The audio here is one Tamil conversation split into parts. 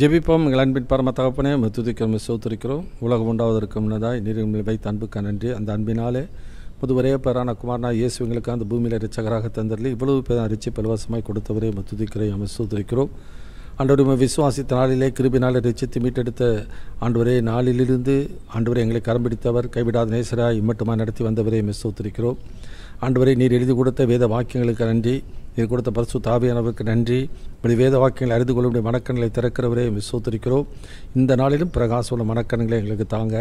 ஜெபிப்போம். எங்கள் அன்பின் பரம தகப்பனே, துதிக்கிறோம், சோத்திருக்கிறோம். உலகம் உண்டாவதற்கு முன்னதாய் நீரில் வைத்த அன்புக்கு நன்றி. அந்த அன்பினாலே முதுவரே பேரான குமாரனா இயேசு எங்களுக்கு அந்த பூமியில் இரட்சகராக தந்தரலி இவ்வளவு பேர் அரிச்சு பலவசமாய் கொடுத்தவரே துதிக்கிறோம், சோத்திருக்கிறோம். ஆண்டவரை விசுவாசித்த நாளிலே கிருபினாலே ரட்சித்து மீட்டெடுத்த ஆண்டவரே நாளிலிருந்து ஆண்டவரை எங்களை கரம் பிடித்தவர், கைவிடாத நேசராய் இம்மட்டுமாய் நடத்தி வந்தவரே சோத்திருக்கிறோம். ஆண்டவரை நீர் எழுதி கொடுத்த வேத வாக்கியங்களுக்கு நன்றி. நீர் கொடுத்த பரிசுத்த ஆவியானவருக்கு நன்றி. இப்படி வேத வாக்கியங்களை அறிந்து கொள்ள முடிய மனக்கண்களை திறக்கிறவரே சோத்திருக்கிறோம். இந்த நாளிலும் பிரகாசமுள்ள மனக்கண்களை எங்களுக்கு தாங்க.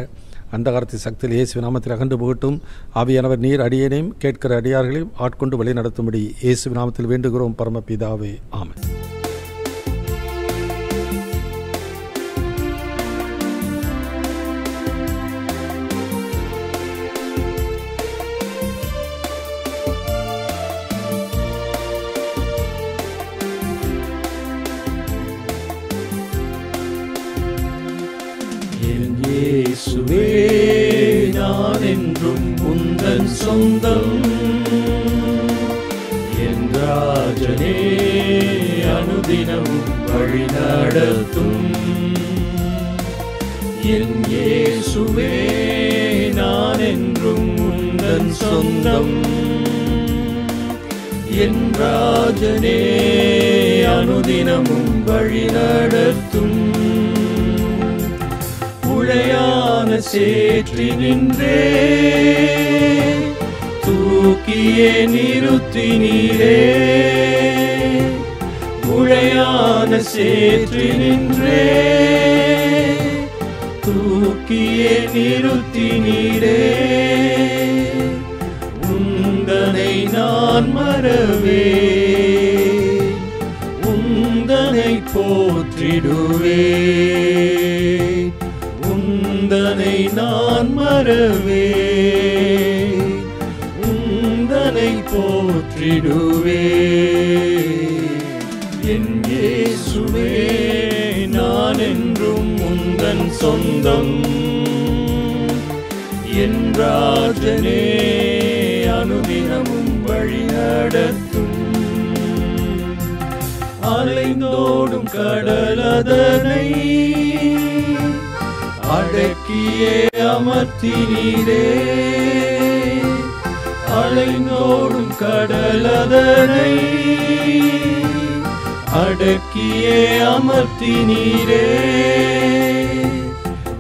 அந்த காலத்து சக்தியில் இயேசு நாமத்தில் அகன்று போகட்டும். ஆவியானவர் நீர் அடியனையும் கேட்கிற அடியார்களையும் ஆட்கொண்டு வழி நடத்தும்படி இயேசு நாமத்தில் வேண்டுகிறோம் பரமபிதாவே, ஆமென். இயேசுவே நான் என்றும் உந்தன் சொந்தம், என் ராஜனே அனுதினம் வழி நடத்தும். என் இயேசுவே நான் என்றும் உந்தன் சொந்தம், என் ராஜனே அனுதினமும் வழி நடத்தும். உளையான சேற்றி நின்றே தூக்கியே நிறுத்தி நீரே, உளையான சேற்றி நின்றே தூக்கியே நிறுத்தி நீரே. உந்தனை நான் மறவே, உந்தனை போற்றிடுவே, உந்தனை நான் மறவே, உந்தனை போற்றிடுவே. என் இயேசுவே நான் என்றும் உந்தன் சொந்தம், என் ராஜனே அனுதினமும் வழி நடத்தும். அலைந்தோடும் கடலதனை அடக்கியே அமர்த்தினீரே, அலைந்தோடும் கடலதனை அடக்கியே அமர்த்தினீரே.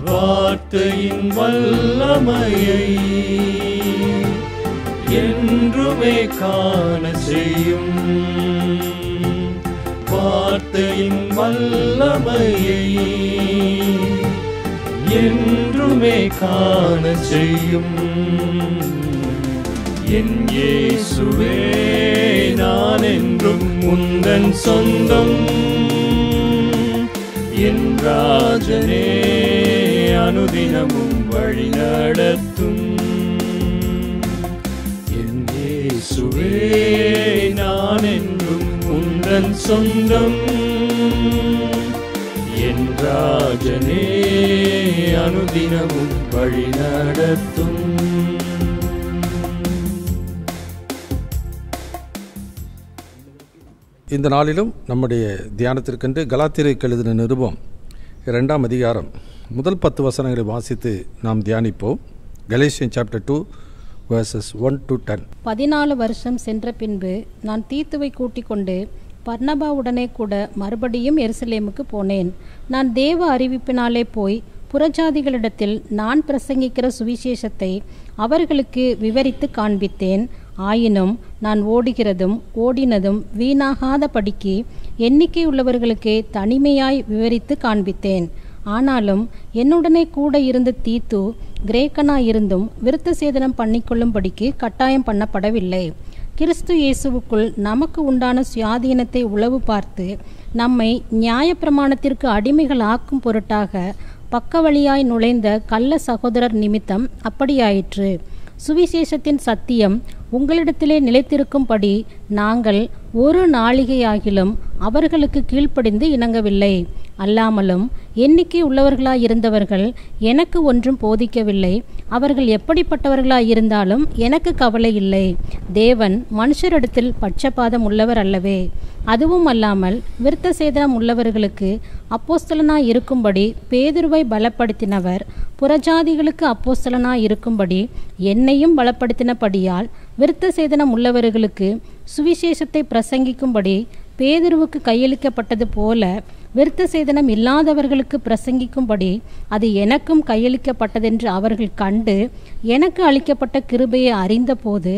வார்த்தையின் வல்லமையை என்றுமே காண செய்யும், வார்த்தையின் வல்லமையை என்றுமே காண செய்யும். என் இயேசுவே நான் என்றும் உந்தன் சொந்தம், என் ராஜனே அனுதினமும் வழி நடத்தும். என் இயேசுவே நான் என்றும் உந்தன் சொந்தம், என் ராஜனே அனுதினமும் வழி நடத்தும். இந்த நாளிலும் நம்முடைய தியானத்திற்கென்று கலாத்தியருக்கு எழுதின நிருபம் 2ஆம் அதிகாரம் முதல் 10 வசனங்களை வாசித்து நாம் தியானிப்போம். கலேசியன் சாப்டர் 2 verses 1 to 10. 14 வருஷம் சென்ற பின்பு நான் தீத்துவை கூட்டிக் கொண்டு பர்னபாவுடனே கூட மறுபடியும் எருசலேமுக்கு போனேன். நான் தேவ அறிவிப்பினாலே போய் புறஜாதிகளிடத்தில் நான் பிரசங்கிக்கிற சுவிசேஷத்தை அவர்களுக்கு விவரித்து காண்பித்தேன். ஆயினும் நான் ஓடினதும் வீணாகாத படிக்கு எண்ணிக்கை உள்ளவர்களுக்கு தனிமையாய் விவரித்து காண்பித்தேன். ஆனாலும் என்னுடனே கூட இருந்த தீத்து கிரேக்கனாயிருந்தும் விருத்த சேதனம் பண்ணிக்கொள்ளும்படிக்கு கட்டாயம் பண்ணப்படவில்லை. கிறிஸ்து இயேசுவுக்குள் நமக்கு உண்டான சுயாதீனத்தை உளவு பார்த்து நம்மை நியாயப்பிரமாணத்திற்கு அடிமைகள் ஆக்கும் பொருட்டாக பக்கவழியாய் நுழைந்த கள்ள சகோதரர் நிமித்தம் அப்படியாயிற்று. சுவிசேஷத்தின் சத்தியம் உங்களிடத்திலே நிலைத்திருக்கும்படி நாங்கள் ஒரு நாளிகையாகிலும் அவர்களுக்கு கீழ்ப்படிந்து இணங்கவில்லை. அல்லாமலும் எண்ணிக்கை உள்ளவர்களாயிருந்தவர்கள் எனக்கு ஒன்றும் போதிக்கவில்லை. அவர்கள் எப்படிப்பட்டவர்களாயிருந்தாலும் எனக்கு கவலை இல்லை. தேவன் மனுஷரிடத்தில் பட்சபாதம் உள்ளவர் அல்லவே. அதுவும் அல்லாமல் விருத்த சேதனம் உள்ளவர்களுக்கு அப்போஸ்தலனாய் இருக்கும்படி பேதுருவை பலப்படுத்தினவர் புறஜாதிகளுக்கு அப்போஸ்தலனாய் இருக்கும்படி என்னையும் பலப்படுத்தினபடியால் விருத்த சேதனம் உள்ளவர்களுக்கு சுவிசேஷத்தை பிரசங்கிக்கும்படி பேதுருவுக்கு கையளிக்கப்பட்டது போல விருத்த சேதனம் இல்லாதவர்களுக்கு பிரசங்கிக்கும்படி அது எனக்கும் கையளிக்கப்பட்டதென்று அவர்கள் கண்டு எனக்கு அளிக்கப்பட்ட கிருபையை அறிந்தபோது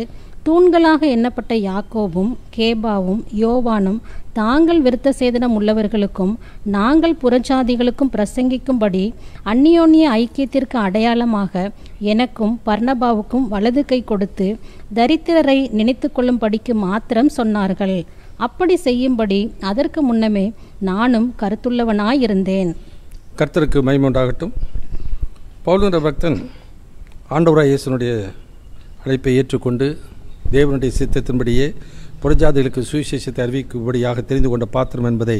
தூண்களாக எண்ணப்பட்ட யாக்கோபும் கேபாவும் யோவானும் தாங்கள் விருத்த சேதனம் உள்ளவர்களுக்கும் நாங்கள் புறஜாதிகளுக்கும் பிரசங்கிக்கும்படி அந்நியோன்ய ஐக்கியத்திற்கு அடையாளமாக எனக்கும் பர்னபாவுக்கும் வலது கை கொடுத்து தரித்திரரை நினைத்து கொள்ளும்படிக்கு மாத்திரம் சொன்னார்கள். அப்படி செய்யும்படி அதற்கு முன்னமே நானும் கருத்துள்ளவனாயிருந்தேன். கர்த்தருக்கு மகிமை உண்டாகட்டும். பவுல் பக்தன் ஆண்டவராய் இயேசுனுடைய அழைப்பை ஏற்றுக்கொண்டு தேவனுடைய சித்தத்தின்படியே புறஜாதிகளுக்கு சுவிசேஷத்தை அறிவிக்கும்படியாக தெரிந்து கொண்ட பாத்திரம் என்பதை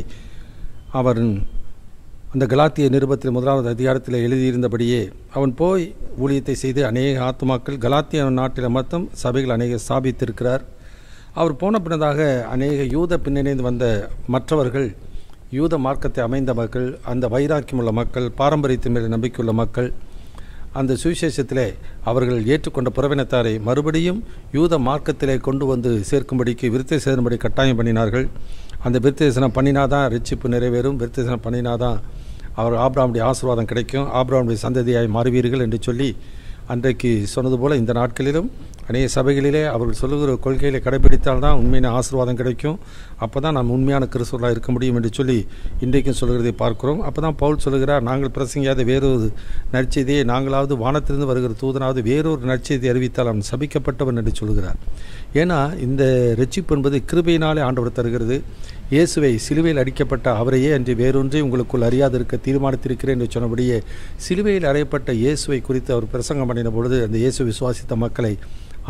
அவர் அந்த கலாத்திய நிருபத்தில் 1வது அதிகாரத்தில் எழுதியிருந்தபடியே அவன் போய் ஊழியத்தை செய்து அநேக ஆத்துமாக்கள் கலாத்திய நாட்டில் மட்டும் சபைகள் அநேக ஸ்தாபித்திருக்கிறார். அவர் போன பின்னதாக அநேக யூத பின்னணிந்து வந்த மற்றவர்கள், யூத மார்க்கத்தை அமைந்த மக்கள், அந்த வைராக்கியமுள்ள மக்கள், பாரம்பரியத்தின் மேல் நம்பிக்கையுள்ள மக்கள், அந்த சுவிசேஷத்திலே அவர்கள் ஏற்றுக்கொண்ட புறவினத்தாரை மறுபடியும் யூத மார்க்கத்திலே கொண்டு வந்து சேர்க்கும்படிக்கு விருத்த சேதனப்படி கட்டாயம் பண்ணினார்கள். அந்த விருத்த சேதனம் பண்ணினாதான் ரட்சிப்பு நிறைவேறும், விருத்த சேதனம் பண்ணினாதான் அவர் ஆபிரகாமுடைய ஆசீர்வாதம் கிடைக்கும், ஆபிரகாமுடைய சந்ததியாய் மாறுவீர்கள் என்று சொல்லி அன்றைக்கு சொன்னது போல இந்த நாட்களிலும் அநேக சபைகளிலே அவர்கள் சொல்லுகிற கொள்கைகளை கடைபிடித்தால்தான் உண்மையான ஆசீர்வாதம் கிடைக்கும், அப்போ தான் நாம் உண்மையான கிறிஸ்தவர்களாக இருக்க முடியும் என்று சொல்லி இன்றைக்கும் சொல்கிறதை பார்க்கிறோம். அப்போ தான் பவுல் சொல்லுகிறார், நாங்கள் பிரசங்கியாத வேறொரு நற்செய்தியை நாங்களாவது வானத்திலிருந்து வருகிற தூதனாவது வேறொரு நற்செய்தி அறிவித்தால் அவன் சபிக்கப்பட்டவன் என்று சொல்கிறார். ஏன்னா இந்த ரட்சிப்பு என்பது கிருபையினாலே ஆண்டவர் தருகிறது. இயேசுவை சிலுவையில் அடிக்கப்பட்ட அவரையே அன்று வேறொன்றை உங்களுக்குள் அறியாதிருக்க தீர்மானித்திருக்கிறேன் என்று சொன்னபடியே சிலுவையில் அறையப்பட்ட இயேசுவை குறித்து அவர் பிரசங்கம் பண்ணின பொழுது அந்த இயேசு விசுவாசித்த மக்களை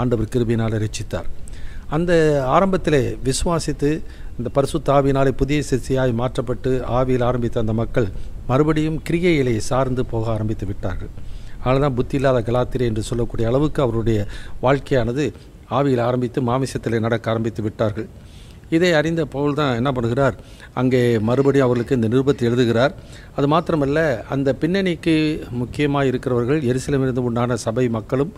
ஆண்டவர் கிருபையினால் ரட்சித்தார். அந்த ஆரம்பத்திலே விசுவாசித்து இந்த பரிசுத்த ஆவியினாலே புதிய சிற்சியாய் மாற்றப்பட்டு ஆவியில் ஆரம்பித்த அந்த மக்கள் மறுபடியும் கிரியைகளை சார்ந்து போக ஆரம்பித்து விட்டார்கள். அதனால்தான் புத்தி இல்லாத கலாத்திரே என்று சொல்லக்கூடிய அளவுக்கு அவருடைய வாழ்க்கையானது ஆவியில் ஆரம்பித்து மாமிசத்திலே நடக்க ஆரம்பித்து விட்டார்கள். இதை அறிந்த பவுல் தான் என்ன பண்ணுகிறார், அங்கே மறுபடியும் அவர்களுக்கு இந்த நிருபத்தை எழுதுகிறார். அது மாத்திரமல்ல, அந்த பின்னணிக்கு முக்கியமாக இருக்கிறவர்கள் எருசலேமிலிருந்து உண்டான சபை மக்களும்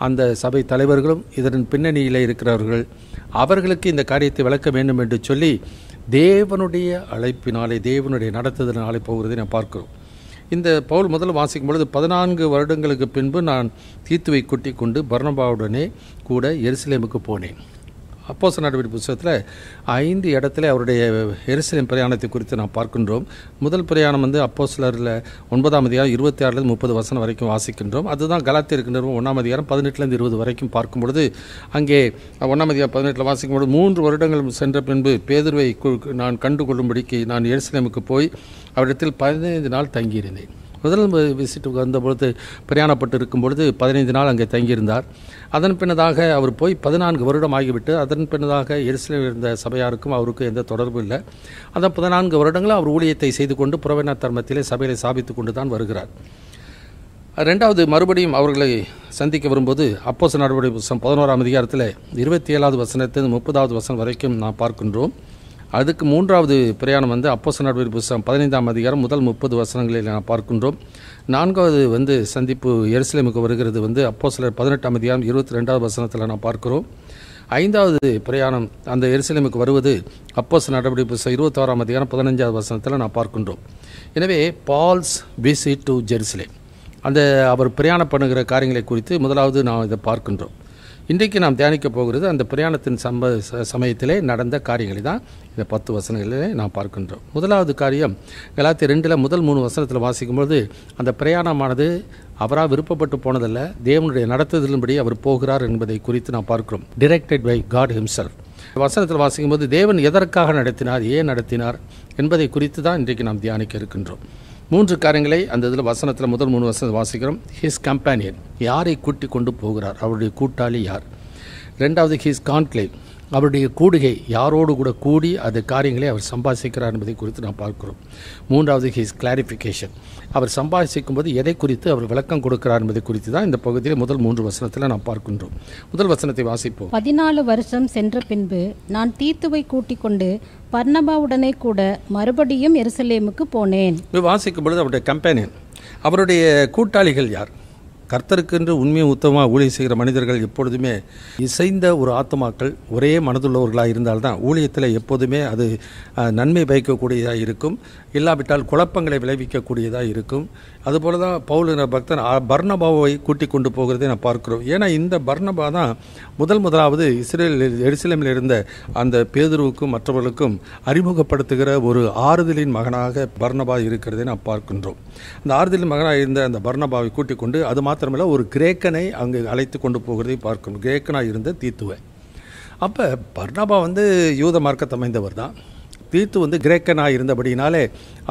அந்த சபை தலைவர்களும் இதன் பின்னணியில் இருக்கிறவர்கள், அவர்களுக்கு இந்த காரியத்தை விளக்க வேண்டும் என்று சொல்லி தேவனுடைய அழைப்பினாலே தேவனுடைய நடத்துதலினாலே போகிறதை நான் பார்க்கிறோம். இந்த பவுல் முதல்ல வாசிக்கும் பொழுது 14 வருடங்களுக்கு பின்பு நான் தீத்துவை கூட்டி கொண்டு பர்னபாவுடனே கூட எருசலேமுக்கு போனேன். அப்போஸ்தலர் நடவடிக்கை புத்தகத்தில் 5 இடத்துல அவருடைய எருசலேம் பிரயாணத்தை குறித்து நாம் பார்க்கின்றோம். முதல் பிரயாணம் அப்போஸ்தலரில் 9ஆம் அதிகாரம் 26 30 வசனம் வரைக்கும் வாசிக்கின்றோம். அதுதான் கலாத்தியருக்கு நிருபம் 1ஆம் அதிகாரம் 18 20 வரைக்கும் பார்க்கும் பொழுது அங்கே 1ஆம் அதிகாரம் 18 வாசிக்கும் பொழுது 3 வருடங்கள் சென்ற பின்பு பேதுருவை நான் கண்டுகொள்ளும்படிக்கு நான் எருசலேமுக்கு போய் அவரிடத்தில் 15 நாள் தங்கியிருந்தேன். முதல் விசிட்டுக்கு வந்தபொழுது பிரயாணப்பட்டு இருக்கும் பொழுது 15 நாள் அங்கே தங்கியிருந்தார். அதன் பின்னதாக அவர் போய் 14 வருடம் ஆகிவிட்டு அதன் பின்னதாக எருசலேமில் இருந்த சபையாருக்கும் அவருக்கும் எந்த தொடர்பும் இல்லை. அந்த 14 வருடங்களும் அவர் ஊழியத்தை செய்து கொண்டு புறவினர் தர்மத்திலே சபையை சாபித்து கொண்டு தான் வருகிறார். ரெண்டாவது மறுபடியும் அவர்களை சந்திக்க வரும்போது அப்போஸ்தலர் நடவடிக்கை புத்தகம் 11ஆம் அதிகாரத்தில் 27வது வசனத்திலிருந்து 30வது வசனம் வரைக்கும் நாம் பார்க்கின்றோம். அதுக்கு 3வது பிரயாணம் அப்போஸ்தலர் நடவடிக்கை புத்தகம் 15ஆம் அதிகாரம் முதல் 30 வசனங்களில் நாம் பார்க்கின்றோம். 4வது சந்திப்பு எருசலேமுக்கு வருகிறது அப்போஸ்தலர் 18ஆம் அதிகாரம் 22வது வசனத்தில் நாம் பார்க்கிறோம். 5வது பிரயாணம் அந்த எருசலேமுக்கு வருவது அப்போஸ்தலர் நடவடிக்கை புத்தகம் 26ஆம் அதிகாரம் 15வது வசனத்தில் நாம் பார்க்கின்றோம். எனவே பால்ஸ் விசிட் டு ஜெருசலேம், அந்த அவர் பிரயாணம் பண்ணுகிற காரியங்களை குறித்து முதலாவது நாம் இதை பார்க்கின்றோம். இன்றைக்கு நாம் தியானிக்க போகிறது அந்த பிரயாணத்தின் சமயத்திலே நடந்த காரியங்களை தான் இந்த 10 வசனங்களிலே நாம் பார்க்கின்றோம். முதலாவது காரியம் கலாத்தியர் 2 முதல் 3 வசனத்தில் வாசிக்கும்போது அந்த பிரயாணமானது அவராக விருப்பப்பட்டு போனதல்ல, தேவனுடைய நடத்துதலின்படி அவர் போகிறார் என்பதை குறித்து நாம் பார்க்கிறோம். Directed by God himself. வசனத்தில் வாசிக்கும்போது தேவன் எதற்காக நடத்தினார், ஏன் நடத்தினார் என்பதை குறித்து தான் இன்றைக்கு நாம் தியானிக்க இருக்கின்றோம். 3 காரியங்களை அந்த இதில் வசனத்தில் முதல் 3 வசனத்தை வாசிக்கிறோம். ஹிஸ் கம்பேனியன், யாரை கூட்டி கொண்டு போகிறார், அவருடைய கூட்டாளி யார். ரெண்டாவது ஹிஸ் கான்க்ளேவ், அவருடைய கூடுகை யாரோடு கூட கூடி அந்த காரியங்களை அவர் சம்பாதிக்கிறார் என்பதை குறித்து நாம் பார்க்கிறோம். மூன்றாவது ஹிஸ் கிளாரிஃபிகேஷன், அவர் சம்பாதிக்கும் போது எதை குறித்து அவர் விளக்கம் கொடுக்கிறார் என்பதை குறித்து தான் இந்த பகுதியில் முதல் 3 வசனத்தில் நாம் பார்க்கின்றோம். முதல் வசனத்தை வாசிப்போம். 14 வருஷம் சென்ற பின்பு நான் தீத்துவை கூட்டிக் கொண்டு பர்னபாவுடனே கூட மறுபடியும் எருசலேமுக்கு போனேன். வாசிக்கும் பொழுது அவருடைய கம்பெனியன், அவருடைய கூட்டாளிகள் யார்? கர்த்தருக்கென்று உண்மையை உத்தமமாக ஊழியம் செய்கிற மனிதர்கள் எப்பொழுதுமே இசைந்த ஒரு ஆத்மாக்கள், ஒரே மனதுள்ளவர்களாக இருந்தால்தான் ஊழியத்தில் எப்போதுமே அது நன்மை பயக்கக்கூடியதாக இருக்கும், இல்லாவிட்டால் குழப்பங்களை விளைவிக்கக்கூடியதாக இருக்கும். அதுபோல தான் பவுல் பக்தன் பர்னபாவை கூட்டி கொண்டு போகிறதை நான் பார்க்கிறோம். ஏன்னா இந்த பர்னபா தான் முதலாவது எருசலேமில் இருந்த அந்த பேதுருவுக்கும் மற்றவர்களுக்கும் அறிமுகப்படுத்துகிற ஒரு ஆறுதலின் மகனாக பர்னபா இருக்கிறதை நாம் பார்க்கின்றோம். அந்த ஆறுதலின் மகனாக இருந்த அந்த பர்னபாவை கூட்டிக் கொண்டு, அது மாத்திரமல்ல ஒரு கிரேக்கனை அங்கு அழைத்து கொண்டு போகிறதை பார்க்கணும். கிரேக்கனாக இருந்த தீத்துவை. அப்போ பர்னபா யூத மார்க்கத்தை அமைந்தவர் தான். தீத்து கிரேக்கனாக இருந்தபடினாலே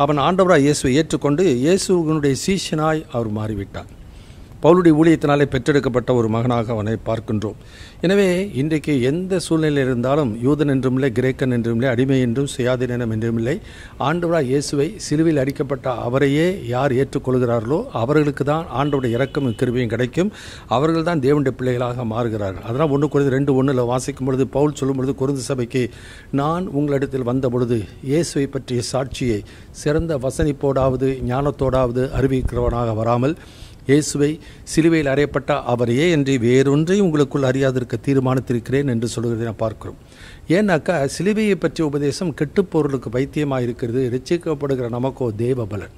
அவன் ஆண்டவராக இயேசுவை ஏற்றுக்கொண்டு இயேசுவினுடைய சீஷனாய் அவர் மாறிவிட்டான். பவுலுடைய ஊழியத்தினாலே பெற்றெடுக்கப்பட்ட ஒரு மகனாக அவனை பார்க்கின்றோம். எனவே இன்றைக்கு எந்த சூழ்நிலையில் இருந்தாலும் யூதன் என்றும் இல்லை, கிரேக்கன் என்றும் இல்லை, அடிமை என்றும் சுயாதீனம் என்றும் இல்லை, ஆண்டவராக இயேசுவை சிலுவையில் அடிக்கப்பட்ட அவரையே யார் ஏற்றுக்கொள்கிறார்களோ அவர்களுக்கு தான் ஆண்டவருடைய இரக்கமும் கிருபையும் கிடைக்கும். அவர்கள் தான் தேவனுடைய பிள்ளைகளாக மாறுகிறார்கள். அதனால் 1 Corinthians 2:1 வாசிக்கும் பொழுது பவுல் சொல்லும் பொழுது, கொரிந்து சபைக்கு நான் உங்களிடத்தில் வந்த பொழுது இயேசுவை பற்றிய சாட்சியை சிறந்த வசனிப்போடாவது ஞானத்தோடாவது அறிவிக்கிறவனாக வராமல் இயேசுவை சிலுவையில் அறையப்பட்ட அவரையே என்று வேறொன்றை உங்களுக்குள் அறியாதிருக்க தீர்மானித்திருக்கிறேன் என்று சொல்கிறதை நான் பார்க்கிறோம். ஏன்னாக்கா சிலுவையை பற்றிய உபதேசம் கெட்டுப்பொருளுக்கு வைத்தியமாக இருக்கிறது, ரட்சிக்கப்படுகிற நமக்கோ தேவ பலன்.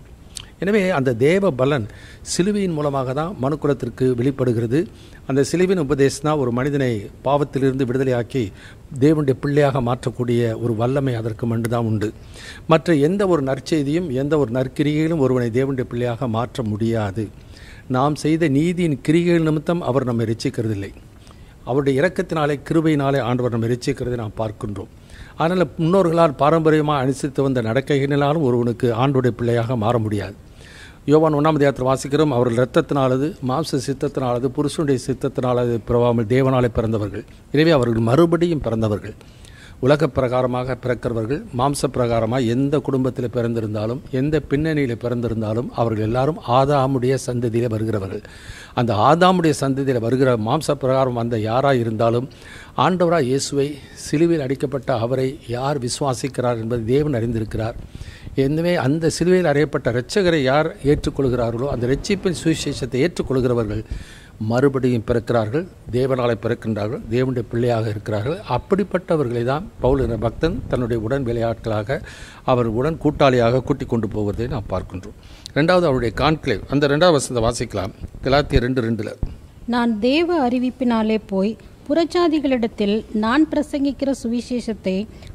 எனவே அந்த தேவ பலன் சிலுவையின் மூலமாக தான் மனுக்குலத்திற்கு வெளிப்படுகிறது. அந்த சிலுவையின் உபதேசம் தான் ஒரு மனிதனை பாவத்திலிருந்து விடுதலையாக்கி தேவனுடைய பிள்ளையாக மாற்றக்கூடிய ஒரு வல்லமை அதற்கு மட்டும்தான் உண்டு. மற்ற எந்த ஒரு நற்செய்தியும் எந்த ஒரு நற்கிரிகையிலும் ஒருவனை தேவனுடைய பிள்ளையாக மாற்ற முடியாது. நாம் செய்த நீதியின் கிரிகைகள் நிமித்தம் அவர் நம்மை ரட்சிக்கிறதில்லை. அவருடைய இரக்கத்தினாலே கிருபையினாலே ஆண்டவர் நம்மை ரட்சிக்கிறதை நாம் பார்க்கின்றோம். அதனால் முன்னோர்களால் பாரம்பரியமாக அனுசரித்து வந்த நடக்கைகளினாலும் ஒருவனுக்கு ஆண்டோடைய பிள்ளையாக மாற முடியாது. யோவான் 1 வாசிக்கிறோம், அவர்கள் இரத்தத்தினாலது மாம்ச சித்தத்தினாலது புருஷனுடைய சித்தத்தினாலது பிறவாமல் தேவனாலே பிறந்தவர்கள். எனவே அவர்கள் மறுபடியும் பிறந்தவர்கள். உலக பிரகாரமாக பிறக்கிறவர்கள், மாம்ச பிரகாரமாக எந்த குடும்பத்தில் பிறந்திருந்தாலும் எந்த பின்னணியில் பிறந்திருந்தாலும் அவர்கள் எல்லாரும் ஆதாமுடைய சந்ததியில் வருகிறவர்கள். அந்த ஆதாமுடைய சந்ததியில் வருகிற மாம்ச பிரகாரம் வந்த யாராக இருந்தாலும் ஆண்டவராக இயேசுவை சிலுவையில் அடிக்கப்பட்ட அவரை யார் விசுவாசிக்கிறார் என்பதை தேவன் அறிந்திருக்கிறார். எனவே அந்த சிலுவையில் அறையப்பட்ட இரட்சகரை யார் ஏற்றுக்கொள்கிறார்களோ அந்த இரட்சிப்பின் சுவிசேஷத்தை ஏற்றுக்கொள்கிறவர்கள் மறுபடியும் பிறக்கிறார்கள், தேவனாலே பிறக்கின்றார்கள், தேவனுடைய பிள்ளையாக இருக்கிறார்கள். அப்படிப்பட்டவர்களை தான் பவுல் என்ற பக்தன் தன்னுடைய உடன் வேலையாட்களாக அவர் உடன் கூட்டாளியாக கூட்டிக் கொண்டு போவதை நாம் பார்க்கின்றோம். 2வது அவருடைய கான்க்ளேவ், அந்த 2வது வசனத்தை வாசிக்கலாம். கலாத்தியர் 2:2 நான் தேவ அறிவிப்பினாலே போய் புறஜாதிகளிடத்தில் நான் பிரசங்கிக்கிற சுவிசேஷத்தை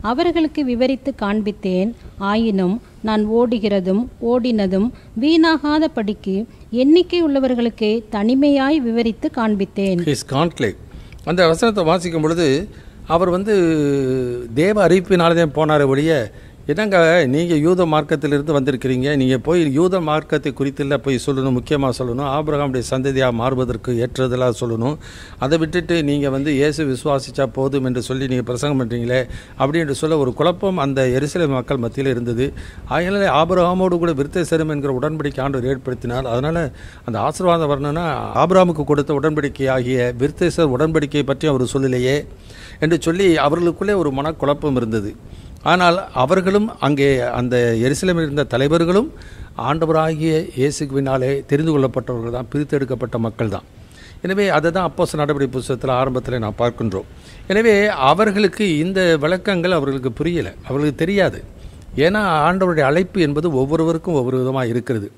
அவர்களுக்கு விவரித்து காண்பித்தேன். ஆயினும் நான் ஓடுகிறதும் ஓடினதும் வீணாகாத படிக்கு எண்ணிக்கை உள்ளவர்களுக்கு தனிமையாய் விவரித்து காண்பித்தேன். அந்த வசனத்தை வாசிக்கும் பொழுது அவர் தேவ அறிவிப்பினால்தான் போனார் ஒழிய, என்னங்க நீங்கள் யூத மார்க்கத்திலிருந்து வந்திருக்கிறீங்க, நீங்கள் போய் யூத மார்க்கத்தை குறித்தில் போய் சொல்லணும், முக்கியமாக சொல்லணும், ஆபிரகாமுடைய சந்ததியாக மாறுவதற்கு ஏற்றதெல்லாம் சொல்லணும். அதை விட்டுட்டு நீங்கள் இயேசு விசுவாசித்தா போதும் என்று சொல்லி நீங்கள் பிரசங்கம் பண்ணுறீங்களே அப்படின்னு சொல்ல ஒரு குழப்பம் அந்த எருசலேம் மக்கள் மத்தியில் இருந்தது. அதனால் ஆபிரகாமோடு கூட விருத்த சேரும் என்கிற உடன்படிக்கை ஆண்டவர் ஏற்படுத்தினார். அதனால் அந்த ஆசீர்வாதம் வரணும்னா ஆபிரகாமுக்கு கொடுத்த உடன்படிக்கை ஆகிய விருத்த சேர் உடன்படிக்கையை பற்றி அவர் சொல்லலையே என்று சொல்லி அவர்களுக்குள்ளே ஒரு மனக்குழப்பம் இருந்தது. ஆனால் அவர்களும் அங்கே அந்த எருசலேமில் இருந்த தலைவர்களும் ஆண்டவராகிய இயேசுவினாலே தெரிந்து கொள்ளப்பட்டவர்கள் தான், பிரித்தெடுக்கப்பட்ட மக்கள் தான். எனவே அதை தான் அப்போஸ்தலர் நடபடிகள் புத்தகத்தில் ஆரம்பத்தில் நான் பார்க்கின்றோம். எனவே அவர்களுக்கு இந்த விளக்கங்கள் அவர்களுக்கு புரியலை, அவர்களுக்கு தெரியாது. ஏன்னா ஆண்டவருடைய அழைப்பு என்பது ஒவ்வொருவருக்கும் ஒவ்வொரு விதமாக இருக்கிறது.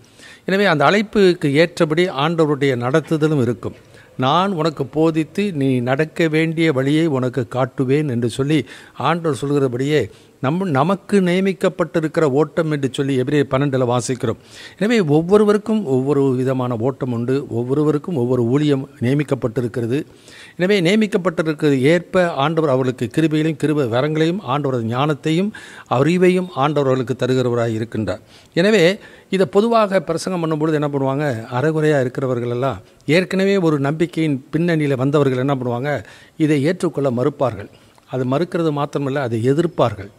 எனவே அந்த அழைப்புக்கு ஏற்றபடி ஆண்டவருடைய நடத்துதலும் இருக்கும். நான் உனக்கு போதித்து நீ நடக்க வேண்டிய வழியை உனக்கு காட்டுவேன் என்று சொல்லி ஆண்டவர் சொல்கிறபடியே நமக்கு நியமிக்கப்பட்டிருக்கிற ஓட்டம் என்று சொல்லி எபிரேயர் 12 வாசிக்கிறோம். எனவே ஒவ்வொருவருக்கும் ஒவ்வொரு விதமான ஓட்டம் உண்டு, ஒவ்வொருவருக்கும் ஒவ்வொரு ஊழியம் நியமிக்கப்பட்டிருக்கிறது. எனவே நியமிக்கப்பட்டிருக்கிறது ஏற்ப ஆண்டவர் அவர்களுக்கு கிருபைகளையும் கிருபை வரங்களையும் ஆண்டவரது ஞானத்தையும் அறிவையும் ஆண்டவர் அவர்களுக்கு தருகிறவராக இருக்கின்றார். எனவே இதை பொதுவாக பிரசங்கம் பண்ணும்பொழுது என்ன பண்ணுவாங்க, அறகுறையாக இருக்கிறவர்கள் எல்லாம் ஏற்கனவே ஒரு நம்பிக்கையின் பின்னணியில் வந்தவர்கள் என்ன பண்ணுவாங்க, இதை ஏற்றுக்கொள்ள மறுப்பார்கள். அது மறுக்கிறது மாத்திரமல்ல, அதை எதிர்ப்பார்கள்.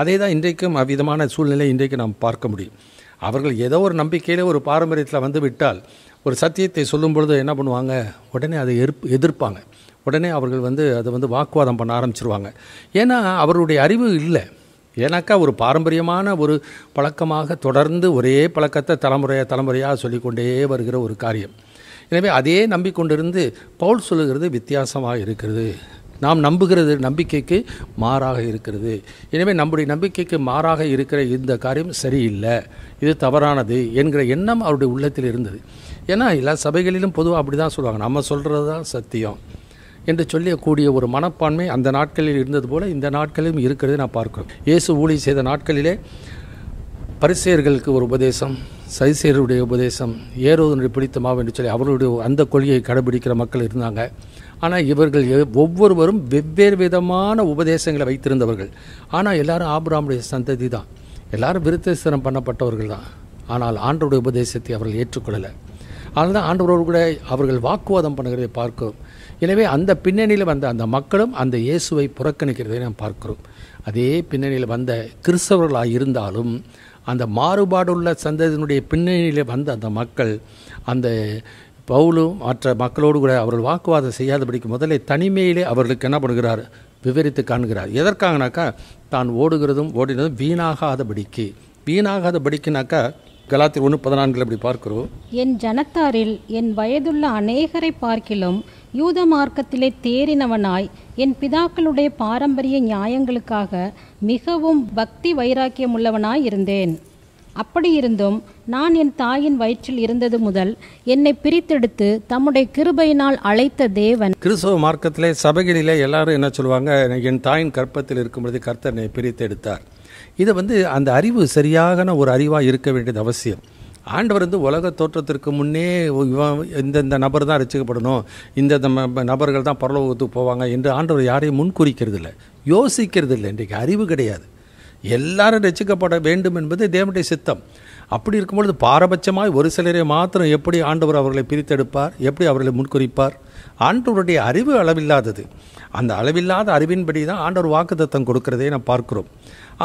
அதே தான் இன்றைக்கும் அவ்விதமான சூழ்நிலை இன்றைக்கு நாம் பார்க்க முடியும். அவர்கள் ஏதோ ஒரு நம்பிக்கையில் ஒரு பாரம்பரியத்தில் வந்து விட்டால் ஒரு சத்தியத்தை சொல்லும் பொழுது என்ன பண்ணுவாங்க, உடனே அதை எதிர்ப்பாங்க. உடனே அவர்கள் அதை வாக்குவாதம் பண்ண ஆரம்பிச்சிருவாங்க. ஏன்னா அவருடைய அறிவு இல்லை. ஏன்னாக்கா ஒரு பாரம்பரியமான ஒரு பழக்கமாக தொடர்ந்து ஒரே பழக்கத்தை தலைமுறையாக சொல்லிக்கொண்டே வருகிற ஒரு காரியம். எனவே அதே நம்பிக்கொண்டிருந்து பவுல் சொல்லுகிறது வித்தியாசமாக இருக்கிறது. நாம் நம்புகிறது நம்பிக்கைக்கு மாறாக இருக்கிறது. எனவே நம்முடைய நம்பிக்கைக்கு மாறாக இருக்கிற இந்த காரியம் சரியில்லை, இது தவறானது என்கிற எண்ணம் அவருடைய உள்ளத்தில் இருந்தது. ஏன்னா எல்லா சபைகளிலும் பொதுவாக அப்படி தான் சொல்லுவாங்க, நம்ம சொல்கிறது தான் சத்தியம் என்று சொல்லக்கூடிய ஒரு மனப்பான்மை அந்த நாட்களில் இருந்தது போல இந்த நாட்களிலும் இருக்கிறது நான் பார்க்கிறோம். இயேசு ஊழியம் செய்த நாட்களிலே பரிசேயர்களுக்கு ஒரு உபதேசம், சதுசேயருடைய உபதேசம், ஏரோதனுடைய பிடித்த மாவு என்று சொல்லி அவர்களுடைய அந்த கொள்கையை கடைபிடிக்கிற மக்கள் இருந்தாங்க. ஆனால் இவர்கள் ஒவ்வொருவரும் வெவ்வேறு விதமான உபதேசங்களை வைத்திருந்தவர்கள். ஆனால் எல்லாரும் ஆபிரகாமுடைய சந்ததி தான், எல்லாரும் விருத்தசனம் பண்ணப்பட்டவர்கள் தான். ஆனால் ஆண்டவருடைய உபதேசத்தை அவர்கள் ஏற்றுக்கொள்ளலை. அதனால தான் ஆண்டவரோடு கூட அவர்கள் வாக்குவாதம் பண்ணுகிறதை பார்க்கிறோம். எனவே அந்த பின்னணியில் வந்த அந்த மக்களும் அந்த இயேசுவை புறக்கணிக்கிறதை நாம் பார்க்கிறோம். அதே பின்னணியில் வந்த கிறிஸ்தவர்களாக இருந்தாலும் அந்த மாறுபாடுள்ள சந்ததியினுடைய பின்னணியில் வந்த அந்த மக்கள் அந்த பவுலும் மற்ற மக்களோடு கூட அவர்கள் வாக்குவாதம் செய்யாதபடிக்கு முதலே தனிமையிலே அவர்களுக்கு என்ன பண்ணுகிறார், விவரித்து காண்கிறார். எதற்காகனாக்கா தான் ஓடினதும் வீணாகாதபடிக்குனாக்கா கலாத்தியர் 1:14 அப்படி பார்க்கிறோம். என் ஜனத்தாரில் என் வயதுள்ள அநேகரை பார்க்கிலும் யூத மார்க்கத்திலே தேறினவனாய் என் பிதாக்களுடைய பாரம்பரிய நியாயங்களுக்காக மிகவும் பக்தி வைராக்கியமுள்ளவனாய் இருந்தேன். அப்படியிருந்தும் நான் என் தாயின் வயிற்றில் இருந்தது முதல் என்னை பிரித்தெடுத்து தம்முடைய கிருபையினால் அழைத்த தேவன். கிறிஸ்தவ மார்க்கத்திலே சபைகளிலே எல்லாரும் என்ன சொல்லுவாங்க, என் தாயின் கற்பத்தில் இருக்கும்பொழுது கர்த்தர் என்னை பிரித்தெடுத்தார். இது அந்த அறிவு சரியான ஒரு அறிவாக இருக்க வேண்டியது அவசியம். ஆண்டவர் உலக தோற்றத்திற்கு முன்னே இந்த நபர் தான் ரட்சிக்கப்படணும், இந்த நபர்கள் தான் பரலோகத்துக்கு போவாங்க என்று ஆண்டவர் யாரையும் முன்குறிக்கிறது இல்லை, யோசிக்கிறது இல்லை. இன்றைக்கு அறிவு கிடையாது. எல்லாரும் ரட்சிக்கப்பட வேண்டும் என்பது தேவனுடைய சித்தம். அப்படி இருக்கும்பொழுது பாரபட்சமாய் ஒரு சிலரை மாத்திரம் எப்படி ஆண்டவர் அவர்களை பிரித்தெடுப்பார், எப்படி அவர்களை முன்குறிப்பார்? ஆண்டவருடைய அறிவு அளவில்லாதது. அந்த அளவில்லாத அறிவின்படி தான் ஆண்டவர் வாக்குத்தத்தம் கொடுக்கிறதை நாம் பார்க்கிறோம்.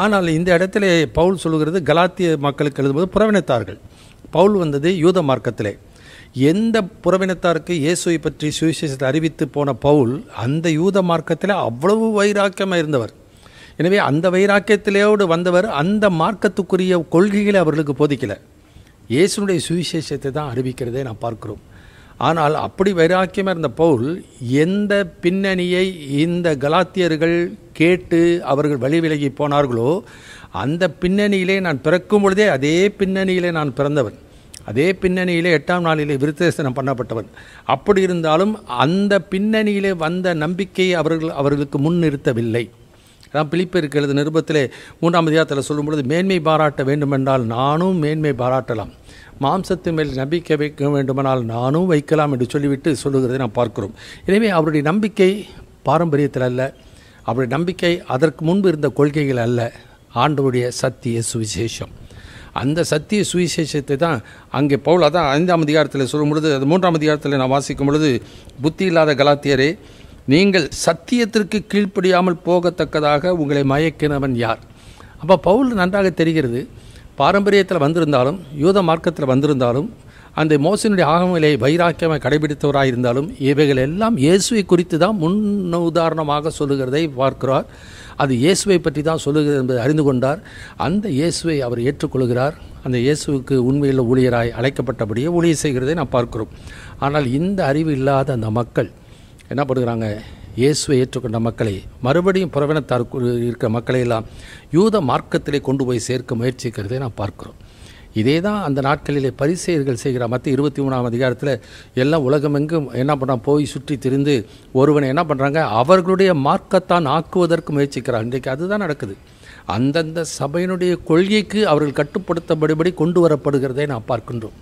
ஆனால் இந்த இடத்துல பவுல் சொல்லுகிறது கலாத்திய மக்களுக்கு எழுதும்போது புறவினத்தார்கள். பவுல் வந்தது யூத மார்க்கத்திலே. எந்த புறவினத்தாருக்கு இயேசுவை பற்றி சுவிசேஷத்தை அறிவித்து போன பவுல் அந்த யூத மார்க்கத்தில் அவ்வளவு வைராக்கியமாக இருந்தவர். எனவே அந்த வைராக்கியத்திலேயோடு வந்தவர் அந்த மார்க்கத்துக்குரிய கொள்கைகளை அவர்களுக்கு போதிக்கலை, இயேசுனுடைய சுவிசேஷத்தை தான் அறிவிக்கிறதே நாம் பார்க்கிறோம். ஆனால் அப்படி வைராக்கியமாக இருந்த பவுல் எந்த பின்னணியை இந்த கலாத்தியர்கள் கேட்டு அவர்கள் வழி விலகி போனார்களோ அந்த பின்னணியிலே நான் பிறக்கும் பொழுதே அதே பின்னணியிலே நான் பிறந்தவன், அதே பின்னணியிலே 8ஆம் நாளிலே விருத்தசனம் பண்ணப்பட்டவன். அப்படி இருந்தாலும் அந்த பின்னணியிலே வந்த நம்பிக்கையை அவர்களுக்கு முன் நிறுத்தவில்லை. அதான் பிலிப்பியருக்கு எழுதின நிருபத்திலே 3ஆம் அதிகாரத்தில் சொல்லும் பொழுது மேன்மை பாராட்ட வேண்டுமென்றால் நானும் மேன்மை பாராட்டலாம், மாம்சத்தின் மேல் நம்பிக்கை வைக்க வேண்டுமானால் நானும் வைக்கலாம் என்று சொல்லிவிட்டு சொல்லுகிறதை நாம் பார்க்கிறோம். எனவே அவருடைய நம்பிக்கை பாரம்பரியத்தில் அல்ல, அவருடைய நம்பிக்கை அதற்கு முன்பு இருந்த கொள்கைகள் அல்ல, ஆண்டவருடைய சத்திய சுவிசேஷம். அந்த சத்திய சுவிசேஷத்தை தான் அங்கே பவுல் அதான் 5ஆம் அதிகாரத்தில் சொல்லும் பொழுது, அது 3ஆம் அதிகாரத்தில் நான் வாசிக்கும் பொழுது, புத்தி இல்லாத கலாத்தியரே நீங்கள் சத்தியத்திற்கு கீழ்ப்படியாமல் போகத்தக்கதாக உங்களை மயக்கினவன் யார்? அப்போ பவுல் நன்றாக தெரிகிறது, பாரம்பரியத்தில் வந்திருந்தாலும் யூத மார்க்கத்தில் வந்திருந்தாலும் அந்த மோசனுடைய ஆகமங்களை வைராக்கியமாக கடைபிடித்தவராக இருந்தாலும் இவைகள் எல்லாம் இயேசுவை குறித்து தான் உதாரணமாக சொல்லுகிறதை பார்க்கிறார். அது இயேசுவை பற்றி தான் சொல்லுகிறது என்பதை அறிந்து கொண்டார். அந்த இயேசுவை அவர் ஏற்றுக்கொள்கிறார். அந்த இயேசுவுக்கு உண்மையில் ஊழியராய் அழைக்கப்பட்டபடியே ஊழியர் செய்கிறதை நாம் பார்க்கிறோம். ஆனால் இந்த அறிவு இல்லாத அந்த மக்கள் என்ன பண்ணுறாங்க, இயேசுவை ஏற்றுக்கொண்ட மக்களை மறுபடியும் புறவினத்தார் இருக்கிற மக்களை எல்லாம் யூத மார்க்கத்திலே கொண்டு போய் சேர்க்க முயற்சிக்கிறதை நாம் பார்க்கிறோம். இதே தான் அந்த நாட்களிலே பரிசேயர்கள் செய்கிற மத்திய 23ஆம் அதிகாரத்தில் எல்லாம் உலகமெங்கும் என்ன பண்ணுறாங்க, போய் சுற்றி திரிந்து ஒருவனை என்ன பண்ணுறாங்க, அவர்களுடைய மார்க்கத்தான் ஆக்குவதற்கு முயற்சிக்கிறார். இன்றைக்கு அதுதான் நடக்குது. அந்தந்த சபையினுடைய கொள்கைக்கு அவர்கள் கட்டுப்படுத்தபடி கொண்டு வரப்படுகிறதை நாம் பார்க்கின்றோம்.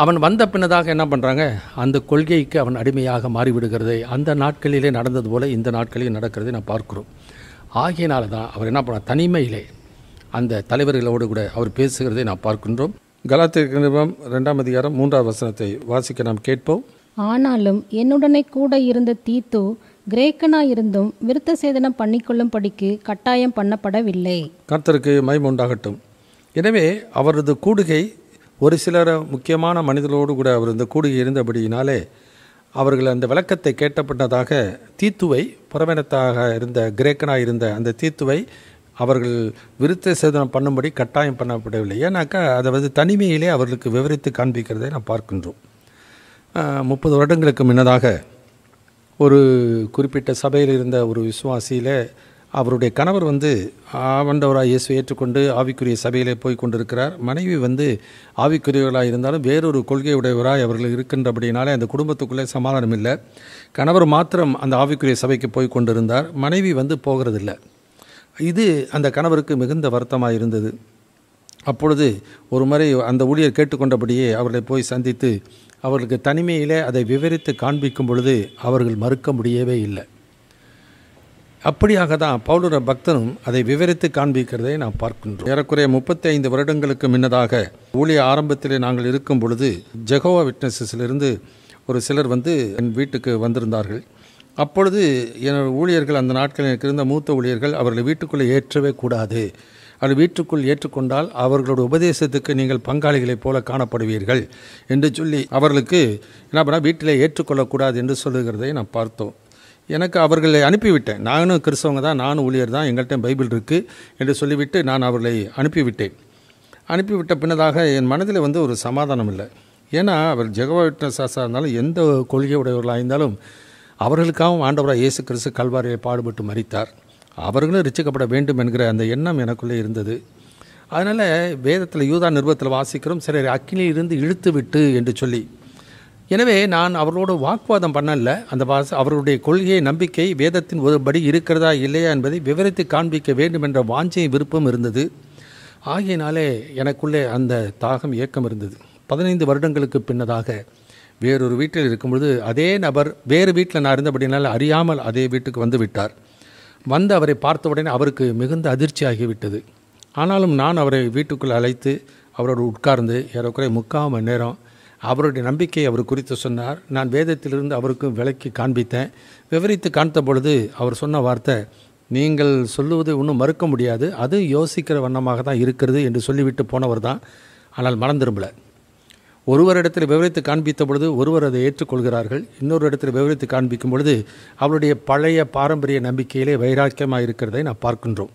அவன் வந்த பின்னதாக என்ன பண்ணுறாங்க, அந்த கொள்கைக்கு அவன் அடிமையாக மாறிவிடுகிறதை அந்த நாட்களிலே நடந்தது போல இந்த நாட்களிலே நடக்கிறதை நான் பார்க்கிறோம். ஆகையினால தான் அவர் என்ன பண்ண தனிமையிலே அந்த தலைவர்களோடு கூட அவர் பேசுகிறதை நாம் பார்க்கின்றோம். கலாத்தியர் நிருபம் 2ஆம் அதிகாரம் 3ஆம் வசனத்தை வாசிக்க நாம் கேட்போம். ஆனாலும் என்னுடனே கூட இருந்த தீத்து கிரேக்கனாயிருந்தும் விருத்த சேதனம் பண்ணிக்கொள்ளும்படிக்கு கட்டாயம் பண்ணப்படவில்லை. கர்த்தருக்கு மகிமை உண்டாகட்டும். எனவே அவரது கூடுகை ஒரு சிலர் முக்கியமான மனிதர்களோடு கூட அவர் இந்த கூடுகை இருந்தபடியினாலே அவர்கள் அந்த விளக்கத்தை கேட்டப்பட்டதாக தீத்துவை, புறவினத்தாக இருந்த கிரேக்கனாக இருந்த அந்த தீத்துவை அவர்கள் விருத்த சேதனம் பண்ணும்படி கட்டாயம் பண்ணப்படவில்லை. ஏன்னாக்கா அதை தனிமையிலே அவர்களுக்கு விவரித்து காண்பிக்கிறதை நாம் பார்க்கின்றோம். 30 வருடங்களுக்கு முன்னதாக ஒரு குறிப்பிட்ட சபையில் இருந்த ஒரு விசுவாசியில் அவருடைய கணவர் ஆண்டவராக இயேசு ஏற்றுக்கொண்டு ஆவிக்குரிய சபையிலே போய் கொண்டிருக்கிறார். மனைவி ஆவிக்குரியவர்களாக இருந்தாலும் வேறொரு கொள்கையுடையவராக அவர்கள் இருக்கின்றபடினாலே அந்த குடும்பத்துக்குள்ளே சமாதானம் இல்லை. கணவர் மாத்திரம் அந்த ஆவிக்குரிய சபைக்கு போய் கொண்டிருந்தார். மனைவி போகிறதில்லை. இது அந்த கணவருக்கு மிகுந்த வருத்தமாக இருந்தது. அப்பொழுது ஒரு முறை அந்த ஊழியர் கேட்டுக்கொண்டபடியே அவர்களை போய் சந்தித்து அவர்களுக்கு தனிமையிலே அதை விவரித்து காண்பிக்கும் பொழுது அவர்கள் மறுக்க முடியவே இல்லை. அப்படியாக தான் பவுலர் பக்தனும் அதை விவரித்து காண்பிக்கிறதை நாம் பார்க்கின்றோம். ஏறக்குறைய 35 வருடங்களுக்கு முன்னதாக ஊழிய ஆரம்பத்திலே நாங்கள் இருக்கும் பொழுது ஜெகோவா விட்னஸஸிலிருந்து ஒரு சிலர் என் வீட்டுக்கு வந்திருந்தார்கள். அப்பொழுது என் ஊழியர்கள், அந்த நாட்களில் எனக்கு இருந்த மூத்த ஊழியர்கள், அவர்களை வீட்டுக்குள்ளே ஏற்றவே கூடாது, அவர்கள் வீட்டுக்குள் ஏற்றுக்கொண்டால் அவர்களோட உபதேசத்துக்கு நீங்கள் பங்காளிகளைப் போல காணப்படுவீர்கள் என்று சொல்லி அவர்களுக்கு என்ன பண்ணால் வீட்டிலே ஏற்றுக்கொள்ளக்கூடாது என்று சொல்லுகிறதை நான் பார்த்தோம். எனக்கு அவர்களை அனுப்பிவிட்டேன். நானும் கிறிஸ்தவங்க தான், நானும் ஊழியர் தான், எங்கள்கிட்ட பைபிள் இருக்குது என்று சொல்லிவிட்டு நான் அவர்களை அனுப்பிவிட்டேன். அனுப்பிவிட்ட பின்னதாக என் மனதில் ஒரு சமாதானம் இல்லை. ஏன்னா அவர் ஜெகோவா விட்னஸாக இருந்தாலும் எந்த கொள்கை உடையவர்களாக இருந்தாலும் அவர்களுக்காகவும் ஆண்டவராக இயேசு கிறிஸ்து கல்வாரியை பாடுபட்டு மரித்தார். அவர்களும் ரட்சிக்கப்பட வேண்டும் என்கிற அந்த எண்ணம் எனக்குள்ளே இருந்தது. அதனால் வேதத்தில் யூதா நிருபத்தில் வாசிக்கிறோம், சிலர் அக்கினியிலிருந்து இழுத்து விட்டு என்று சொல்லி. எனவே நான் அவர்களோடு வாக்குவாதம் பண்ணல. அவர்களுடைய கொள்கை, நம்பிக்கை வேதத்தின் ஒருபடி இருக்கிறதா இல்லையா என்பதை விவரித்து காண்பிக்க வேண்டும் என்ற வாஞ்சை, விருப்பம் இருந்தது. ஆகையினாலே எனக்குள்ளே அந்த தாகம், ஏக்கம் இருந்தது. 15 வருடங்களுக்கு பின்னதாக வேறொரு வீட்டில் இருக்கும்பொழுது அதே நபர் வேறு வீட்டில் நான் இருந்தபடினால அறியாமல் அதே வீட்டுக்கு வந்து விட்டார். அவரை பார்த்த உடனே அவருக்கு மிகுந்த அதிர்ச்சி ஆகிவிட்டது. ஆனாலும் நான் அவரை வீட்டுக்குள் அழைத்து அவரோடு உட்கார்ந்து ஏறக்குறைய 3/4 மணி நேரம் அவருடைய நம்பிக்கை அவர் குறித்து சொன்னார். நான் வேதத்திலிருந்து அவருக்கு விளக்கி காண்பித்தேன். விவரித்து காண்பித்த பொழுது அவர் சொன்ன வார்த்தை, நீங்கள் சொல்லுவது ஒன்றும் மறுக்க முடியாது, அது யோசிக்கிற வண்ணமாக தான் இருக்கிறது என்று சொல்லிவிட்டு போனவர் தான். ஆனால் மனம் திரும்பலை. ஒருவர் இடத்தில் விவரித்து காண்பித்த பொழுது ஒருவர் அதை ஏற்றுக்கொள்கிறார்கள். இன்னொரு இடத்தில் விவரித்து காண்பிக்கும் பொழுது அவருடைய பழைய பாரம்பரிய நம்பிக்கையிலே வைராக்கியமாக இருக்கிறதை நான் பார்க்கின்றோம்.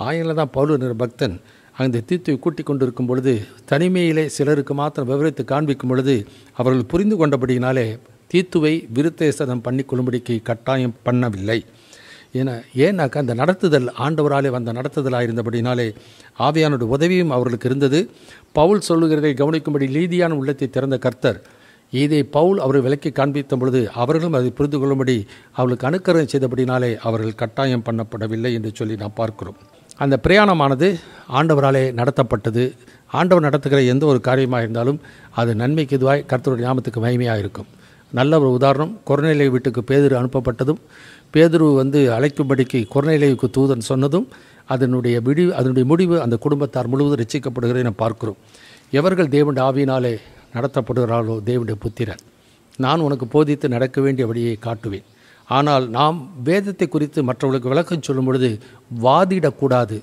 ஆயினில் தான் பவுல் பக்தன் அந்த தீத்துவை கூட்டிக் கொண்டிருக்கும் பொழுது தனிமையிலே சிலருக்கு மாத்திரம் விவரித்து காண்பிக்கும் பொழுது அவர்கள் புரிந்து கொண்டபடியினாலே தீத்துவை விருத்த சேதனம் பண்ணிக்கொள்ளும்படிக்கு கட்டாயம் பண்ணவில்லை. ஏன்னாக்கா அந்த நடத்துதல் ஆண்டவராலே வந்த நடத்துதலாக இருந்தபடினாலே ஆவியானுடைய உதவியும் அவர்களுக்கு இருந்தது. பவுல் சொல்லுகிறதை கவனிக்கும்படி லீதியான உள்ளத்தை திறந்த கர்த்தர் இதை பவுல் அவரை விளக்கி காண்பித்த பொழுது அவர்களும் அதை புரிந்து கொள்ளும்படி அவர்களுக்கு அனுக்கரணை செய்தபடினாலே அவர்கள் கட்டாயம் பண்ணப்படவில்லை என்று சொல்லி நாம் பார்க்கிறோம். அந்த பிரயாணமானது ஆண்டவராலே நடத்தப்பட்டது. ஆண்டவர் நடத்துகிற எந்த ஒரு காரியமாக இருந்தாலும் அது நன்மைக்கு இதுவாய் கர்த்தருடைய நாமத்துக்கு மகிமையாக இருக்கும். நல்ல ஒரு உதாரணம், கொர்நேலியு வீட்டுக்கு பேதுரு அனுப்பப்பட்டதும், பேதுரு அழைக்கும்படிக்கு கொர்நேலியுவுக்கு தூதன் சொன்னதும், அதனுடைய முடிவு அந்த குடும்பத்தார் முழுவதும் ரட்சிக்கப்படுகிறதை நாம் பார்க்கிறோம். எவர்கள் தேவனுடைய ஆவியினாலே நடத்தப்படுகிறார்களோ தேவனுடைய புத்திரன். நான் உனக்கு போதித்து நடக்க வேண்டிய வழியை காட்டுவேன். ஆனால் நாம் வேதத்தை குறித்து மற்றவர்களுக்கு விளக்கம் சொல்லும் பொழுது வாதிடக்கூடாது.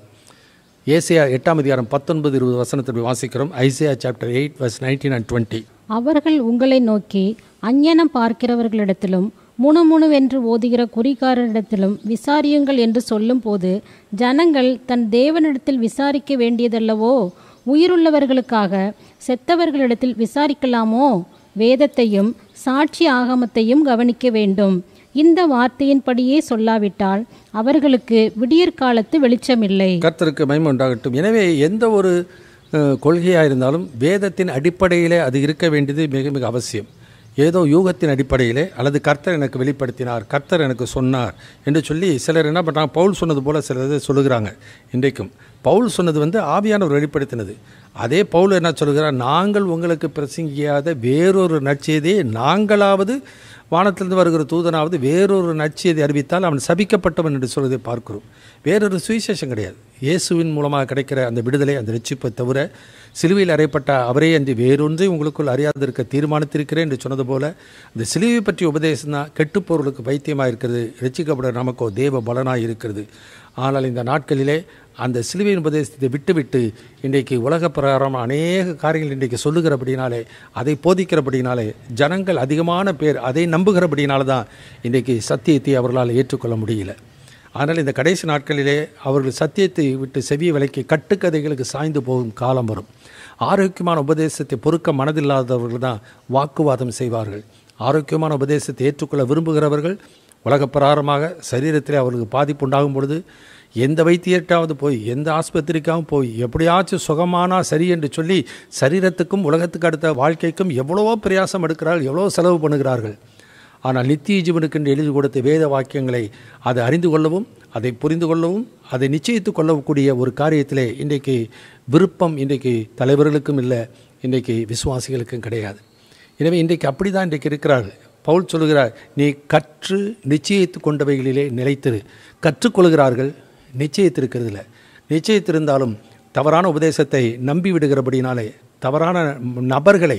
ஏசாயா 8:19-20 வசனத்தில் வாசிக்கிறோம். Isaiah chapter 8 verse 19 and 20. அவர்கள் உங்களை நோக்கி அஞ்ஞானம் பார்க்கிறவர்களிடத்திலும் முணுமுணுவென்று ஓதுகிற குறிகாரரிடத்திலும் விசாரியுங்கள் என்று சொல்லும் போது ஜனங்கள் தன் தேவனிடத்தில் விசாரிக்க வேண்டியதல்லவோ? உயிருள்ளவர்களுக்காக செத்தவர்களிடத்தில் விசாரிக்கலாமோ? வேதத்தையும் சாட்சி ஆகமத்தையும் கவனிக்க வேண்டும். இந்த வார்த்தையின்படியே சொல்லாவிட்டால் அவர்களுக்கு விடியற்காலத்து வெளிச்சமில்லை. கர்த்தருக்கு மகிமை உண்டாகட்டும். எனவே எந்த ஒரு கொள்கையாக இருந்தாலும் வேதத்தின் அடிப்படையிலே அது இருக்க வேண்டியது மிக மிக அவசியம். ஏதோ யூகத்தின் அடிப்படையிலே அல்லது கர்த்தர் எனக்கு வெளிப்படுத்தினார், கர்த்தர் எனக்கு சொன்னார் என்று சொல்லி சிலர் என்ன பண்ணுறாங்க, பவுல் சொன்னது போல் சிலர் சொல்லுகிறாங்க. இன்றைக்கும் பவுல் சொன்னது ஆவியானவர் வெளிப்படுத்தினது. அதே பவுல் என்ன சொல்கிறார், நாங்கள் உங்களுக்கு பிரசங்கியாத வேறொரு நற்செய்தியை நாங்களாவது வானத்திலிருந்து வருகிற தூதனாவது வேறொரு நற்செய்தி அறிவித்தால் அவன் சபிக்கப்பட்டவன் என்று சொல்வதை பார்க்கிறோம். வேறொரு சுவிசேஷம் கிடையாது. இயேசுவின் மூலமாக கிடைக்கிற அந்த விடுதலை, அந்த ரட்சிப்பை தவிர சிலுவையில் அறையப்பட்ட அவரே அன்றி வேறொன்றை உங்களுக்குள் அறியாதிருக்க தீர்மானித்திருக்கிறேன் என்று சொன்னது போல இந்த சிலுவை பற்றிய உபதேசம் தான் கெட்டுப்போர்களுக்கு வைத்தியமாக இருக்கிறது, ரட்சிக்கப்பட நமக்கோ தேவ பலனாக இருக்கிறது. ஆனால் இந்த நாட்களிலே அந்த சிலுவையின் உபதேசத்தை விட்டுவிட்டு இன்றைக்கு உலக பிரகாரம் அநேக காரியங்கள் இன்றைக்கு சொல்லுகிறபடினாலே, அதை போதிக்கிறபடினாலே ஜனங்கள் அதிகமான பேர் அதை நம்புகிறபடினால தான் இன்றைக்கு சத்தியத்தை அவர்களால் ஏற்றுக்கொள்ள முடியல. ஆனால் இந்த கடைசி நாட்களிலே அவர்கள் சத்தியத்தை விட்டு செவிய விலைக்கு கட்டுக்கதைகளுக்கு சாய்ந்து போகும் காலம் வரும். ஆரோக்கியமான உபதேசத்தை பொறுக்க மனதில்லாதவர்கள் தான் வாக்குவாதம் செய்வார்கள். ஆரோக்கியமான உபதேசத்தை ஏற்றுக்கொள்ள விரும்புகிறவர்கள் உலக பிரகாரமாக சரீரத்தில் அவர்களுக்கு பாதிப்பு உண்டாகும் பொழுது எந்த வைத்தியர்கிட்டாவது போய், எந்த ஆஸ்பத்திரிக்காகவும் போய் எப்படியாச்சும் சுகமானா சரி என்று சொல்லி சரீரத்துக்கும் உலகத்துக்கு அடுத்த வாழ்க்கைக்கும் எவ்வளவோ பிரயாசம் எடுக்கிறார்கள், எவ்வளோ செலவு பண்ணுகிறார்கள். ஆனால் நித்திய ஜீவனுக்கென்று எழுதி கொடுத்த வேத வாக்கியங்களை அதை அறிந்து கொள்ளவும், அதை புரிந்து கொள்ளவும், அதை நிச்சயித்து கொள்ளக்கூடிய ஒரு காரியத்திலே இன்றைக்கு விருப்பம் இன்றைக்கு தலைவர்களுக்கும் இல்லை, இன்றைக்கு விசுவாசிகளுக்கும் கிடையாது. எனவே இன்றைக்கு அப்படி தான் இன்றைக்கு இருக்கிறார்கள். பவுல் சொல்கிறார், நீ கற்று நிச்சயித்து கொண்டவைகளிலே நிலைத்திரு. கற்றுக்கொள்கிறார்கள், நிச்சயித்திருக்கிறதில்ல. நிச்சயித்திருந்தாலும் தவறான உபதேசத்தை நம்பி விடுகிறபடினாலே, தவறான நபர்களை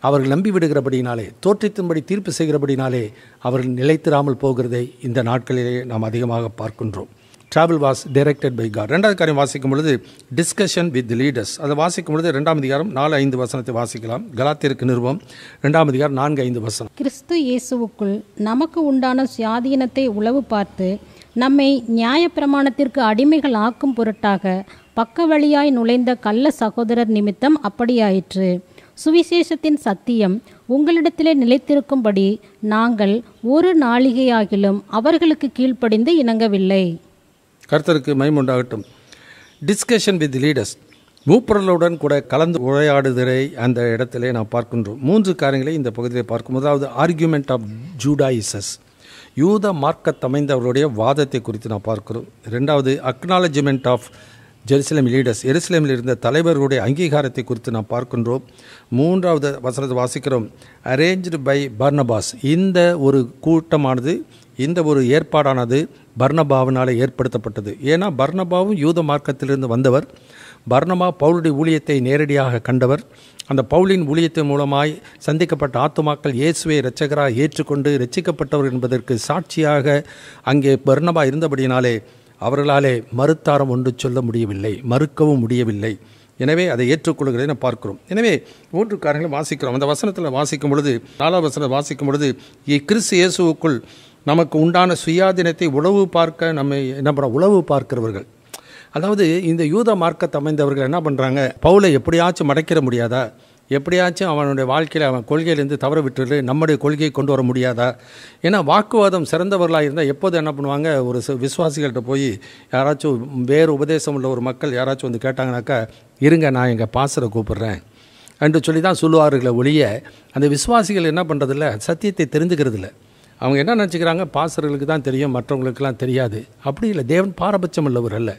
அவர்கள் நம்பி விடுகிறபடினாலே, தோற்றத்தின்படி தீர்ப்பு செய்கிறபடினாலே அவர்கள் நிலைத்திராமல் போகிறதை இந்த நாட்களிலே நாம் அதிகமாக பார்க்கின்றோம். Travel was directed by God. ரெண்டாவது காரியம் வாசிக்கும் பொழுது டிஸ்கஷன் வித் லீடர்ஸ். அதை வாசிக்கும் பொழுது 2ஆம் அதிகாரம் 4-5 வசனத்தை வாசிக்கலாம். கலாத்தியருக்கு நிருபம் 2ஆம் அதிகாரம் 4-5 வசனம். கிறிஸ்து இயேசுவுக்குள் நமக்கு உண்டான சுயாதீனத்தை உளவு பார்த்து நம்மை நியாயப்பிரமாணத்திற்கு அடிமைகள் ஆக்கும் பொருட்டாக பக்க வழியாய் நுழைந்த கள்ள சகோதரர் நிமித்தம் அப்படியாயிற்று. சுவிசேஷத்தின் சத்தியம் உங்களிடத்திலே நிலைத்திருக்கும்படி நாங்கள் ஒரு நாளிகையாகிலும் அவர்களுக்கு கீழ்ப்படிந்து இணங்கவில்லை. கர்த்தருக்கு மகிமை உண்டாகட்டும். டிஸ்கஷன் வித் லீடர்ஸ், மூப்பர்களுடன் கூட கலந்து உரையாடுதலை அந்த இடத்திலே நாம் பார்க்கின்றோம். 3 காரியங்களை இந்த பகுதியிலே பார்க்கும். முதலாவது ஆர்கியூமெண்ட் ஆஃப் ஜூடாயிசஸ், யூத மார்க்கத்தமைந்தவர்களுடைய வாதத்தை குறித்து நாம் பார்க்கிறோம். 2வது அக்னாலஜ்மெண்ட் ஆஃப் ஜெருசலேம் லீடர்ஸ், எருசலேமில் இருந்த தலைவர்களுடைய அங்கீகாரத்தை குறித்து நாம் பார்க்கின்றோம். 3வது வசனத்தை வாசிக்கிறோம், அரேஞ்ச்டு பை பர்னபாஸ். இந்த ஒரு கூட்டமானது, இந்த ஒரு ஏற்பாடானது பர்னபாவினால் ஏற்படுத்தப்பட்டது. ஏன்னா பர்னபாவும் யூத மார்க்கத்திலிருந்து வந்தவர். பர்னபா பவுலுடைய ஊழியத்தை நேரடியாக கண்டவர். அந்த பவுலின் ஊழியத்தின் மூலமாய் சந்திக்கப்பட்ட ஆத்துமாக்கள் இயேசுவை இரட்சகராக ஏற்றுக்கொண்டு இரட்சிக்கப்பட்டவர் என்பதற்கு சாட்சியாக அங்கே பர்னபா இருந்தபடினாலே அவர்களாலே மறுத்தாரம் ஒன்று சொல்ல முடியவில்லை, மறுக்கவும் முடியவில்லை. எனவே அதை ஏற்றுக்கொள்கிறதை நாம் பார்க்கிறோம். எனவே 3 காரியங்களை வாசிக்கிறோம். அந்த வசனத்தில் வாசிக்கும் பொழுது, 4வது வசனத்தை வாசிக்கும் பொழுது, கிறிஸ்து இயேசுவுக்குள் நமக்கு உண்டான சுயாதீனத்தை உளவு பார்க்க நம்ம என்ன பண்ண உளவு பார்க்கிறவர்கள். அதாவது இந்த யூத மார்க்கத்தை அமைந்தவர்கள் என்ன பண்ணுறாங்க, பவுலை எப்படியாச்சும் மடக்கிற முடியாதா, எப்படியாச்சும் அவனுடைய வாழ்க்கையில் அவன் கொள்கையிலேருந்து தவற விட்டுட்டு நம்முடைய கொள்கையை கொண்டு வர முடியாதா. ஏன்னா வாக்குவாதம் சிறந்தவர்களாக இருந்தால் எப்போது என்ன பண்ணுவாங்க, ஒரு விசுவாசிகள்கிட்ட போய் யாராச்சும் வேறு உபதேசம் உள்ள ஒரு மக்கள் யாராச்சும் வந்து கேட்டாங்கனாக்கா, இருங்க நான் எங்கள் பாஸ்டரை கூப்பிட்றேன் என்று சொல்லி தான் சொல்லுவார்களை ஒழிய, அந்த விசுவாசிகள் என்ன பண்ணுறதில்ல, சத்தியத்தை தெரிஞ்சுக்கிறதில்ல. அவங்க என்ன நினச்சிக்கிறாங்க, பாஸ்டர்களுக்கு தான் தெரியும், மற்றவங்களுக்கெல்லாம் தெரியாது. அப்படி இல்லை. தேவன் பாரபட்சம் உள்ளவர் அல்ல.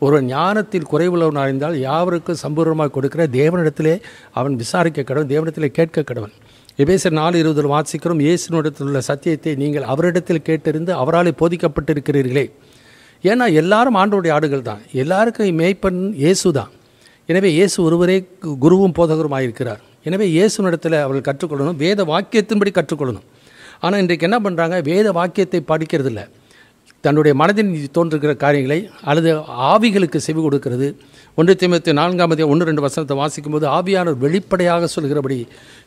ஒரு ஞானத்தில் குறைவுள்ளவனாக இருந்தால் யாவருக்கும் சம்பூர்ணமாக கொடுக்கிற தேவனிடத்திலே அவன் விசாரிக்க கடவன், தேவனிடத்திலே கேட்க கடவன். எபேசியர் 4:20 வாசிக்கிறோம், இயேசுவினிடத்தில் உள்ள சத்தியத்தை நீங்கள் அவரிடத்தில் கேட்டிருந்து அவராலே போதிக்கப்பட்டிருக்கிறீர்களே. ஏன்னா எல்லாரும் ஆண்டவருடைய ஆடுகள் தான், எல்லாருக்கும் மேய்ப்பன் இயேசு தான். எனவே இயேசு ஒருவரே குருவும் போதகருமாக இருக்கிறார். எனவே இயேசுவினிடத்தில் அவர்கள் கற்றுக்கொள்ளணும், வேத வாக்கியத்தின்படி கற்றுக்கொள்ளணும். ஆனால் இன்றைக்கு என்ன பண்ணுறாங்க, வேத வாக்கியத்தை படிக்கிறதில்ல, தன்னுடைய மனதில் தோன்றுகிற காரியங்களை அல்லது ஆவிகளுக்கு செவி கொடுக்கிறது. 1 தீமோத்தேயு 4:1-2 வசனத்தை வாசிக்கும்போது, ஆவியானவர் வெளிப்படையாக சொல்கிறபடி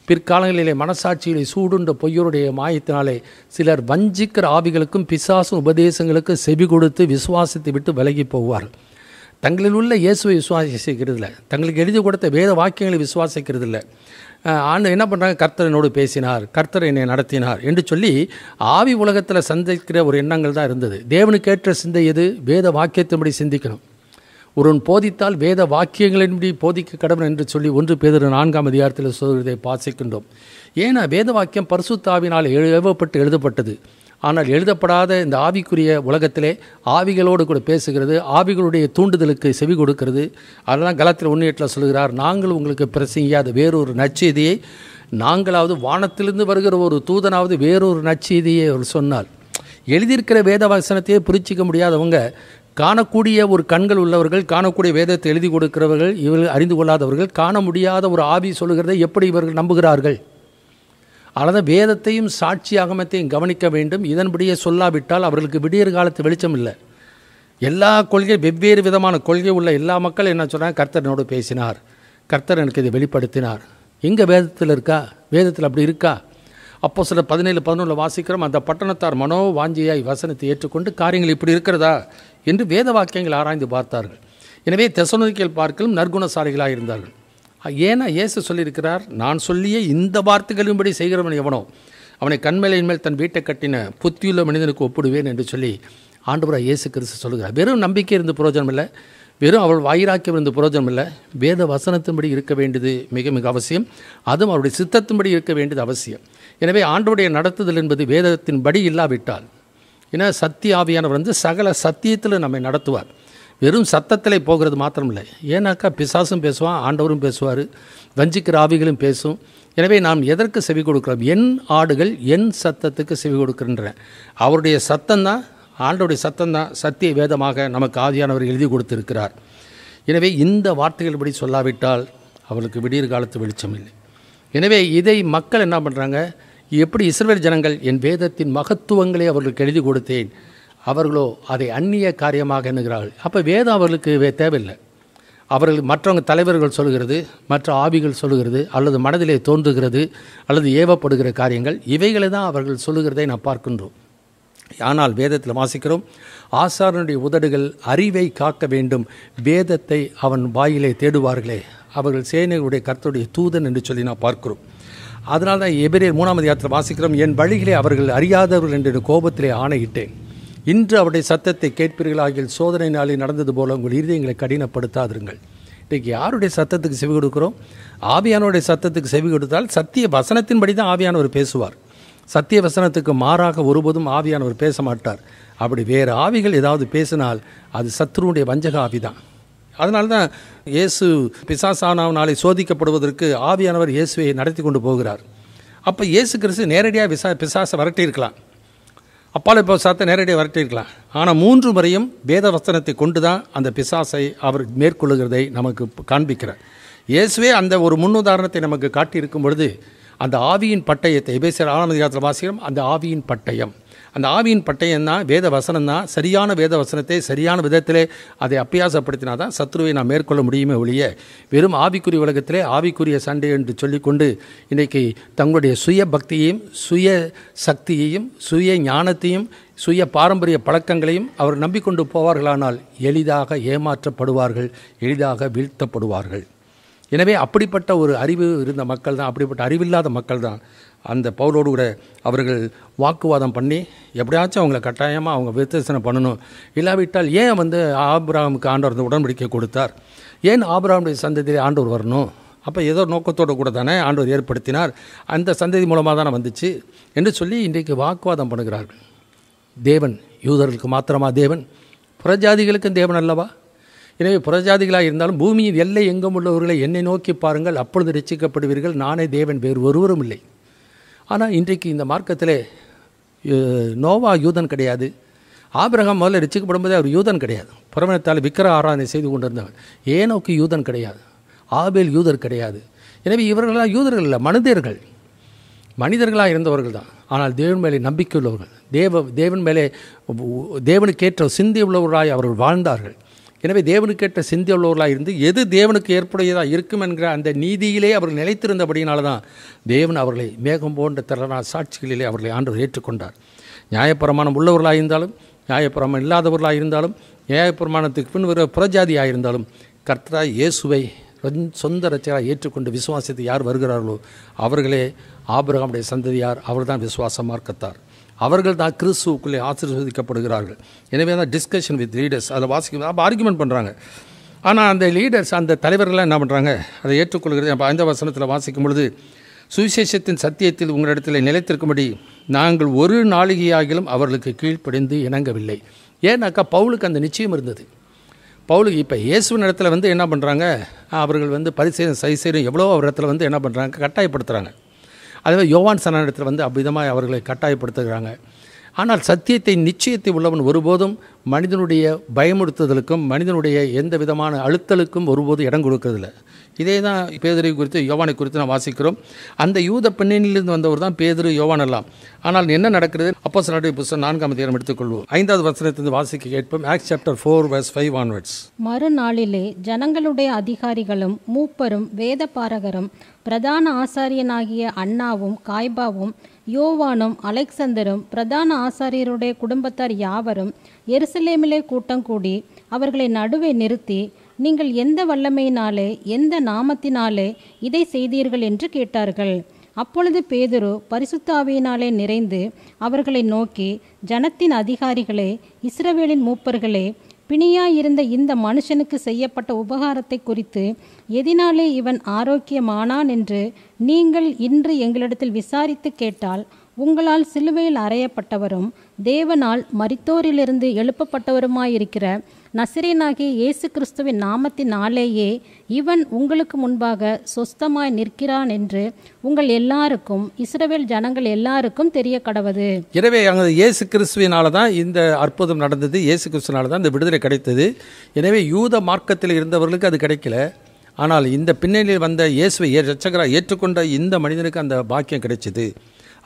பிற்காலங்களிலே மனசாட்சியிலே சூடுண்ட பொய்யோருடைய மாயத்தினாலே சிலர் வஞ்சிக்கிற ஆவிகளுக்கும் பிசாசும் உபதேசங்களுக்கு செவி கொடுத்து விசுவாசத்தை விட்டு விலகி போவார். தங்களில் உள்ள இயேசுவை விசுவாசிக்கிறதில்லை, தங்களுக்கு எழுதி கொடுத்த வேத வாக்கியங்களை விசுவாசிக்கிறதில்லை. ஆண்டு என்ன பண்ணுறாங்க, கர்த்தர் என்னோடு பேசினார், கர்த்தர் என்னை நடத்தினார் என்று சொல்லி ஆவி உலகத்தில் சந்திக்கிற ஒரு எண்ணங்கள் தான் இருந்தது. தேவனுக்கு ஏற்ற சிந்தை எது, வேத வாக்கியத்தின்படி சிந்திக்கணும். ஒருவன் போதித்தால் வேத வாக்கியங்களின்படி போதிக்க கடவுள் என்று சொல்லி 1 பேதுரு 4ஆம் அதிகாரத்தில் சொல்வதை வாசிக்கின்றோம். ஏன்னா வேத வாக்கியம் பரிசுத்த ஆவியினால் ஏவப்பட்டு எழுதப்பட்டது. ஆனால் எழுதப்படாத இந்த ஆவிக்குரிய உலகத்திலே ஆவிகளோடு கூட பேசுகிறது, ஆவிகளுடைய தூண்டுதலுக்கு செவி கொடுக்கிறது. அதெல்லாம் கலாத்தியர் 1:8 சொல்கிறார், நாங்கள் உங்களுக்கு பிரசங்கியாத வேறொரு நற்செய்தியை, நாங்களாவது வானத்திலிருந்து வருகிற ஒரு தூதனாவது வேறொரு நற்செய்தியை அவர் சொன்னால். எழுதியிருக்கிற வேத வசனத்தையே புரிச்சிக்க முடியாதவங்க, காணக்கூடிய ஒரு கண்கள் உள்ளவர்கள், காணக்கூடிய வேதத்தை எழுதி கொடுக்கிறவர்கள், இவர்கள் அறிந்து கொள்ளாதவர்கள், காண முடியாத ஒரு ஆவி சொல்லுகிறதை எப்படி இவர்கள் நம்புகிறார்கள்? அதனால் வேதத்தையும் சாட்சி ஆகமத்தையும் கவனிக்க வேண்டும். இதன்படியே சொல்லாவிட்டால் அவர்களுக்கு விடியற் காலத்து வெளிச்சம் இல்லை. எல்லா கொள்கை, வெவ்வேறு விதமான கொள்கை உள்ள எல்லா மக்கள் என்ன சொன்னாங்க? கர்த்தர் என்னோடு பேசினார், கர்த்தர் எனக்கு இதை வெளிப்படுத்தினார். எங்கே வேதத்தில் இருக்கா? வேதத்தில் அப்படி இருக்கா? அப்போஸ்தலர் 17:11 வாசிக்கிறோம், அந்த பட்டணத்தார் மனோ வாஞ்சியாய் வசனத்தை ஏற்றுக்கொண்டு காரியங்கள் இப்படி இருக்கிறதா என்று வேத வாக்கியங்கள் ஆராய்ந்து பார்த்தார்கள். எனவே தெசலோனிக்கேயர் பார்க்கலும் நற்குணசாலிகளாக இருந்தார்கள். ஏன்னா இயேசு சொல்லியிருக்கிறார், நான் சொல்லிய இந்த வார்த்தைகளின்படி செய்கிறவன் எவனோ அவனை கண்மலையின் மேல் தன் வீட்டை கட்டின புத்தியுள்ள மனிதனுக்கு ஒப்பிடுவேன் என்று சொல்லி ஆண்டவராக இயேசு கிறிஸ்து சொல்லுகிறார். வெறும் நம்பிக்கை இருந்து பிரயோஜனம் இல்லை, வெறும் அவள் வைராக்கியம் இருந்து பிரயோஜனம் இல்லை. வேத வசனத்தின்படி இருக்க வேண்டியது மிக மிக அவசியம். அதுவும் அவருடைய சித்தத்தின்படி இருக்க வேண்டியது அவசியம். எனவே ஆண்டவருடைய நடத்துதல் என்பது வேதத்தின்படி இல்லாவிட்டால், ஏன்னா சத்திய ஆவியானவர் சகல சத்தியத்தில் நம்மை நடத்துவார். வெறும் சத்தத்திலே போகிறது மாத்திரம் இல்லை. ஏன்னாக்கா பிசாசும் பேசுவான், ஆண்டவரும் பேசுவார், வஞ்சிக்கிற ஆவிகளும் பேசும். எனவே நாம் எதற்கு செவி கொடுக்கிறோம்? என் ஆடுகள் என் சத்தத்துக்கு செவி கொடுக்கின்றன. அவருடைய சத்தம்தான், ஆண்டவருடைய சத்தம்தான் சத்திய வேதமாக நமக்கு ஆவியானவர் எழுதி கொடுத்திருக்கிறார். எனவே இந்த வார்த்தைகள் படி சொல்லாவிட்டால் அவர்களுக்கு விடியற் காலத்து வெளிச்சம் இல்லை. எனவே இதை மக்கள் என்ன பண்ணுறாங்க? எப்படி இஸ்ரவேல் ஜனங்கள் என் வேதத்தின் மகத்துவங்களை அவர்களுக்கு எழுதி கொடுத்தேன், அவர்களோ அதை அந்நிய காரியமாக எண்ணுகிறார்கள். அப்போ வேதம் அவர்களுக்கு தேவையில்லை. அவர்கள் மற்றவங்க தலைவர்கள் சொல்கிறது, மற்ற ஆவிகள் சொல்லுகிறது, அல்லது மனதிலே தோன்றுகிறது, அல்லது ஏவப்படுகிற காரியங்கள், இவைகளை தான் அவர்கள் சொல்லுகிறதை நாம் பார்க்கின்றோம். ஆனால் வேதத்தில் வாசிக்கிறோம், ஆசாரனுடைய உதடுகள் அறிவை காக்க வேண்டும், வேதத்தை அவன் வாயிலே தேடுவார்களே அவர்கள் சேனைகளுடைய கர்த்தருடைய தூதன் என்று சொல்லி நான் பார்க்கிறோம். அதனால தான் எபிரேயர் 3ஆம் அதிகாரத்தில் வாசிக்கிறோம், என் வழிகளே அவர்கள் அறியாதவர்கள் என்று கோபத்திலே ஆணையிட்டேன், இன்று அவருடைய சத்தத்தை கேட்பீர்களாகில் சோதனை நாளில் நடந்தது போல உங்கள் இருதயங்களை கடினப்படுத்தாதிருங்கள். இன்றைக்கு யாருடைய சத்தத்துக்கு செவி கொடுக்கிறோம்? ஆவியானவருடைய சத்தத்துக்கு செவி கொடுத்தால் சத்திய வசனத்தின்படி தான் ஆவியானவர் பேசுவார். சத்திய வசனத்துக்கு மாறாக ஒருபோதும் ஆவியானவர் பேச மாட்டார். அப்படி வேறு ஆவிகள் ஏதாவது பேசினால் அது சத்ருவுடைய வஞ்சக ஆவி தான். அதனால தான் இயேசு பிசாசானவனாலே சோதிக்கப்படுவதற்கு ஆவியானவர் இயேசுவை நடத்தி கொண்டு போகிறார். அப்போ இயேசு கிறிஸ்து நேரடியாக பிசாசை விரட்டியிருக்கலாம், அப்பால இப்போ சாத்த நேரடியாக விரட்டியிருக்கலாம். ஆனால் 3 முறையும் வேத வசனத்தை கொண்டு தான் அந்த பிசாசை அவர் மேற்கொள்ளுகிறதை நமக்கு காண்பிக்கிறார். இயேசுவே அந்த ஒரு முன்னுதாரணத்தை நமக்கு காட்டியிருக்கும் பொழுது அந்த ஆவியின் பட்டயத்தை எபேசியர் 6ஆம் அதிகாரத்தில் வாசிக்கிறோம். அந்த ஆவியின் பட்டயம், அந்த ஆவியின் பட்டயம் தான் வேத வசனம் தான். சரியான வேத வசனத்தை சரியான விதத்திலே அதை அப்பியாசப்படுத்தினா தான் சத்ருவை நாம் மேற்கொள்ள முடியுமே ஒழிய வெறும் ஆவிக்குரிய உலகத்திலே ஆவிக்குரிய சண்டை என்று சொல்லிக்கொண்டு இன்றைக்கி தங்களுடைய சுய பக்தியையும் சுய சக்தியையும் சுய ஞானத்தையும் சுய பாரம்பரிய பழக்கங்களையும் அவர் நம்பிக்கொண்டு போவார்களானால் எளிதாக ஏமாற்றப்படுவார்கள், எளிதாக வீழ்த்தப்படுவார்கள். எனவே அப்படிப்பட்ட ஒரு அறிவு இருந்த மக்கள் தான், அப்படிப்பட்ட அறிவில்லாத மக்கள் தான் அந்த பவுலோடு கூட அவர்கள் வாக்குவாதம் பண்ணி எப்படியாச்சும் அவங்கள கட்டாயமாக அவங்க விமர்சனை பண்ணணும். இல்லாவிட்டால் ஏன் ஆபிரகாமுக்கு ஆண்டவர் உடன்படிக்கை கொடுத்தார்? ஏன் ஆபிரகாமுடைய சந்ததியிலே ஆண்டவர் வரணும்? அப்போ ஏதோ நோக்கத்தோடு கூட தானே ஆண்டவர் ஏற்படுத்தினார், அந்த சந்ததி மூலமாக தானே வந்துச்சு என்று சொல்லி இன்றைக்கு வாக்குவாதம் பண்ணுகிறார்கள். தேவன் யூதர்களுக்கு மாத்திரமா தேவன்? புறஜாதிகளுக்கும் தேவன் அல்லவா? எனவே புறஜாதிகளாக இருந்தாலும் பூமியின் எல்லை எங்கும் உள்ளவர்களை என்னை நோக்கி பாருங்கள், அப்பொழுது ரட்சிக்கப்படுவீர்கள், நானே தேவன், வேறு ஒருவரும் இல்லை. ஆனால் இன்றைக்கு இந்த மார்க்கத்திலே நோவா யூதன் கிடையாது, ஆபிரகாம் முதல்ல ரட்சிக்கப்படும் போதே அவர் யூதன் கிடையாது, புறமணத்தால் விக்கிர ஆராதனை செய்து கொண்டிருந்தவர். ஏனோக்கு யூதன் கிடையாது, ஆபேல் யூதர் கிடையாது. எனவே இவர்களெல்லாம் யூதர்கள் இல்லை, மனிதர்களாக இருந்தவர்கள் தான். ஆனால் தேவன் மேலே நம்பிக்கை உள்ளவர்கள், தேவன் மேலே தேவனுக்கேற்ற சிந்தி உள்ளவர்களாய் அவர்கள் வாழ்ந்தார்கள். எனவே தேவனுக்கேற்ற சிந்தி உள்ளவர்களாக இருந்து எது தேவனுக்கு ஏற்புடையதாக இருக்கும் என்கிற அந்த நீதியிலே அவர்கள் நிலைத்திருந்தபடியினால தான் தேவன் அவர்களை மேகம் போன்ற திறனா சாட்சிகளிலே அவர்களை ஆண்டவர் ஏற்றுக்கொண்டார். நியாயப்பிரமாணம் உள்ளவர்களாக இருந்தாலும் நியாயப்பிரமாணம் இல்லாதவர்களாக இருந்தாலும் நியாயப்பிரமாணத்துக்கு பின் வர புறஜாதியாக இருந்தாலும் கர்த்தராய் இயேசுவை சொந்த ரட்சகராக ஏற்றுக்கொண்டு விசுவாசத்தை யார் வருகிறார்களோ அவர்களே ஆபிரகாமுடைய சந்ததியார், அவர் தான் விசுவாச மார்க்கத்தார், அவர்கள் தான் கிறிஸ்துவுக்குள்ளே ஆசீர்வதிக்கப்படுகிறார்கள். எனவே தான் டிஸ்கஷன் வித் லீடர்ஸ் அதை வாசிக்க ஆர்குமெண்ட் பண்ணுறாங்க. ஆனால் அந்த லீடர்ஸ், அந்த தலைவர்கள்லாம் என்ன பண்ணுறாங்க? அதை ஏற்றுக்கொள்கிறது. அப்போ 5ஆம் வசனத்தில் வாசிக்கும் பொழுது சுவிசேஷத்தின் சத்தியத்தில் உங்களிடத்தில் நிலைத்திருக்கும்படி நாங்கள் ஒரு நாளிகையாகிலும் அவர்களுக்கு கீழ்ப்படிந்து இணங்கவில்லை. ஏன்னாக்கா பவுலுக்கு அந்த நிச்சயம் இருந்தது. பவுலுக்கு இப்போ இயேசுவின் இடத்துல என்ன பண்ணுறாங்க, அவர்கள் பரிசேயரும் சைசேரும் எவ்வளோ அவர் இடத்துல என்ன பண்ணுறாங்க, கட்டாயப்படுத்துகிறாங்க. அதுவே யோவான் சன இடத்துல அவ்விதமாக அவர்களை கட்டாயப்படுத்துகிறாங்க. ஆனால் சத்தியத்தை நிச்சயத்தை உள்ளவன் ஒருபோதும் மனிதனுடைய பயமுறுத்துதலுக்கும் மனிதனுடைய எந்த விதமான அழுத்தலுக்கும் ஒருபோதும் இடம் கொடுக்கறதில்ல. இதே தான் பேதுரை குறித்து யோவானை குறித்து நான் வாசிக்கிறோம். அந்த யூத பெண்ணிலிருந்து வந்தவர் தான் பேதுரு, யோவான் எல்லாம். ஆனால் என்ன நடக்கிறது? அப்போஸ்தலர்களுடைய புத்தகம் 4ஆம் அதிகாரம் எடுத்துக்கொள்வோம். 5வது வசனத்திலிருந்து வாசிக்க கேட்போம். Acts chapter 4 verse 5 onwards. மறுநாளிலே ஜனங்களுடைய அதிகாரிகளும் மூப்பரும் வேதபாரகரும் பிரதான ஆசாரியனாகிய அன்னாவும் காய்பாவும் யோவானும் அலெக்சந்தரும் பிரதான ஆசாரியருடைய குடும்பத்தார் யாவரும் எருசலேமிலே கூட்டம் கூடி அவர்களை நடுவே நிறுத்தி, நீங்கள் எந்த வல்லமையினாலே எந்த நாமத்தினாலே இதை செய்தீர்கள் என்று கேட்டார்கள். அப்பொழுது பேதுரு பரிசுத்த ஆவியினாலே நிறைந்து அவர்களை நோக்கி, ஜனத்தின் அதிகாரிகளே, இஸ்ரவேலின் மூப்பர்களே, பிணியாயிருந்த இந்த மனுஷனுக்கு செய்யப்பட்ட உபகாரத்தை குறித்து எதினாலே இவன் ஆரோக்கியமானான் என்று நீங்கள் இன்று எங்களிடத்தில் விசாரித்து கேட்டால், உங்களால் சிலுவையில் அறையப்பட்டவரும் தேவனால் மரித்தோரிலிருந்து எழுப்பப்பட்டவருமாயிருக்கிற நசரேயனாகிய இயேசு கிறிஸ்துவின் நாமத்தினாலேயே இவன் உங்களுக்கு முன்பாக சொஸ்தமாய் நிற்கிறான் என்று உங்கள் எல்லாருக்கும், இஸ்ரவேல் ஜனங்கள் எல்லாருக்கும் தெரிய கடவது. எனவே அங்கே இயேசு கிறிஸ்துவினால தான் இந்த அற்புதம் நடந்தது. இயேசு கிறிஸ்துவினால தான் இந்த விடுதலை கிடைத்தது. எனவே யூத மார்க்கத்தில் இருந்தவர்களுக்கு அது கிடைக்கல. ஆனால் இந்த பின்னணியில் வந்த இயேசுவை இரட்சகராக ஏற்றுக்கொண்ட இந்த மனிதனுக்கு அந்த பாக்கியம் கிடைச்சிது.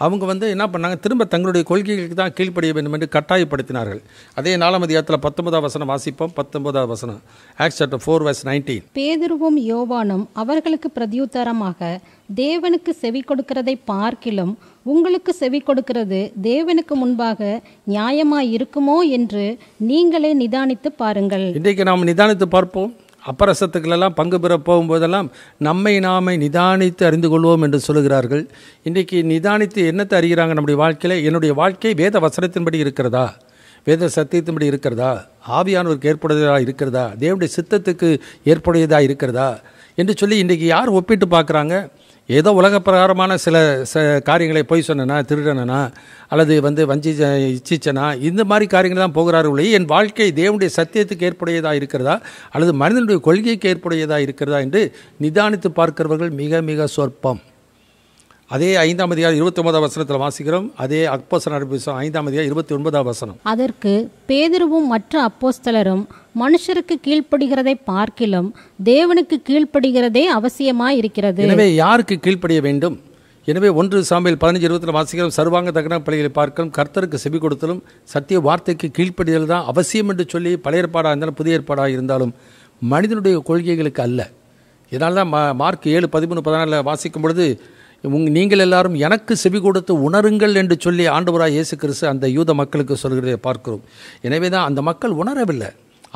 அவங்க என்ன பண்ணாங்க, திரும்ப தங்களுடைய கொள்கைகளுக்கு தான் கீழ்ப்படிய வேண்டும் என்று கட்டாயப்படுத்தினார்கள். அதே 4ஆம் அதிகாரத்தில் 19ஆம் வசனம் வாசிப்போம். 19ஆம் வசனம், ஆக்ட்ஸ் சாப்டர் 4 verse 19. பேதுருவும் யோவானும் அவர்களுக்கு பிரதியுத்தரமாக, தேவனுக்கு செவி கொடுக்கிறதை பார்க்கிலும் உங்களுக்கு செவி கொடுக்கிறது தேவனுக்கு முன்பாக நியாயமாய் இருக்குமோ என்று நீங்களே நிதானித்து பாருங்கள். இன்றைக்கு நாம் நிதானித்து பார்ப்போம். அப்பரசத்துக்களெல்லாம் பங்கு பெற போகும்போதெல்லாம் நம்மை நாமே நிதானித்து அறிந்து கொள்வோம் என்று சொல்லுகிறார்கள். இன்றைக்கு நிதானித்து என்னத்தை அறிகிறாங்க நம்முடைய வாழ்க்கையில்? என்னுடைய வாழ்க்கை வேத வசனத்தின்படி இருக்கிறதா, வேத சத்தியத்தின்படி இருக்கிறதா, ஆவியானவருக்கு ஏற்புடையதாக இருக்கிறதா, தேவனுடைய சித்தத்துக்கு ஏற்புடையதாக இருக்கிறதா என்று சொல்லி இன்றைக்கு யார் ஒப்பிட்டு பார்க்குறாங்க? ஏதோ உலக பிரகாரமான சில காரியங்களை போய் சொன்னனா, திருடனா, அல்லது வஞ்சி இச்சிச்சனா, இந்த மாதிரி காரியங்கள் தான் போகிறார்களே. என் வாழ்க்கை தேவனுடைய சத்தியத்துக்கு ஏற்புடையதாக இருக்கிறதா அல்லது மனிதனுடைய கொள்கைக்கு ஏற்புடையதாக இருக்கிறதா என்று நிதானித்து பார்க்கிறவர்கள் மிக மிக சொற்பம். அதே 5ஆம் அதிகாரம் 29ஆம் வசனத்தில் வாசிக்கிறோம். அதே அப்போஸ்தலர் 5ஆம் அதிகாரம் 29ஆம் வசனம். அதற்கு பேதுருவும் மற்ற அப்போஸ்தலரும், மனுஷருக்கு கீழ்ப்படுகிறதை பார்க்கிலும் தேவனுக்கு கீழ்ப்படுகிறதே அவசியமாய் இருக்கிறது. எனவே யாருக்கு கீழ்ப்படிய வேண்டும்? எனவே 1 சாமுவேல் 15:20 வாசிக்கிறோம். சர்வாங்க தகன பலிகளை பார்க்கலும் கர்த்தருக்கு செவி கொடுத்தலும் சத்திய வார்த்தைக்கு கீழ்ப்படிதல் தான் அவசியம் என்று சொல்லி பழைய ஏற்பாடாக இருந்தாலும் புதிய ஏற்பாடாக இருந்தாலும் மனிதனுடைய கொள்கைகளுக்கு அல்ல. இதனால தான் மார்க் 7:13-14 வாசிக்கும் பொழுது, நீங்கள் எல்லாரும் எனக்கு செவி கொடுத்து உணருங்கள் என்று சொல்லி ஆண்டவராய் இயேசு கிறிஸ்து அந்த யூத மக்களுக்கு சொல்கிறதை பார்க்கிறோம். எனவே தான் அந்த மக்கள் உணரவில்லை.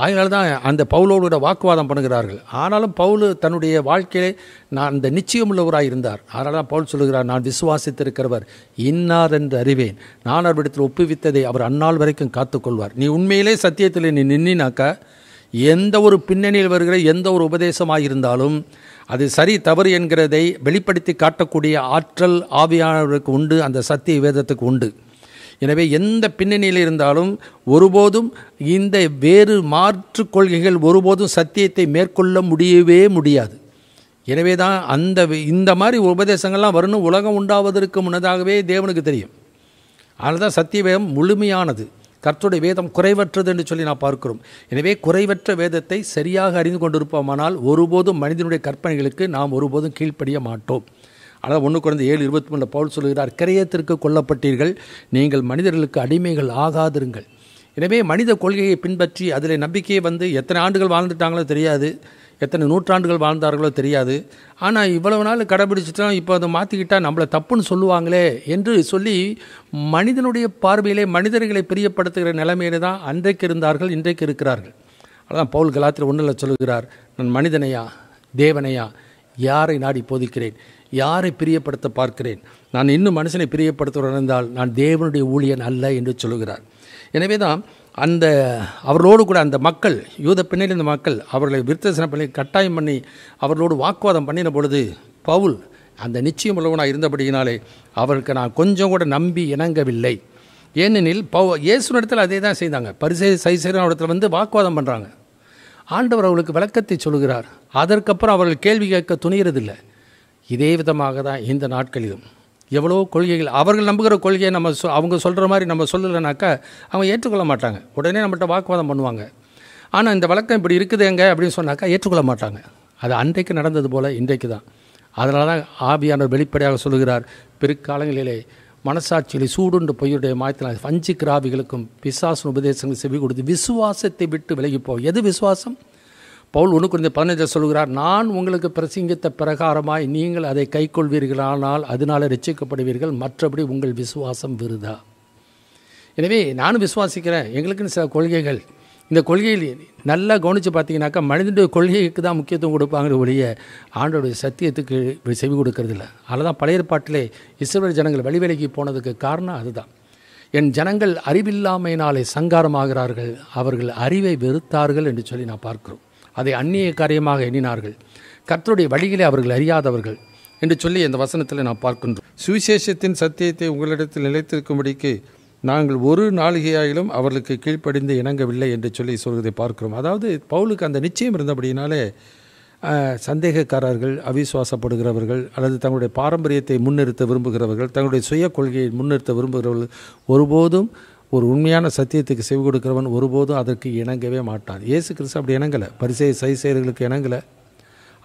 அதனால தான் அந்த பவுலோட வாக்குவாதம் பண்ணுகிறார்கள். ஆனாலும் பவுல் தன்னுடைய வாழ்க்கையிலே நான் அந்த நிச்சயம் உள்ளவராக இருந்தார். அதனால தான் பவுல் சொல்லுகிறார், நான் விசுவாசித்திருக்கிறவர் இன்னார் என்று அறிவேன், நான் அவரிடத்தில் ஒப்புவித்ததை அவர் அந்நாள் வரைக்கும் காத்துக்கொள்வார். நீ உண்மையிலே சத்தியத்தில் நீ நின்னினாக்கா எந்த ஒரு பின்னணியில் வருகிற எந்த ஒரு உபதேசமாக இருந்தாலும் அது சரி தவறு என்கிறதை வெளிப்படுத்தி காட்டக்கூடிய ஆற்றல் ஆவியானவருக்கு உண்டு, அந்த சத்திய வேதத்துக்கு உண்டு. எனவே எந்த பின்னணியில் இருந்தாலும் ஒருபோதும் இந்த வேறு மாற்று கொள்கைகள் ஒருபோதும் சத்தியத்தை மேற்கொள்ள முடியவே முடியாது. எனவே தான் இந்த மாதிரி உபதேசங்கள்லாம் வரணும் உலகம் உண்டாவதற்கு முன்னதாகவே தேவனுக்கு தெரியும். அதனால தான் சத்திய வேதம் முழுமையானது, கர்த்தருடைய வேதம் குறைவற்றது என்று சொல்லி நான் பார்க்கிறோம். எனவே குறைவற்ற வேதத்தை சரியாக அறிந்து கொண்டிருப்போமானால் ஒருபோதும் மனிதனுடைய கற்பனைகளுக்கு நாம் ஒருபோதும் கீழ்ப்படிய மாட்டோம். ஆனால் 1 Corinthians 7:23 பவுல் சொல்கிறார், கிரயத்திற்கு கொல்லப்பட்டீர்கள், நீங்கள் மனிதர்களுக்கு அடிமைகள் ஆகாதிருங்கள். எனவே மனித கொள்கையை பின்பற்றி அதில் நம்பிக்கையை எத்தனை ஆண்டுகள் வாழ்ந்துட்டாங்களோ தெரியாது, எத்தனை நூற்றாண்டுகள் வாழ்ந்தார்களோ தெரியாது. ஆனால் இவ்வளவு நாள் கடைபிடிச்சிட்டோம், இப்போ அதை மாற்றிக்கிட்டால் நம்மளை தப்புன்னு சொல்லுவாங்களே என்று சொல்லி மனிதனுடைய பார்வையிலே மனிதர்களை பிரியப்படுத்துகிற நிலைமையில தான் அன்றைக்கு இருந்தார்கள், இன்றைக்கு இருக்கிறார்கள். அதான் பவுல் கலாத்தியர் 1 சொல்லுகிறார், நான் மனிதனையா தேவனையா யாரை நாடி போதிக்கிறேன், யாரை பிரியப்படுத்த பார்க்கிறேன், நான் இன்னும் மனுஷனை பிரியப்படுத்துவதால் நான் தேவனுடைய ஊழியன் அல்ல என்று சொல்லுகிறார். எனவே தான் அவர்களோடு கூட அந்த மக்கள், யூத பின்னணி இந்த மக்கள் அவர்களை விருத்தசனம் பண்ணி கட்டாயம் பண்ணி அவர்களோடு வாக்குவாதம் பண்ணின பொழுது பவுல் அந்த நிச்சயம் உள்ளவனாக இருந்தபடியினாலே அவருக்கு நான் கொஞ்சம் கூட நம்பி இணங்கவில்லை. ஏனெனில் இயேசுனிடத்தில் அதே தான் செய்தாங்க. சைசேரியாவிடத்தில் வந்து வாக்குவாதம் பண்ணுறாங்க. ஆண்டவர் அவர்களுக்கு விளக்கத்தை சொல்கிறார். அதற்கப்புறம் அவர்கள் கேள்வி கேட்க துணியறதில்லை. இதே விதமாக தான் இந்த நாட்களிலும் எவ்வளோ கொள்கைகள், அவர்கள் நம்புகிற கொள்கையை நம்ம அவங்க சொல்கிற மாதிரி நம்ம சொல்லலைனாக்கா அவங்க ஏற்றுக்கொள்ள மாட்டாங்க. உடனே நம்மகிட்ட வாக்குவாதம் பண்ணுவாங்க. ஆனால் இந்த வழக்கம் இப்படி இருக்குது எங்க அப்படின்னு சொன்னாக்கா ஏற்றுக்கொள்ள மாட்டாங்க. அது அன்றைக்கு நடந்தது போல் இன்றைக்கு தான். அதனால தான் ஆவியானவர் வெளிப்படையாக சொல்லுகிறார், பிற்காலங்களிலே மனசாட்சியிலே சூடுண்டு பொய்யுடைய மாயத்தினால் வஞ்சிக்கிராவிகளுக்கும் பிசாசின் உபதேசங்கள் செவி கொடுத்து விசுவாசத்தை விட்டு விலகிப்போ. எது விசுவாசம்? பவுல் 1:15 சொல்கிறார், நான் உங்களுக்கு பிரசங்கித்த பிரகாரமாய் நீங்கள் அதை கைக்கொள்வீர்களானால் அதனால் ரட்சிக்கப்படுவீர்கள், மற்றபடி உங்கள் விசுவாசம் விருதா. எனவே நானும் விசுவாசிக்கிறேன். எங்களுக்குன்னு சில கொள்கைகள், இந்த கொள்கையில் நல்லா கவனித்து பார்த்தீங்கன்னாக்கா மனிதனுடைய கொள்கைக்கு தான் முக்கியத்துவம் கொடுப்பாங்கிற ஒழிய ஆண்டோடைய சத்தியத்துக்கு செவி கொடுக்கறதில்ல. அதில் தான் பழைய ஏற்பாட்டிலே இஸ்ரவேல் ஜனங்கள் வழிவிலகி போனதுக்கு காரணம் அதுதான். என் ஜனங்கள் அறிவில்லாமையினாலே சங்காரமாகிறார்கள், அவர்கள் அறிவை வெறுத்தார்கள் என்று சொல்லி நான் பார்க்கிறோம். அதை அந்நிய காரியமாக எண்ணினார்கள், கர்த்தருடைய வழியிலே அவர்கள் அறியாதவர்கள் என்று சொல்லி இந்த வசனத்தில் நான் பார்க்கின்றோம். சுவிசேஷத்தின் சத்தியத்தை உங்களிடத்தில் நிலைத்திருக்கும்படிக்கு நாங்கள் ஒரு நாளிகையாயிலும் அவர்களுக்கு கீழ்ப்படிந்து இணங்கவில்லை என்று சொல்லி சொல்வதை பார்க்கிறோம். அதாவது பவுலுக்கு அந்த நிச்சயம் இருந்தபடினாலே சந்தேகக்காரர்கள், அவிசுவாசப்படுகிறவர்கள் அல்லது தங்களுடைய பாரம்பரியத்தை முன்னிறுத்த விரும்புகிறவர்கள், தங்களுடைய சுய கொள்கையை முன்னிறுத்த விரும்புகிறவர்கள் ஒருபோதும் ஒரு உண்மையான சத்தியத்துக்கு செவி கொடுக்கிறவன் ஒருபோதும் அதற்கு இணங்கவே மாட்டான். இயேசு கிறிஸ்து அப்படி இணங்கலை, சைசேயர்களுக்கு இணங்கலை.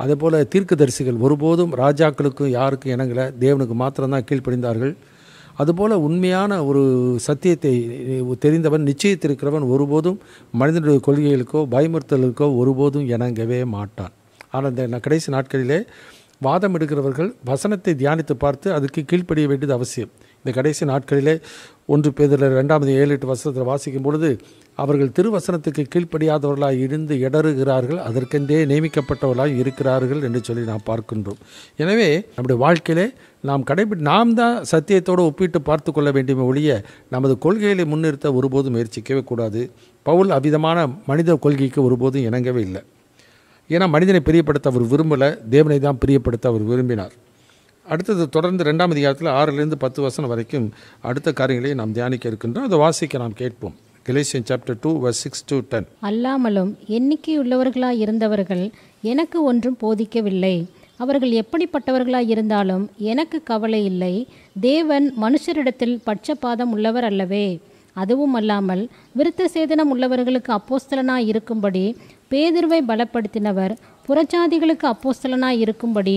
அதே போல் தீர்க்கதரிசிகள் ஒருபோதும் ராஜாக்களுக்கும் யாருக்கும் இணங்கலை, தேவனுக்கு மாத்திரம்தான் கீழ்ப்படிந்தார்கள். அதுபோல் உண்மையான ஒரு சத்தியத்தை தெரிந்தவன், நிச்சயத்திருக்கிறவன் ஒருபோதும் மனிதனுடைய கொள்கைகளுக்கோ பயமுறுத்தலுக்கோ ஒருபோதும் இணங்கவே மாட்டான். ஆனால் இந்த கடைசி நாட்களிலே வாதம் எடுக்கிறவர்கள் வசனத்தை தியானித்து பார்த்து அதுக்கு கீழ்ப்படிய வேண்டியது அவசியம். இந்த கடைசி நாட்களிலே 1 பேதுரு 2:7-8 வசனத்தில் வாசிக்கும் பொழுது அவர்கள் திருவசனத்துக்கு கீழ்ப்படியாதவர்களாக இருந்து இடறுகிறார்கள், அதற்கென்றே நியமிக்கப்பட்டவர்களாக இருக்கிறார்கள் என்று சொல்லி நாம் பார்க்கின்றோம். எனவே நம்முடைய வாழ்க்கையிலே நாம் தான் சத்தியத்தோடு ஒப்பிட்டு பார்த்து கொள்ள வேண்டிய ஒழிய நமது கொள்கைகளை முன்னிறுத்த ஒருபோதும் முயற்சிக்கவே கூடாது. பவுல் அவ்விதமான மனித கொள்கைக்கு ஒருபோதும் இணங்கவே இல்லை. ஏன்னா மனிதனை பிரியப்படுத்த அவர் விரும்பலை, தேவனை தான் பிரியப்படுத்த அவர் விரும்பினார். அடுத்தது தொடர்ந்து 2ஆம் அதிகாரத்தில் 6-10 வசனம் வரைக்கும் அடுத்த காரியங்களை நாம் தியானிக்க இருக்கின்றோம். அதை வாசிக்க நாம் கேட்போம். Galatians chapter 2 verse 6-10. அல்லாமலும் எண்ணிக்கையுள்ளவர்களாய் இருந்தவர்கள் எனக்கு ஒன்றும் போதிக்கவில்லை. அவர்கள் எப்படிப்பட்டவர்களாய் இருந்தாலும் எனக்கு கவலை இல்லை. தேவன் மனுஷரிடத்தில் பட்சபாதம் உள்ளவர் அல்லவே. அதுவும் அல்லாமல் விருத்த சேதனம் உள்ளவர்களுக்கு அப்போஸ்தலனாய் இருக்கும்படி பேதுருவை பலப்படுத்தினவர் புறஜாதிகளுக்கு அப்போஸ்தலனாய் இருக்கும்படி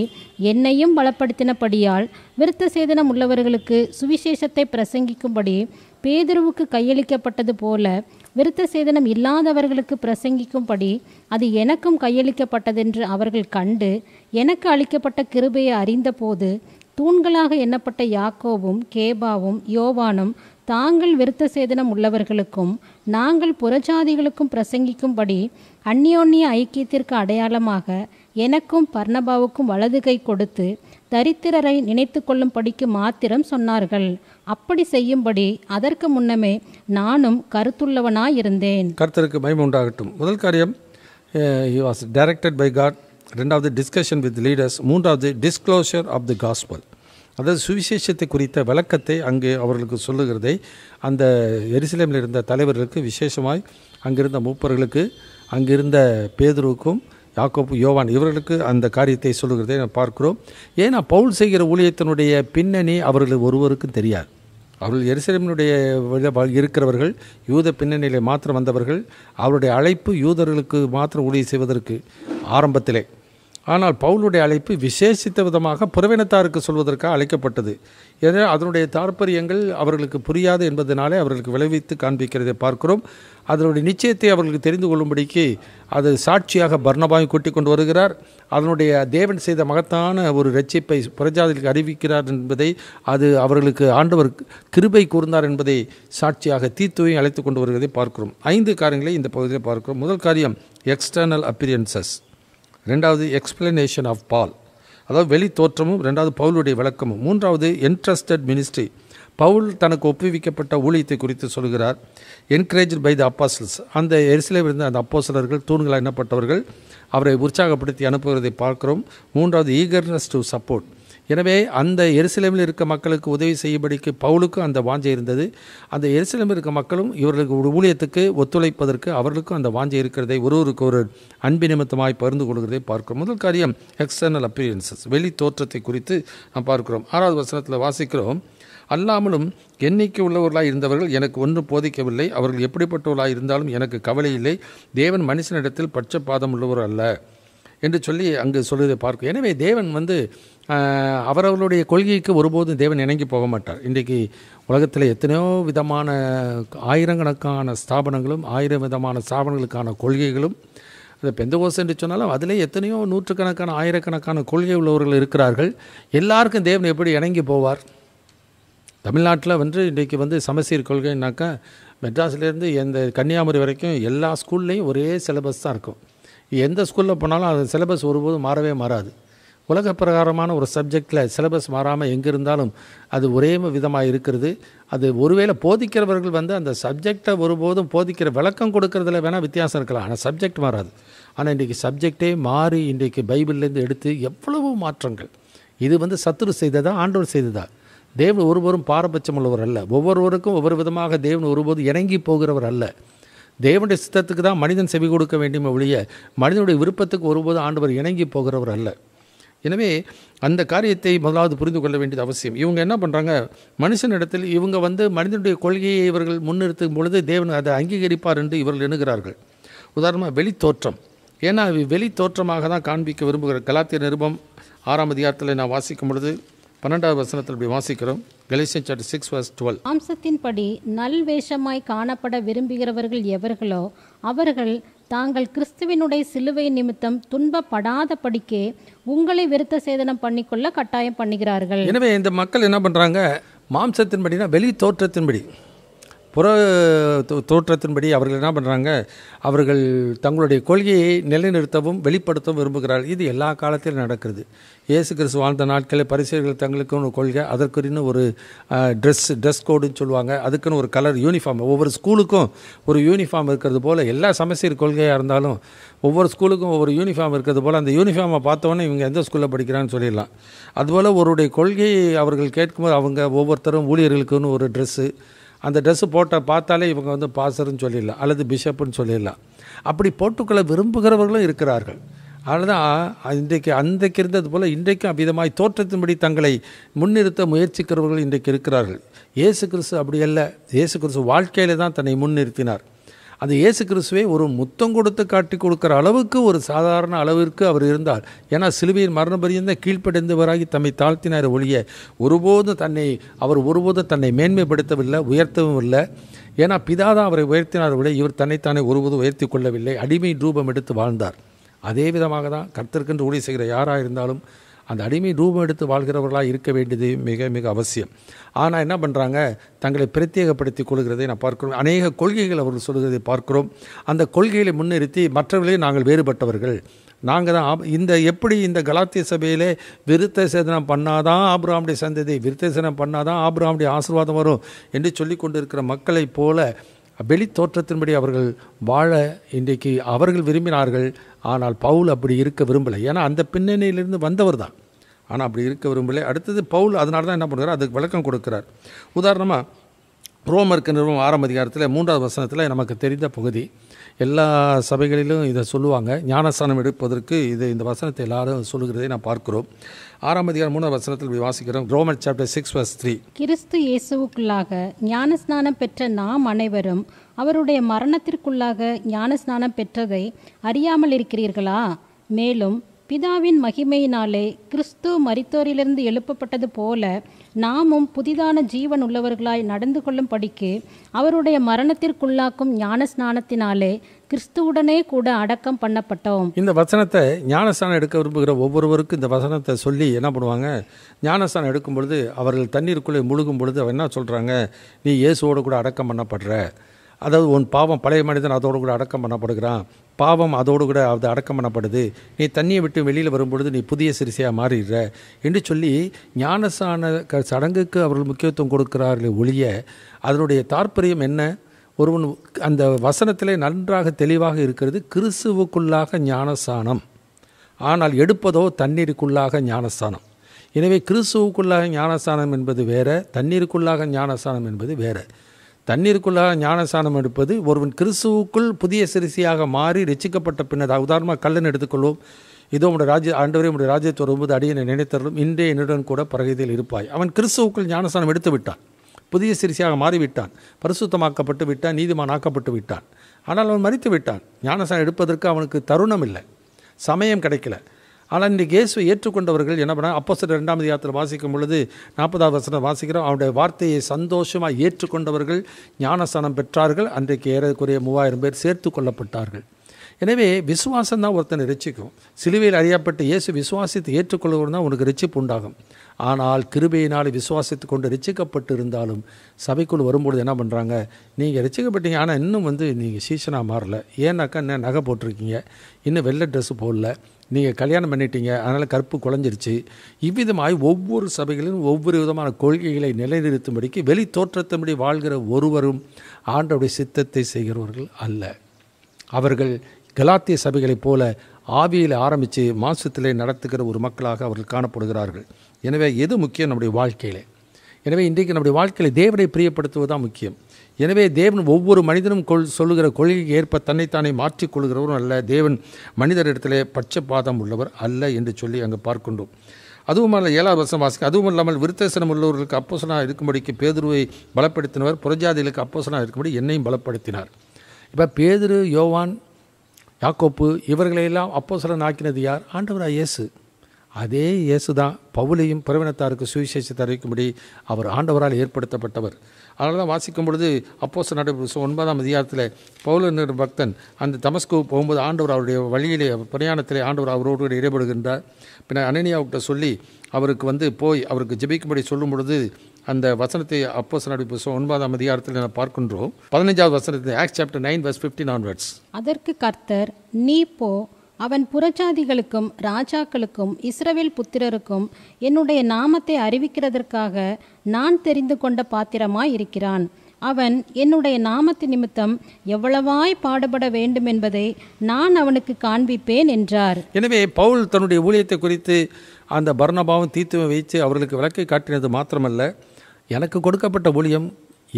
என்னையும் பலப்படுத்தினபடியால் விருத்த சேதனம் உள்ளவர்களுக்கு சுவிசேஷத்தை பிரசங்கிக்கும்படி பேதுருவுக்கு கையளிக்கப்பட்டது போல விருத்த சேதனம் இல்லாதவர்களுக்கு பிரசங்கிக்கும்படி அது எனக்கும் கையளிக்கப்பட்டதென்று அவர்கள் கண்டு எனக்கு அளிக்கப்பட்ட கிருபையை அறிந்தபோது தூண்களாக எண்ணப்பட்ட யாக்கோவும் கேபாவும் யோவானும் தாங்கள் விருத்த சேதனம் உள்ளவர்களுக்கும் நாங்கள் புறஜாதிகளுக்கும் பிரசங்கிக்கும்படி அந்யோன்ய ஐக்கியத்திற்கு அடையாளமாக எனக்கும் பர்னபாவுக்கும் வலது கை கொடுத்து தரித்திரரை நினைத்து கொள்ளும்படிக்கு மாத்திரம் சொன்னார்கள். அப்படி செய்யும்படி அதற்கு முன்னமே நானும் கருத்துள்ளவனாயிருந்தேன். கர்த்தருக்கு மகிமை உண்டாகட்டும். முதல் காரியம், he was directed by God. ரெண்டாவது டிஸ்கஷன் வித் லீடர்ஸ். மூன்றாவது டிஸ்க்ளோஷர் ஆஃப் தி காஸ்பல். அதாவது சுவிசேஷத்தை குறித்த விளக்கத்தை அங்கே அவர்களுக்கு சொல்லுகிறதை அந்த எருசலேமில் இருந்த தலைவர்களுக்கு, விசேஷமாய் அங்கிருந்த மூப்பர்களுக்கு, அங்கிருந்த பேதுருவுக்கும் யாக்கோபு யோவான் இவர்களுக்கு அந்த காரியத்தை சொல்லுகிறதை நான் பார்க்கிறோம். ஏன்னா பவுல் செய்கிற ஊழியத்தினுடைய பின்னணி அவர்கள் ஒருவருக்கும் தெரியாது. அவர்கள் எருசலேமினுடைய இருக்கிறவர்கள், யூத பின்னணியில் மாத்திரம் வந்தவர்கள். அவருடைய அழைப்பு யூதர்களுக்கு மாத்திரம் ஊழியம் செய்வதற்கு ஆரம்பத்திலே. ஆனால் பவுலுடைய அழைப்பு விசேஷித்த விதமாக புறவினத்தாருக்கு சொல்வதற்காக அழைக்கப்பட்டது. ஏன்னா அதனுடைய தாற்பயங்கள் அவர்களுக்கு புரியாது என்பதனாலே அவர்களுக்கு விளைவித்து காண்பிக்கிறதை பார்க்கிறோம். அதனுடைய நிச்சயத்தை அவர்களுக்கு தெரிந்து கொள்ளும்படிக்கு அது சாட்சியாக பர்னபாவை கூட்டிக் கொண்டு வருகிறார். அதனுடைய தேவன் செய்த மகத்தான ஒரு இரட்சிப்பை புறஜாதிகளுக்கு அறிவிக்கிறார் என்பதை, அது அவர்களுக்கு ஆண்டவர் கிருபை கூர்ந்தார் என்பதை சாட்சியாக தீத்துவை அழைத்து கொண்டு வருவதை பார்க்கிறோம். 5 காரியங்களை இந்த பகுதியில் பார்க்கிறோம். முதல் காரியம் எக்ஸ்டர்னல் அப்பியரன்சஸ். ரெண்டாவது எக்ஸ்பிளனேஷன் ஆஃப் பால், அதாவது வெளி தோற்றமும். ரெண்டாவது பவுலுடைய விளக்கமும். மூன்றாவது என்ட்ரஸ்டட் மினிஸ்ட்ரி. பவுல் தனக்கு ஒப்புவிக்கப்பட்ட ஊழியத்தை குறித்து சொல்கிறார். Encouraged by the apostles. அந்த எருசலேமில் இருந்த அந்த அப்போஸ்தலர்கள் தூண்களாக எண்ணப்பட்டவர்கள் அவரை உற்சாகப்படுத்தி அனுப்புவதை பார்க்கிறோம். மூன்றாவது ஈகர்னஸ் டு சப்போர்ட். எனவே அந்த எருசலேமில் இருக்க மக்களுக்கு உதவி செய்யும்படிக்கு பவுலுக்கும் அந்த வாஞ்சை இருந்தது. அந்த எருசலேமில் இருக்க மக்களும் இவர்களுக்கு ஊழியத்துக்கு ஒத்துழைப்பதற்கு அவர்களுக்கும் அந்த வாஞ்சை இருக்கிறதை ஒருவருக்கு ஒரு அன்பு நிமித்தமாய் பகிர்ந்து கொள்கிறதை பார்க்கிறோம். முதல் காரியம் எக்ஸ்டர்னல் அப்பியரன்சஸ், வெளி தோற்றத்தை குறித்து நாம் பார்க்கிறோம். 6வது வசனத்தில் வாசிக்கிறோம், அல்லாமலும் எண்ணிக்கை உள்ளவர்களாக இருந்தவர்கள் எனக்கு ஒன்றும் போதிக்கவில்லை, அவர்கள் எப்படிப்பட்டவர்களாக இருந்தாலும் எனக்கு கவலை இல்லை, தேவன் மனுஷனிடத்தில் பட்சபாதம் உள்ளவர் அல்ல என்று சொல்லி அங்கு சொல்வதை பார்க்கும். எனவே தேவன் அவரவர்களுடைய கொள்கைக்கு ஒருபோதும் தேவன் இணங்கி போக மாட்டார். இன்றைக்கு உலகத்தில் எத்தனையோ விதமான ஆயிரக்கணக்கான ஸ்தாபனங்களும் 1000 விதமான ஸ்தாபனங்களுக்கான கொள்கைகளும், அது பெந்தகோஸ்து என்று சொன்னாலும் அதிலே எத்தனையோ நூற்றுக்கணக்கான ஆயிரக்கணக்கான கொள்கை உள்ளவர்கள் இருக்கிறார்கள். எல்லாருக்கும் தேவன் எப்படி இணங்கி போவார்? தமிழ்நாட்டில் இன்றைக்கி சமசீர் கொள்கைன்னாக்கா மெட்ராஸ்லேருந்து எந்த கன்னியாகுமரி வரைக்கும் எல்லா ஸ்கூல்லையும் ஒரே சிலபஸ் தான் இருக்கும். எந்த ஸ்கூலில் போனாலும் அது சிலபஸ் ஒருபோதும் மாறவே மாறாது. உலக பிரகாரமான ஒரு சப்ஜெக்டில் சிலபஸ் மாறாமல் எங்கே இருந்தாலும் அது ஒரே விதமாக இருக்கிறது. அது ஒருவேளை போதிக்கிறவர்கள் அந்த சப்ஜெக்டை ஒருபோதும் போதிக்கிற விளக்கம் கொடுக்கறதுல வேணால் வித்தியாசம் இருக்கலாம், ஆனால் சப்ஜெக்ட் மாறாது. ஆனால் இன்றைக்கி சப்ஜெக்டே மாறி இன்றைக்கு பைபிள்லேருந்து எடுத்து எவ்வளவு மாற்றங்கள். இது சத்துரு செய்ததா ஆண்டவர் செய்ததா? தேவன் ஒருவரும் பாரபட்சம் உள்ளவர் அல்ல. ஒவ்வொருவருக்கும் ஒவ்வொரு விதமாக தேவன் ஒருபோதும் இணங்கி போகிறவர் அல்ல. தேவனுடைய சித்தத்துக்கு தான் மனிதன் செவி கொடுக்க வேண்டுமே ஒழிய மனிதனுடைய விருப்பத்துக்கு ஒருபோதும் ஆண்டவர் இணங்கி போகிறவர் அல்ல. எனவே அந்த காரியத்தை முதலாவது புரிந்து கொள்ள வேண்டியது அவசியம். இவங்க என்ன பண்ணுறாங்க, மனுஷனிடத்தில் இவங்க மனிதனுடைய கொள்கையை இவர்கள் முன்னிறுத்தும் பொழுது தேவன் அதை அங்கீகரிப்பார் என்று இவர்கள் எண்ணுகிறார்கள். உதாரணமாக வெளித்தோற்றம், ஏன்னா வெளி தோற்றமாக தான் காண்பிக்க விரும்புகிற. கலாத்தியர் நிருபம் 6ஆம் அதிகாரத்தில் நான் வாசிக்கும் பொழுது 12வது வசனத்தில் இப்படி வாசிக்கிறோம். கலேசியன் சாப்டர் 6:12. மாம்சத்தின்படி நல்வேஷமாய் காணப்பட விரும்புகிறவர்கள் எவர்களோ அவர்கள் தாங்கள் கிறிஸ்துவினுடைய சிலுவை நிமித்தம் துன்பப்படாதபடிக்கே உங்களை விருத்த சேதனம் பண்ணிக்கொள்ள கட்டாயம் பண்ணுகிறார்கள். எனவே இந்த மக்கள் என்ன பண்ணுறாங்க, மாம்சத்தின்படினா வெளி தோற்றத்தின்படி, புற தோற்றத்தின்படி அவர்கள் என்ன பண்ணுறாங்க, அவர்கள் தங்களுடைய கொள்கையை நிலைநிறுத்தவும் வெளிப்படுத்தவும் விரும்புகிறார்கள். இது எல்லா காலத்திலும் நடக்கிறது. இயேசு கிறிஸ்து வாழ்ந்த நாட்களில் பரிசேயர்கள் தங்களுக்குன்னு ஒரு கொள்கை, அதற்குன்னு ஒரு ட்ரெஸ் கோடுன்னு சொல்லுவாங்க, அதுக்குன்னு ஒரு கலர் யூனிஃபார்ம், ஒவ்வொரு ஸ்கூலுக்கும் ஒரு யூனிஃபார்ம் இருக்கிறது போல், எல்லா சமச்சீர் கொள்கையாக இருந்தாலும் ஒவ்வொரு ஸ்கூலுக்கும் ஒவ்வொரு யூனிஃபார்ம் இருக்கிறது போல் அந்த யூனிஃபார்மை பார்த்தோன்னே இவங்க எந்த ஸ்கூலில் படிக்கிறான்னு சொல்லிடலாம். அதுபோல் ஒருடைய கொள்கையை அவர்கள் கேட்கும்போது அவங்க ஒவ்வொருத்தரும் ஊழியர்களுக்குன்னு ஒரு ட்ரெஸ்ஸு, அந்த ட்ரெஸ்ஸு பார்த்தாலே இவங்க பாஸ்டர்னு சொல்லிடலாம் அல்லது பிஷப்புன்னு சொல்லிடலாம். அப்படி போட்டுக்களை விரும்புகிறவர்களும் இருக்கிறார்கள். அதனால் அன்றைக்கு இருந்தது போல் இன்றைக்கும் அவ்விதமாய் தோற்றத்தின்படி தங்களை முன்னிறுத்த முயற்சிக்கிறவர்கள் இன்றைக்கு இருக்கிறார்கள். இயேசு கிறிஸ்து அப்படி அல்ல. இயேசு கிறிஸ்து வாழ்க்கையில் தான் தன்னை முன்னிறுத்தினார். அந்த இயேசு கிறிஸ்துவை ஒரு முத்தம் கொடுத்து காட்டி கொடுக்குற அளவுக்கு ஒரு சாதாரண அளவிற்கு அவர் இருந்தார். ஏன்னா சிலுவையின் மரண பரியந்த கீழ்ப்படைந்தவராகி தம்மை தாழ்த்தினார் ஒழிய அவர் ஒருபோதும் தன்னை மேன்மைப்படுத்தவில்லை, உயர்த்தவும் இல்லை. ஏன்னா பிதாதான் அவரை உயர்த்தினார் விட இவர் தன்னைத்தானே ஒருபோதும் உயர்த்தி கொள்ளவில்லை. அடிமை ரூபம் எடுத்து வாழ்ந்தார். அதே விதமாக தான் கர்த்தருக்கென்று ஊழியம் செய்கிற யாராக இருந்தாலும் அந்த அடிமை ரூபம் எடுத்து வாழ்கிறவர்களாக இருக்க வேண்டியது மிக மிக அவசியம். ஆனால் என்ன பண்ணுறாங்க, தங்களை பிரத்யேகப்படுத்தி கொள்கிறதை நான் பார்க்கிறோம். அநேக கொள்கைகள் அவர்கள் சொல்கிறதை பார்க்கிறோம். அந்த கொள்கைகளை முன்னிறுத்தி மற்றவர்களே நாங்கள் வேறுபட்டவர்கள், நாங்கள் தான் எப்படி இந்த கலாத்திய சபையிலே விருத்த சேதனம் பண்ணாதான் ஆபிரகாமுடைய சந்ததி, விருத்த சேதனம் பண்ணாதான் ஆபிரகாமுடைய ஆசீர்வாதம் வரும் என்று சொல்லி கொண்டு இருக்கிற மக்களைப் போல வெளி தோற்றத்தின்படி அவர்கள் வாழ இன்றைக்கு அவர்கள் விரும்பினார்கள். ஆனால் பவுல் அப்படி இருக்க விரும்பலை. ஏன்னா அந்த பின்னணியிலிருந்து வந்தவர் தான், ஆனால் அப்படி இருக்க விரும்பலை. அடுத்தது பவுல் அதனால தான் என்ன பண்ணுறார், அதுக்கு விளக்கம் கொடுக்கிறார். உதாரணமாக ரோமருக்கு நிறுவனம் 6ஆம் அதிகாரத்தில் 3வது வசனத்தில் நமக்கு தெரிந்த பகுதி, எல்லா சபைகளிலும் இதை சொல்லுவாங்க. ஞானஸ்தானம் எடுப்பதற்கு இந்த வசனத்தை எல்லாரும் சொல்லுகிறதை நான் பார்க்கிறோம். 6ஆம் அதிகாரம் 3வது வசனத்தில் வாசிக்கிறோம். Roman chapter 6:3. கிறிஸ்து இயேசுவுக்குள்ளாக ஞானஸ்நானம் பெற்ற நாம் அனைவரும் அவருடைய மரணத்திற்குள்ளாக ஞானஸ்நானம் பெற்றதை அறியாமல் இருக்கிறீர்களா? மேலும் பிதாவின் மகிமையினாலே கிறிஸ்து மரித்தோரிலிருந்து எழுப்பப்பட்டது போல நாமும் புதிதான ஜீவன் உள்ளவர்களாய் நடந்து கொள்ளும் படிக்கு அவருடைய மரணத்திற்குள்ளாக்கும் ஞானஸ்நானத்தினாலே கிறிஸ்துவுடனே கூட அடக்கம் பண்ணப்பட்டோம். இந்த வசனத்தை ஞானஸ்நானம் எடுக்க விரும்புகிற ஒவ்வொருவருக்கும் இந்த வசனத்தை சொல்லி என்ன பண்ணுவாங்க, ஞானஸ்நானம் எடுக்கும் பொழுது அவர்கள் தண்ணீருக்குள்ளே முழுகும் பொழுது அவர் என்ன சொல்கிறாங்க, நீ இயேசுவோடு கூட அடக்கம் பண்ணப்படுற, அதாவது உன் பாவம் பழைய மனிதன் அதோடு கூட அடக்கம் பண்ணப்படுகிறான், பாவம் அதோடு கூட அது அடக்கம் பண்ணப்படுது, நீ தண்ணியை விட்டு வெளியில் வரும்பொழுது நீ புதிய சிறுசியாக மாறிடுற என்று சொல்லி ஞானஸ்நான சடங்குக்கு அவர்கள் முக்கியத்துவம் கொடுக்கிறார்களே ஒழிய அதனுடைய தாற்பயம் என்ன? ஒருவன் அந்த வசனத்திலே நன்றாக தெளிவாக இருக்கிறது, கிறிஸ்துவுக்குள்ளாக ஞானஸ்நானம், ஆனால் எடுப்பதோ தண்ணீருக்குள்ளாக ஞானஸ்நானம். எனவே கிறிஸ்துவுக்குள்ளாக ஞானஸ்தானம் என்பது வேறு, தண்ணீருக்குள்ளாக ஞானஸ்தானம் என்பது வேறு. தண்ணீருக்குள்ளாக ஞானஸ்தானம் எடுப்பது ஒருவன் கிறிஸ்துவுக்குள் புதிய சிறுசியாக மாறி ரட்சிக்கப்பட்ட பின்னர். உதாரணமாக கல்லன் எடுத்துக்கொள்வோம். இதோ உடைய ஆண்டவரே உடைய ராஜ்யத்தை வரும்போது அடியனை நினைத்தருளும், இன்றே என்னுடன் கூட பரகதியில் இருப்பாய். அவன் கிறிஸ்துவுக்குள் ஞானஸ்தானம் எடுத்து விட்டான், புதிய சிறுசியாக மாறிவிட்டான், பரிசுத்தமாக்கப்பட்டு விட்டான், நீதிமானாக்கப்பட்டு விட்டான். ஆனால் அவன் மரித்து விட்டான். ஞானஸ்தானம் எடுப்பதற்கு அவனுக்கு தருணம் இல்லை, சமயம் கிடைக்கல. ஆனால் இன்றைக்கு இயேசுவை ஏற்றுக்கொண்டவர்கள் என்ன பண்ணால், அப்போஸ்தலர் 2ஆம் அதிகாரத்தில் வாசிக்கும் பொழுது 40வது வசனம் வாசிக்கிறோம். அவனுடைய வார்த்தையை சந்தோஷமாக ஏற்றுக்கொண்டவர்கள் ஞானஸ்தானம் பெற்றார்கள். அன்றைக்கு ஏறக்குறைய 3000 பேர் சேர்த்து கொள்ளப்பட்டார்கள். எனவே விசுவாசம் தான் ஒருத்தனை ரட்சிக்கும். சிலுவையில் அறியப்பட்ட இயேசு விசுவாசித்து ஏற்றுக்கொள்வது தான் உனக்கு ரட்சிப்பு உண்டாகும். ஆனால் கிருபையினால் விசுவாசித்து கொண்டு ரட்சிக்கப்பட்டு இருந்தாலும் சபைக்குள் வரும்பொழுது என்ன பண்ணுறாங்க, நீங்கள் ரட்சிக்கப்பட்டீங்க, ஆனால் இன்னும் நீங்கள் சீசனாக மாறல. ஏன்னாக்கா இன்னும் நகை போட்டிருக்கீங்க, இன்னும் வெள்ளை ட்ரெஸ்ஸு போடல, நீங்கள் கல்யாணம் பண்ணிட்டீங்க, அதனால் கற்பு குலைஞ்சிருச்சு. இவ்விதமாய் ஒவ்வொரு சபைகளிலும் ஒவ்வொரு விதமான கொள்கைகளை நிலைநிறுத்தும்படிக்கு வெளி தோற்றத்தின்படி வாழ்கிற ஒருவரும் ஆண்டவருடைய சித்தத்தை செய்கிறவர்கள் அல்ல. அவர்கள் கலாத்திய சபைகளைப் போல ஆவியில் ஆரம்பித்து மாசத்திலே நடத்துகிற ஒரு மக்களாக அவர்கள் காணப்படுகிறார்கள். எனவே எது முக்கியம் நம்முடைய வாழ்க்கையில்? எனவே இன்றைக்கு நம்முடைய வாழ்க்கையில் தேவனை பிரியப்படுத்துவதுதான் முக்கியம். எனவே தேவன் ஒவ்வொரு மனிதனும் சொல்லுகிற கொள்கைக்கு ஏற்ப தன்னைத்தானே மாற்றிக்கொள்கிறவரும் அல்ல. தேவன் மனிதரிடத்திலே பட்சபாதம் உள்ளவர் அல்ல என்று சொல்லி அங்கே பார்க்கின்றோம். அதுவும் அல்ல 7ஆவது வசனம் வாசிக்க, அதுவும் இல்லாமல் விருத்தசனம் உள்ளவர்களுக்கு அப்போஸ்தலனாக இருக்கும்படிக்கு பேதுருவை பலப்படுத்தினவர், புறஜாதிகளுக்கு அப்போஸ்தலனாக இருக்கும்படி என்னையும் பலப்படுத்தினார். இப்போ பேதுரு, யோவான், யாக்கோப்பு இவர்களையெல்லாம் அப்போஸ்தலன் ஆக்கினது யார்? ஆண்டவராக இயேசு. அதே இயேசு தான் பவுலையும் பிறவினத்தாருக்கு சுவிசேஷத்தை அறிவிக்கும்படி அவர் ஆண்டவரால் ஏற்படுத்தப்பட்டவர். அதனால தான் வாசிக்கும் பொழுது அப்போஸ்தலர் நடவடிக்கை 9ஆம் அதிகாரத்தில் பவுல் பக்தன் அந்த தமஸ்கு போகும்போது ஆண்டவர் அவருடைய வழியிலே பிரயாணத்திலே ஆண்டவர் அவரோடு இடைபடுகின்றார். பின்னர் அனனியாவுக்கிட்ட சொல்லி அவருக்கு போய் அவருக்கு ஜெபிக்கும்படி சொல்லும் பொழுது அந்த வசனத்தை அப்போஸ்தலர் நடவடிக்கை 9ஆம் அதிகாரத்தில் நான் பார்க்கின்றோம். 15வது வசனத்தை ஆக்ட்ஸ் சாப்டர் 9 verse 15 onwards. அதற்கு கர்த்தர், நீ போ, அவன் புறஜாதிகளுக்கும் ராஜாக்களுக்கும் இஸ்ரவேல் புத்திரருக்கும் என்னுடைய நாமத்தை அறிவிக்கிறதற்காக நான் தெரிந்து கொண்ட பாத்திரமாய் இருக்கிறான். அவன் என்னுடைய நாமத்து நிமித்தம் எவ்வளவாய் பாடுபட வேண்டும் என்பதை நான் அவனுக்கு காண்பிப்பேன் என்றார். எனவே பவுல் தன்னுடைய ஊழியத்தை குறித்து அந்த பர்னபாவும் தீத்துவை வைத்து அவர்களுக்கு விளக்கை காட்டினது மாத்திரமல்ல, எனக்கு கொடுக்கப்பட்ட ஊழியம்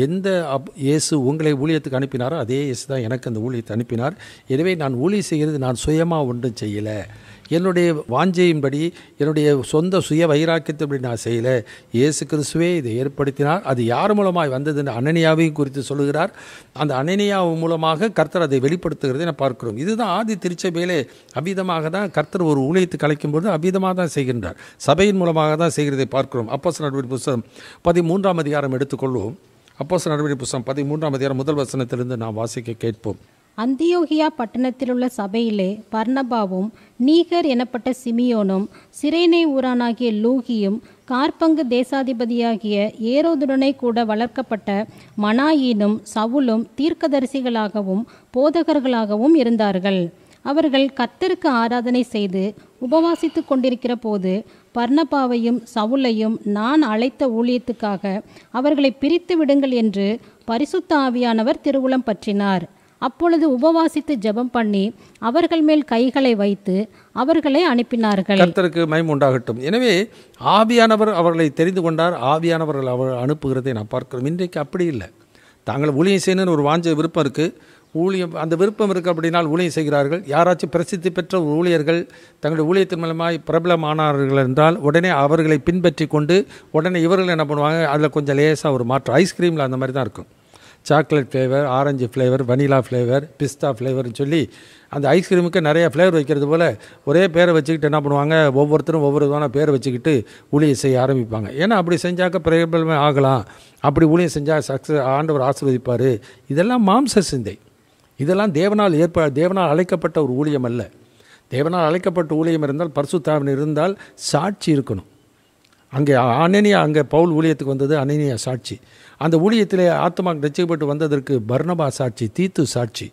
எந்த இயேசு உங்களை ஊழியத்துக்கு அனுப்பினாரோ அதே இயேசு தான் எனக்கு அந்த ஊழியத்தை அனுப்பினார். எனவே நான் ஊழியம் செய்கிறது நான் சுயமாக ஒன்றும் செய்யலை, என்னுடைய வாஞ்சையின்படி என்னுடைய சொந்த சுய வைராக்கியத்தின்படி நான் செய்யலை. இயேசு கிறிஸ்துவே இதை ஏற்படுத்தினார். அது யார் மூலமாக வந்ததுன்னு அனனியாவையும் குறித்து சொல்லுகிறார். அந்த அனனியா மூலமாக கர்த்தர் அதை வெளிப்படுத்துகிறதை நான் பார்க்கிறோம். இதுதான் ஆதி திருச்சபையிலே அவ்விதமாக தான் கர்த்தர் ஒரு ஊழியத்துக்கு அழைக்கும்போது அவ்விதமாக தான் செய்கின்றார். சபையின் மூலமாக தான் செய்கிறதை பார்க்கிறோம். அப்போஸ்தலர் நடவடிக்கை புத்தகம் 13ஆம் அதிகாரம் எடுத்துக்கொள்வோம். அப்போஸ்தலர் நடவடிக்கை புத்தகம் 13ஆம் அதிகாரம் 1 வசனத்திலிருந்து நாம் வாசிக்க கேட்போம். அந்தியோகியா பட்டணத்திலுள்ள சபையிலே பர்னபாவும் நீகர் எனப்பட்ட சிமியோனும் சிரேனே ஊரானாகிய லூகியும் கார்பங்கு தேசாதிபதியாகிய ஏரோதுடனே கூட வளர்க்கப்பட்ட மனாயீனும் சவுலும் தீர்க்கதரிசிகளாகவும் போதகர்களாகவும் இருந்தார்கள். அவர்கள் கர்த்தருக்கு ஆராதனை செய்து உபவாசித்து கொண்டிருக்கிற போது பர்னபாவையும் சவுலையும் நான் அழைத்த ஊழியத்துக்காக அவர்களை பிரித்து விடுங்கள் என்று பரிசுத்த ஆவியானவர் திருவுளம் பற்றினார். அப்பொழுது உபவாசித்து ஜெபம் பண்ணி அவர்கள் மேல் கைகளை வைத்து அவர்களை அனுப்பினார்கள். கர்த்தருக்கு மகிமை உண்டாகட்டும். எனவே ஆவியானவர் அவர்களை தெரிந்து கொண்டார். ஆவியானவர்கள் அவர் அனுப்புகிறதை நான் பார்க்கிறோம். இன்றைக்கு அப்படி இல்லை. தாங்கள் ஊழியம் செய்யணும்னு ஒரு வாஞ்ச விருப்பம் இருக்குது, ஊழியம் அந்த விருப்பம் இருக்குது அப்படின்னால் ஊழியம் செய்கிறார்கள். யாராச்சும் பிரசித்தி பெற்ற ஊழியர்கள் தங்களுடைய ஊழியத்தின் மூலமாக பிரபலமானார்கள் என்றால் உடனே அவர்களை பின்பற்றி கொண்டு உடனே இவர்கள் என்ன பண்ணுவாங்க, அதில் கொஞ்சம் லேசாக ஒரு மாற்றம். ஐஸ்கிரீமில் அந்த மாதிரி தான் இருக்கும். Chocolate flavour, orange flavour, vanilla flavour, pista ஃப்ளேவர்னு சொல்லி அந்த ஐஸ்கிரீமுக்கு நிறையா ஃப்ளேவர் வைக்கிறது போல் ஒரே பேரை வச்சுக்கிட்டு என்ன பண்ணுவாங்க, ஒவ்வொருத்தரும் ஒவ்வொரு விதமான பேரை வச்சுக்கிட்டு ஊழியம் செய்ய ஆரம்பிப்பாங்க. ஏன்னா அப்படி செஞ்சாக்க பிரபலமே ஆகலாம், அப்படி ஊழியம் செஞ்சால் ஆண்டவர் ஆசீர்வதிப்பார். இதெல்லாம் மாம்ச சிந்தை. இதெல்லாம் தேவனால் அழைக்கப்பட்ட ஒரு ஊழியம் அல்ல. தேவனால் அழைக்கப்பட்ட ஊழியம் இருந்தால் பரிசுத்த ஆவியானவர் இருந்தால் சாட்சி இருக்கணும். அங்கே பவுல் ஊழியத்துக்கு வந்தது அனனியா சாட்சி. அந்த ஊழியத்திலே ஆத்மா ரட்சிக்கப்பட்டு வந்ததற்கு பர்னபா சாட்சி, தீத்து சாட்சி.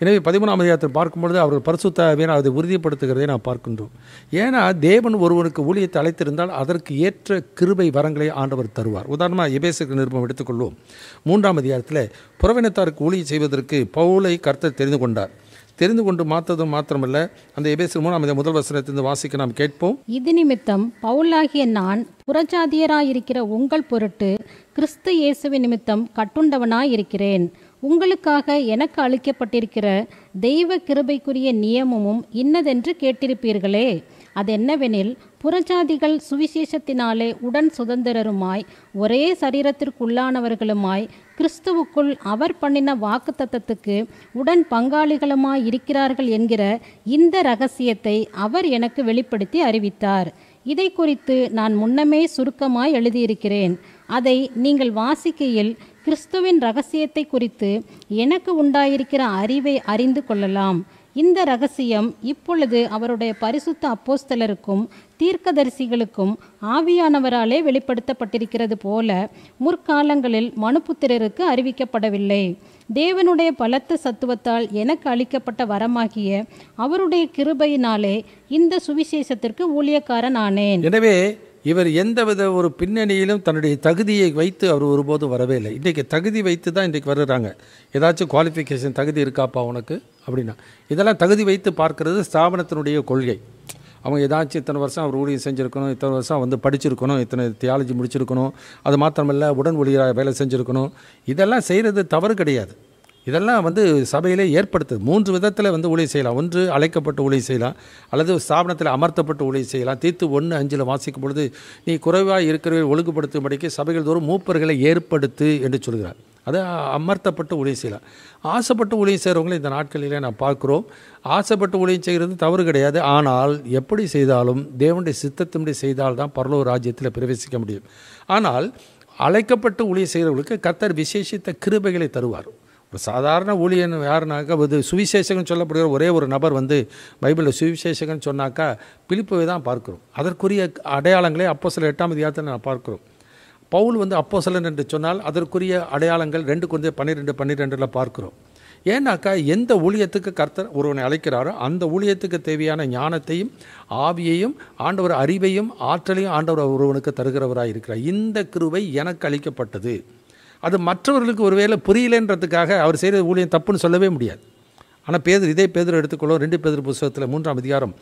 எனவே 13ஆம் அதிகாரத்தில் பார்க்கும்பொழுது அவர்கள் பரிசுத்த ஆவியானவர் அதை உறுதிப்படுத்துகிறதை நாம் பார்க்கின்றோம். ஏன்னா தேவன் ஒருவனுக்கு ஊழியத்தை அழைத்திருந்தால் அதற்கு ஏற்ற கிருபை வரங்களை ஆண்டவர் தருவார். உதாரணமாக எபேசியர் நிருபம் எடுத்துக்கொள்வோம். 3ஆம் அதிகாரத்தில் புறவினத்தாருக்கு ஊழியம் செய்வதற்கு பவுலை கர்த்தர் தெரிந்து கொண்டார். தெரிந்து கொண்டு மாற்றதும் மாத்திரமல்ல, அந்த எபேசியர் 3 வசனத்திலிருந்து வாசிக்க நாம் கேட்போம். இது நிமித்தம் பவுலாகிய நான் புறஜாதியராயிருக்கிற உங்கள் பொருட்டு கிறிஸ்து இயேசுவின் நிமித்தம் கட்டுண்டவனாயிருக்கிறேன். உங்களுக்காக எனக்கு அளிக்கப்பட்டிருக்கிற தெய்வ கிருபைக்குரிய நியமமும் இன்னதென்று கேட்டிருப்பீர்களே. அதென்னவெனில், புறஜாதிகள் சுவிசேஷத்தினாலே உடன் சுதந்திரருமாய் ஒரே சரீரத்திற்குள்ளானவர்களுமாய் கிறிஸ்துவுக்குள் அவர் பண்ணின வாக்குத்தத்தத்துக்கு உடன் பங்காளிகளுமாய் இருக்கிறார்கள் என்கிற இந்த இரகசியத்தை அவர் எனக்கு வெளிப்படுத்தி அறிவித்தார். இதை குறித்து நான் முன்னமே சுருக்கமாய் எழுதியிருக்கிறேன். அதை நீங்கள் வாசிக்கையில் கிறிஸ்துவின் இரகசியத்தை குறித்து எனக்கு உண்டாயிருக்கிற அறிவை அறிந்து கொள்ளலாம். இந்த இரகசியம் இப்பொழுது அவருடைய பரிசுத்த அப்போஸ்தலருக்கும் தீர்க்கதரிசிகளுக்கும் ஆவியானவராலே வெளிப்படுத்தப்பட்டிருக்கிறது போல முற்காலங்களில் மனுபுத்திரருக்கு அறிவிக்கப்படவில்லை. தேவனுடைய பலத்த சத்துவத்தால் எனக்கு அளிக்கப்பட்ட வரமாகிய அவருடைய கிருபையினாலே இந்த சுவிசேஷத்திற்கு ஊழியக்காரன் ஆனேன். எனவே இவர் எந்தவித ஒரு பின்னணியிலும் தன்னுடைய தகுதியை வைத்து அவர் ஒருபோதும் வரவே இல்லை. இன்றைக்கு தகுதி வைத்து தான் இன்றைக்கு வர்றாங்க. ஏதாச்சும் குவாலிஃபிகேஷன் தகுதி இருக்காப்பா உனக்கு அப்படின்னா, இதெல்லாம் தகுதி வைத்து பார்க்கறது ஸ்தாபனத்தினுடைய கொள்கை. அவங்க ஏதாச்சும் இத்தனை வருஷம் அவர் ஊழியம் செஞ்சுருக்கணும், இத்தனை வருஷம் படிச்சிருக்கணும், இத்தனை தியாலஜி முடிச்சிருக்கணும், அது மாத்திரமல்ல உடன் ஊழியராக வேலை செஞ்சுருக்கணும். இதெல்லாம் செய்கிறது தவறு கிடையாது. இதெல்லாம் சபையிலே ஏற்படுத்துது. 3 விதத்தில் ஊழியம் செய்யலாம். ஒன்று அழைக்கப்பட்டு ஊழியம் செய்யலாம், அல்லது ஸ்தாபனத்தில் அமர்த்தப்பட்டு ஊழியம் செய்யலாம். தீத்து 1:5 வாசிக்கும் பொழுது, நீ குறைவாக இருக்கிறவர்கள் ஒழுங்குபடுத்தும்படிக்கு சபைகள் தோறும் மூப்பர்களை ஏற்படுத்து என்று சொல்கிறார். அதை அமர்த்தப்பட்டு ஊழியம் செய்யலாம். ஆசைப்பட்டு ஊழியம் செய்கிறவங்களை இந்த நாட்களிலே நான் பார்க்குறோம். ஆசைப்பட்டு ஊழியம் செய்கிறது தவறு கிடையாது. ஆனால் எப்படி செய்தாலும் தேவனுடைய சித்தத்தின்படி செய்தால்தான் பரலோக ராஜ்யத்தில் பிரவேசிக்க முடியும். ஆனால் அழைக்கப்பட்டு ஊழியம் செய்கிறவர்களுக்கு கர்த்தர் விசேஷித்த கிருபைகளை தருவார். ஒரு சாதாரண ஊழியன் யாருனாக்கா, சுவிசேஷகன் சொல்லப்படுகிற ஒரே ஒரு நபர் பைபிளில் சுவிசேஷகன் சொன்னாக்கா பிலிப்பை தான் பார்க்குறோம். அதற்குரிய அடையாளங்களே அப்போஸ்தலர் 8ஆம் அதிகாரத்தில் நான் பார்க்குறோம். பவுல் அப்போஸ்தலன் என்று சொன்னால் அதற்குரிய அடையாளங்கள் 2 கொரிந்தியர் 12:12 பார்க்குறோம். ஏன்னாக்கா எந்த ஊழியத்துக்கு கர்த்தர் ஒருவனை அழைக்கிறாரோ அந்த ஊழியத்துக்கு தேவையான ஞானத்தையும் ஆவியையும் ஆண்டவர் அறிவையும் ஆற்றலையும் ஆண்டவர் ஒருவனுக்கு தருகிறவராக இருக்கிறார். இந்த கிருபை எனக்கு அளிக்கப்பட்டது. அது மற்றவர்களுக்கு ஒருவேளை புரியலன்றதுக்காக அவர் செய்கிற ஊழியம் தப்புன்னு சொல்லவே முடியாது. ஆனால் இதே பேதுரு எடுத்துக்கொள்ளும். 2 பேதுரு புத்தகத்தில் 3ஆம் அதிகாரம்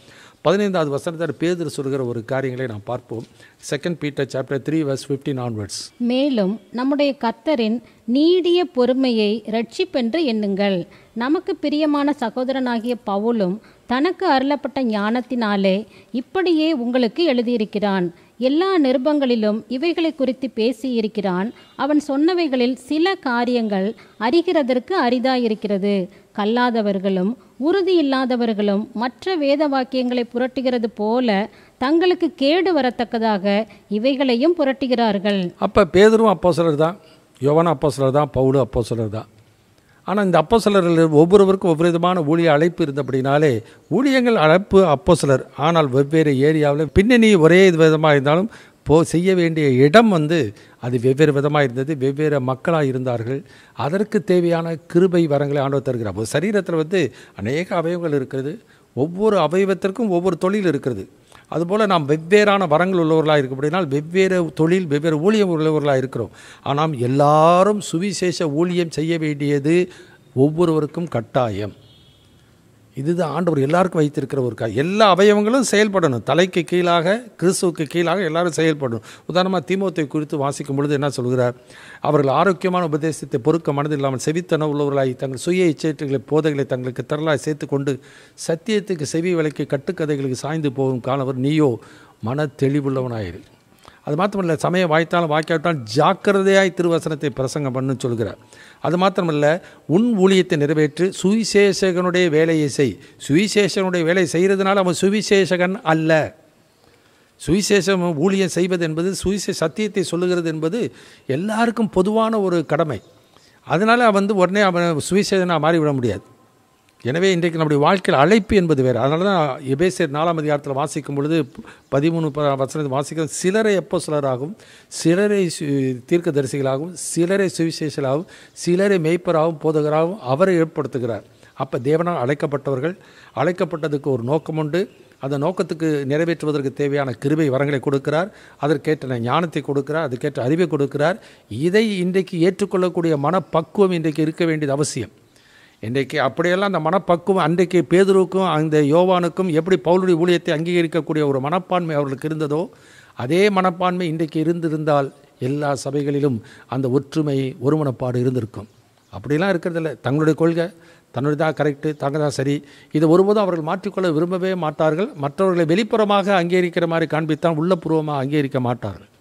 15வது வசனத்தில் பேதுரு சொல்கிற ஒரு காரியங்களை நாம் பார்ப்போம். 2 Peter chapter 3 verse 15 onwards. மேலும் நம்முடைய கர்த்தரின் நீடிய பொறுமையை இரட்சிப்பென்று எண்ணுங்கள். நமக்கு பிரியமான சகோதரனாகிய பவுலும் தனக்கு அருளப்பட்ட ஞானத்தினாலே இப்படியே உங்களுக்கு எழுதியிருக்கிறான். எல்லா நிருபங்களிலும் இவைகளை குறித்து பேசியிருக்கிறான். அவன் சொன்னவைகளில் சில காரியங்கள் அறிகிறதற்கு அரிதாயிருக்கிறது. கல்லாதவர்களும் உறுதி இல்லாதவர்களும் மற்ற வேத வாக்கியங்களை புரட்டுகிறது போல தங்களுக்கு கேடு வரத்தக்கதாக இவைகளையும் புரட்டுகிறார்கள். அப்போ பேதுரும் அப்போஸ்தலர் தான், யோவான் அப்போஸ்தலர் தான், பவுலும் அப்போஸ்தலர் தான். ஆனால் இந்த அப்போஸ்தலர்கள் ஒவ்வொருவருக்கும் ஒவ்வொரு விதமான ஊழிய அழைப்பு இருந்தபடினாலே ஊழியங்கள் அழைப்பு அப்போஸ்தலர். ஆனால் வெவ்வேறு ஏரியாவில் பின்னணி ஒரே விதமாக இருந்தாலும் செய்ய வேண்டிய இடம் அது வெவ்வேறு விதமாக இருந்தது. வெவ்வேறு மக்களாக இருந்தார்கள். அதற்கு தேவையான கிருபை வரங்களை ஆண்டவர் தருகிறார். ஒரு சரீரத்தில் அநேக அவயவங்கள் இருக்கிறது. ஒவ்வொரு அவயவத்திற்கும் ஒவ்வொரு தொழில் இருக்கிறது. அதுபோல் நாம் வெவ்வேறான வரங்கள் உள்ளவர்களாக இருக்க அப்படினால் வெவ்வேறு தொழில் வெவ்வேறு ஊழியம் உள்ளவர்களாக இருக்கிறோம். ஆனால் எல்லாரும் சுவிசேஷ ஊழியம் செய்ய வேண்டியது ஒவ்வொருவருக்கும் கட்டாயம். இதுதான் ஆண்டவர் எல்லாருக்கும் வைத்திருக்கிற ஒரு எல்லா அவயவங்களும் செயல்படணும். தலைக்கு கீழாக கிறிஸ்துவுக்கு கீழாக எல்லாரும் செயல்படணும். உதாரணமாக தீமோத்தேயு குறித்து வாசிக்கும் பொழுது என்ன சொல்கிறார்? அவர்கள் ஆரோக்கியமான உபதேசத்தை பொறுக்க மனதில் இல்லாமல் செவித்தன உள்ளவர்களாய் தங்கள் சுய இச்சைகளை போதைகளை தங்களுக்கு திரளாய் சேர்த்து கொண்டு சத்தியத்துக்கு செவி விலைக்கு கட்டுக்கதைகளுக்கு சாய்ந்து போகும் காலவர் நீயோ மன தெளிவுள்ளவனாயிரு. அது மாத்திரமல்ல, சமயம் வாய்த்தாலும் வாய்க்காவிட்டாலும் ஜாக்கிரதையாய் திருவசனத்தை பிரசங்கம் பண்ணு சொல்கிறார். அது மாத்திரமல்ல, உன் ஊழியத்தை நிறைவேற்று, சுவிசேஷகனுடைய வேலையை செய். சுவிசேஷகனுடைய வேலை செய்கிறதுனால அவன் சுவிசேஷகன் அல்ல. சுவிசேஷம் ஊழியம் செய்வது என்பது சத்தியத்தை சொல்லுகிறது என்பது எல்லாருக்கும் பொதுவான ஒரு கடமை. அதனால் உடனே அவன் சுவிசேஷனாக மாறிவிட முடியாது. எனவே இன்றைக்கு நம்முடைய வாழ்க்கையில் அழைப்பு என்பது வேறு. அதனால தான் எபேசியர் 4ஆம் அதிகாரத்தில் வாசிக்கும் பொழுது 13 வசனத்தை வாசிக்கும், சிலரை அப்போஸ்தலராகவும் சிலரை தீர்க்கதரிசிகளாகவும் சிலரை சுவிசேஷராகவும் சிலரை மேய்ப்பராகவும் போதகராகவும் அவரை ஏற்படுத்துகிறார். அப்போ தேவனால் அழைக்கப்பட்டவர்கள், அழைக்கப்பட்டதுக்கு ஒரு நோக்கம் உண்டு. அந்த நோக்கத்துக்கு நிறைவேற்றுவதற்கு தேவையான கிருபை வரங்களை கொடுக்கிறார். அதற்கேற்ற ஞானத்தை கொடுக்கிறார். அதுக்கேற்ற அறிவை கொடுக்கிறார். இதை இன்றைக்கு ஏற்றுக்கொள்ளக்கூடிய மனப்பக்குவம் இன்றைக்கு இருக்க வேண்டியது அவசியம். இன்றைக்கு அப்படியெல்லாம் அந்த மனப்பக்குவம் அன்றைக்கு பேதுருவுக்கும் அந்த யோவானுக்கும் எப்படி பவுலுடைய ஊழியத்தை அங்கீகரிக்கக்கூடிய ஒரு மனப்பான்மை அவர்களுக்கு இருந்ததோ அதே மனப்பான்மை இன்றைக்கு இருந்திருந்தால் எல்லா சபைகளிலும் அந்த ஒற்றுமை ஒருமனப்பாடு இருந்திருக்கும். அப்படிலாம் இருக்கிறதில்ல. தங்களுடைய கொள்கை தன்னுடைய தான் கரெக்டு, தாங்க தான் சரி, இதை ஒருபோதும் அவர்கள் மாற்றிக்கொள்ள விரும்பவே மாட்டார்கள். மற்றவர்களை வெளிப்புறமாக அங்கீகரிக்கிற மாதிரி காண்பித்தான் உள்ளபூர்வமாக அங்கீகரிக்க மாட்டார்கள்.